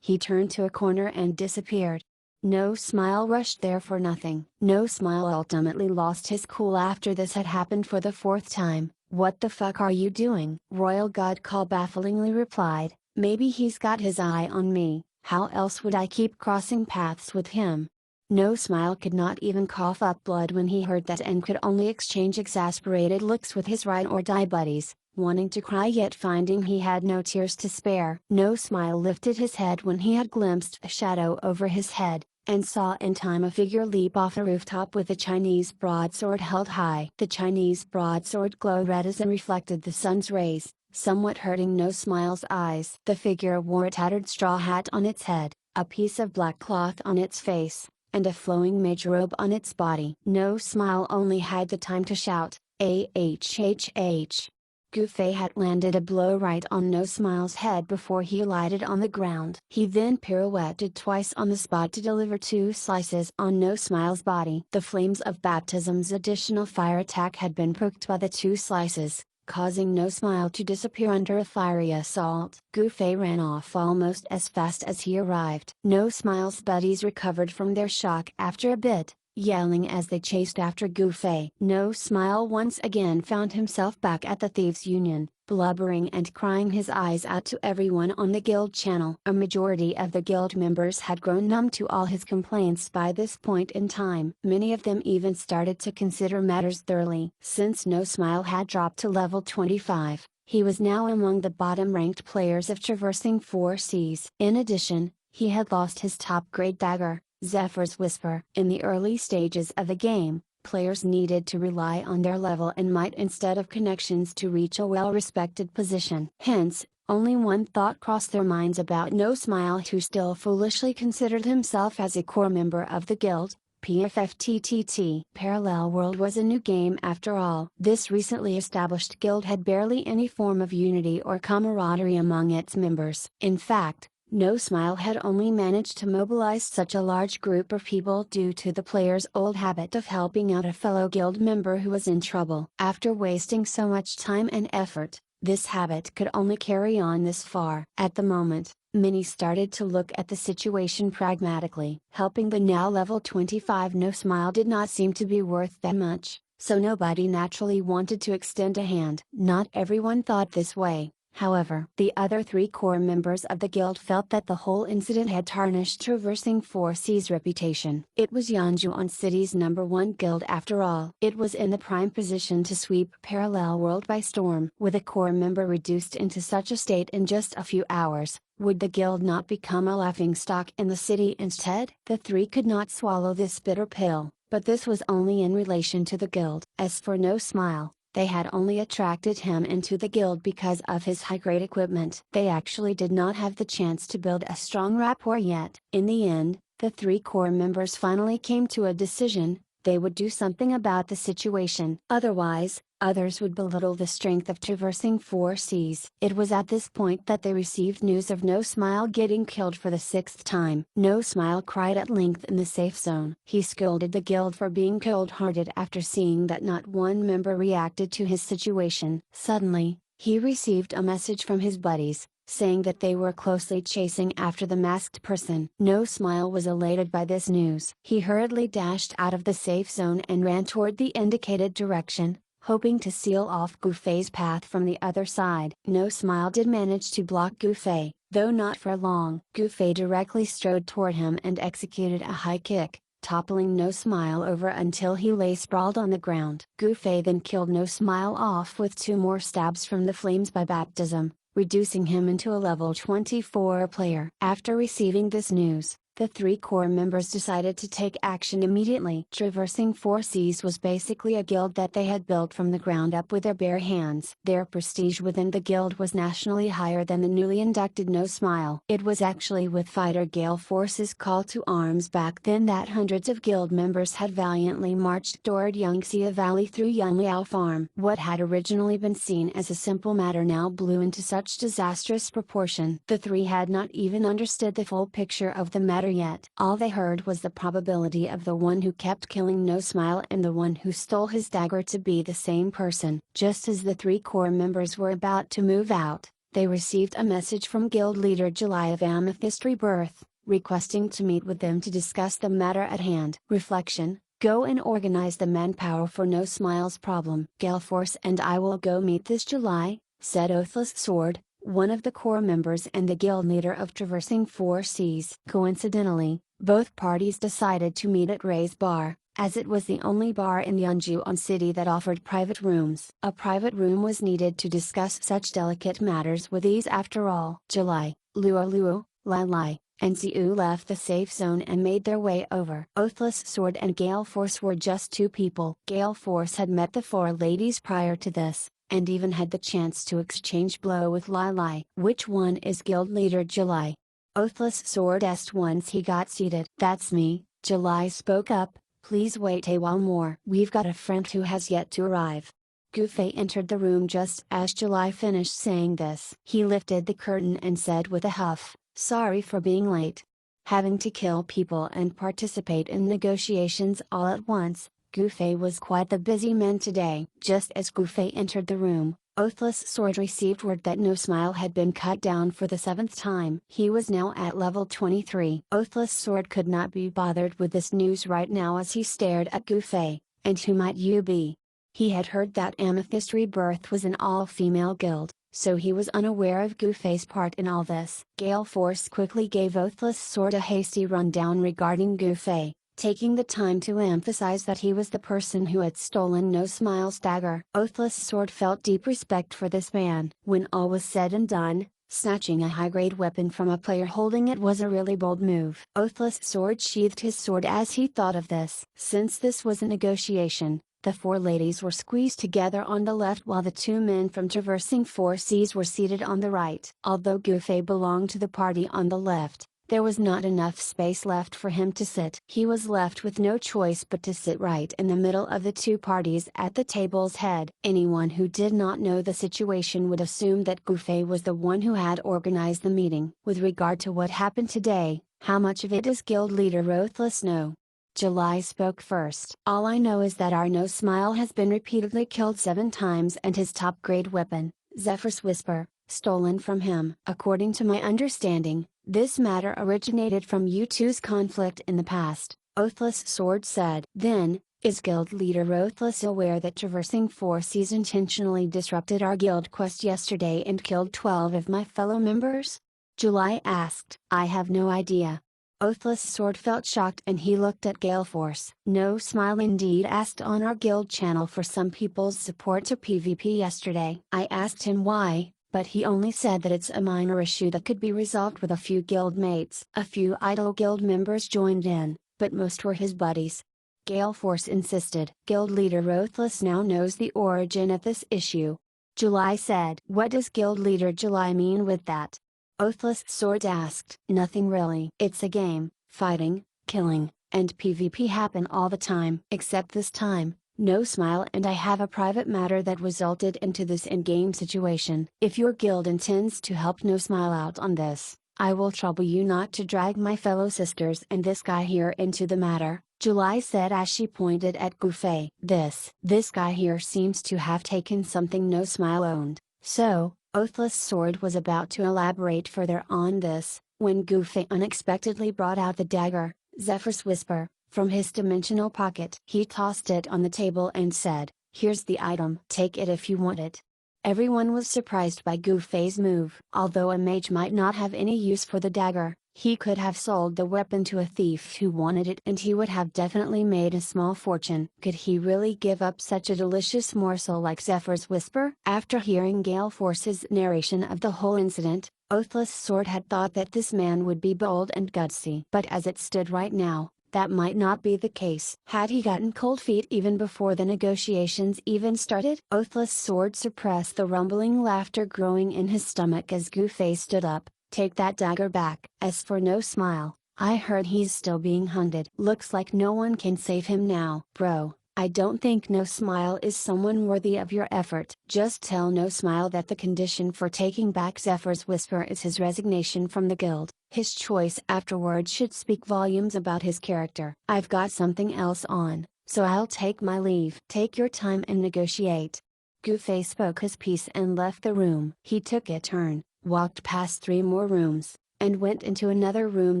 A: He turned to a corner and disappeared. No Smile rushed there for nothing. No Smile ultimately lost his cool after this had happened for the 4th time. "What the fuck are you doing?" Royal God Call bafflingly replied, "Maybe he's got his eye on me. How else would I keep crossing paths with him? No Smile could not even cough up blood when he heard that and could only exchange exasperated looks with his ride-or-die buddies, wanting to cry yet finding he had no tears to spare. No Smile lifted his head when he had glimpsed a shadow over his head, and saw in time a figure leap off a rooftop with a Chinese broadsword held high. The Chinese broadsword glowed red as it reflected the sun's rays, somewhat hurting No Smile's eyes. The figure wore a tattered straw hat on its head, a piece of black cloth on its face, and a flowing mage robe on its body. No Smile only had the time to shout, "Ahhhh!" Gufei had landed a blow right on No Smile's head before he alighted on the ground. He then pirouetted twice on the spot to deliver 2 slices on No Smile's body. The flames of baptism's additional fire attack had been poked by the 2 slices, causing No Smile to disappear under a fiery assault. Gufei ran off almost as fast as he arrived. No Smile's buddies recovered from their shock after a bit, yelling as they chased after Gufei. No Smile once again found himself back at the Thieves' Union, blubbering and crying his eyes out to everyone on the guild channel. A majority of the guild members had grown numb to all his complaints by this point in time. Many of them even started to consider matters thoroughly. Since No Smile had dropped to level 25, he was now among the bottom-ranked players of traversing 4 seas. In addition, he had lost his top-grade dagger, Zephyr's Whisper. In the early stages of the game, players needed to rely on their level and might instead of connections to reach a well-respected position. Hence, only one thought crossed their minds about No Smile, who still foolishly considered himself as a core member of the guild, PFFTTT. Parallel World was a new game after all. This recently established guild had barely any form of unity or camaraderie among its members. In fact, No Smile had only managed to mobilize such a large group of people due to the player's old habit of helping out a fellow guild member who was in trouble. After wasting so much time and effort, this habit could only carry on this far. At the moment, many started to look at the situation pragmatically. Helping the now level 25 No Smile did not seem to be worth that much, so nobody naturally wanted to extend a hand. Not everyone thought this way. However, the other 3 core members of the guild felt that the whole incident had tarnished Traversing 4 Seas' reputation. It was Yanjuan City's #1 guild after all. It was in the prime position to sweep Parallel World by storm. With a core member reduced into such a state in just a few hours, would the guild not become a laughingstock in the city instead? The 3 could not swallow this bitter pill, but this was only in relation to the guild. As for No Smile, they had only attracted him into the guild because of his high-grade equipment. They actually did not have the chance to build a strong rapport yet. In the end, the 3 core members finally came to a decision: they would do something about the situation. Otherwise, others would belittle the strength of Traversing 4 Seas. It was at this point that they received news of No Smile getting killed for the 6th time. No Smile cried at length in the safe zone. He scolded the guild for being cold-hearted after seeing that not one member reacted to his situation. Suddenly, he received a message from his buddies, saying that they were closely chasing after the masked person. No Smile was elated by this news. He hurriedly dashed out of the safe zone and ran toward the indicated direction, hoping to seal off Gufei's path from the other side. No Smile did manage to block Gufei, though not for long. Gufei directly strode toward him and executed a high kick, toppling No Smile over until he lay sprawled on the ground. Gufei then killed No Smile off with 2 more stabs from the flames by baptism, reducing him into a level 24 player. After receiving this news, the 3 core members decided to take action immediately. Traversing 4 Seas was basically a guild that they had built from the ground up with their bare hands. Their prestige within the guild was nationally higher than the newly inducted No Smile. It was actually with Fighter Gale Force's call to arms back then that hundreds of guild members had valiantly marched toward Yangtze Valley through Yunliao Farm. What had originally been seen as a simple matter now blew into such disastrous proportion. The 3 had not even understood the full picture of the matter yet. All they heard was the probability of the one who kept killing No Smile and the one who stole his dagger to be the same person. Just as the 3 core members were about to move out, they received a message from guild leader July of Amethyst Rebirth, requesting to meet with them to discuss the matter at hand. Reflection: go and organize the manpower for No Smile's problem. Gale Force and I will go meet this July, said Oathless Sword, one of the core members and the guild leader of Traversing Four Seas. Coincidentally, both parties decided to meet at Ray's bar, as it was the only bar in Yeonjuon City that offered private rooms. A private room was needed to discuss such delicate matters with ease after all. July, Luo, Lai Lai, and Ziu left the safe zone and made their way over. Oathless Sword and Gale Force were just two people. Gale Force had met the four ladies prior to this, and even had the chance to exchange blow with Lai Lai. Which one is guild leader July? Oathless Sword asked once he got seated. That's me, July spoke up. Please wait a while more. We've got a friend who has yet to arrive. Gufei entered the room just as July finished saying this. He lifted the curtain and said with a huff, "Sorry for being late." Having to kill people and participate in negotiations all at once, Gufei was quite the busy man today. Just as Gufei entered the room, Oathless Sword received word that No Smile had been cut down for the 7th time. He was now at level 23. Oathless Sword could not be bothered with this news right now as he stared at Gufei. And who might you be? He had heard that Amethyst Rebirth was an all-female guild, so he was unaware of Gufei's part in all this. Gale Force quickly gave Oathless Sword a hasty rundown regarding Gufei, taking the time to emphasize that he was the person who had stolen No Smile's dagger. Oathless Sword felt deep respect for this man. When all was said and done, snatching a high-grade weapon from a player holding it was a really bold move. Oathless Sword sheathed his sword as he thought of this. Since this was a negotiation, the four ladies were squeezed together on the left while the two men from Traversing Four Seas were seated on the right. Although Gufei belonged to the party on the left, there was not enough space left for him to sit. He was left with no choice but to sit right in the middle of the two parties at the table's head. Anyone who did not know the situation would assume that Gufei was the one who had organized the meeting. With regard to what happened today, how much of it does guild leader Rothless know? July spoke first. All I know is that our No Smile has been repeatedly killed 7 times and his top grade weapon, Zephyr's Whisper, stolen from him. According to my understanding, this matter originated from you two's conflict in the past, Oathless Sword said. Then, is guild leader Oathless aware that Traversing Four Seas intentionally disrupted our guild quest yesterday and killed 12 of my fellow members? July asked. I have no idea. Oathless Sword felt shocked and he looked at Gale Force. No Smile indeed asked on our guild channel for some people's support to PvP yesterday. I asked him why, but he only said that it's a minor issue that could be resolved with a few guild mates. A few idle guild members joined in, but most were his buddies. Gale Force insisted. Guild leader Rothless now knows the origin of this issue. July said. What does guild leader July mean with that? Oathless Sword asked. Nothing really. It's a game, fighting, killing, and PvP happen all the time. Except this time, No Smile and I have a private matter that resulted into this in-game situation. If your guild intends to help No Smile out on this, I will trouble you not to drag my fellow sisters and this guy here into the matter, July said as she pointed at Gufei. This guy here seems to have taken something No Smile owned, so, Oathless Sword was about to elaborate further on this, when Gufei unexpectedly brought out the dagger, Zephyr's Whisper, from his dimensional pocket. He tossed it on the table and said, "Here's the item. Take it if you want it." Everyone was surprised by Gufei's move. Although a mage might not have any use for the dagger, he could have sold the weapon to a thief who wanted it and he would have definitely made a small fortune. Could he really give up such a delicious morsel like Zephyr's Whisper? After hearing Gale Force's narration of the whole incident, Oathless Sword had thought that this man would be bold and gutsy. But as it stood right now, that might not be the case. Had he gotten cold feet even before the negotiations even started? Oathless Sword suppressed the rumbling laughter growing in his stomach as Gufei stood up. Take that dagger back. As for No Smile, I heard he's still being hunted. Looks like no one can save him now. Bro, I don't think No Smile is someone worthy of your effort. Just tell No Smile that the condition for taking back Zephyr's Whisper is his resignation from the guild. His choice afterwards should speak volumes about his character. I've got something else on, so I'll take my leave. Take your time and negotiate. Gufei spoke his piece and left the room. He took a turn, walked past 3 more rooms, and went into another room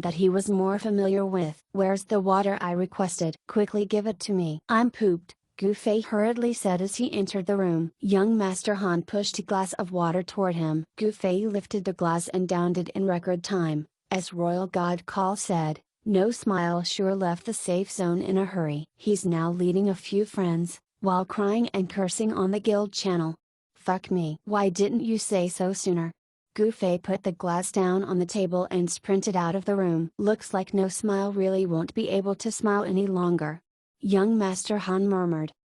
A: that he was more familiar with. Where's the water I requested? Quickly give it to me. I'm pooped, Gu Fei hurriedly said as he entered the room. Young Master Han pushed a glass of water toward him. Gu Fei lifted the glass and downed it in record time. As Royal God Call said, No Smile sure left the safe zone in a hurry. He's now leading a few friends, while crying and cursing on the guild channel. Fuck me. Why didn't you say so sooner? Gu Fei put the glass down on the table and sprinted out of the room. Looks like No Smile really won't be able to smile any longer. Young Master Han murmured.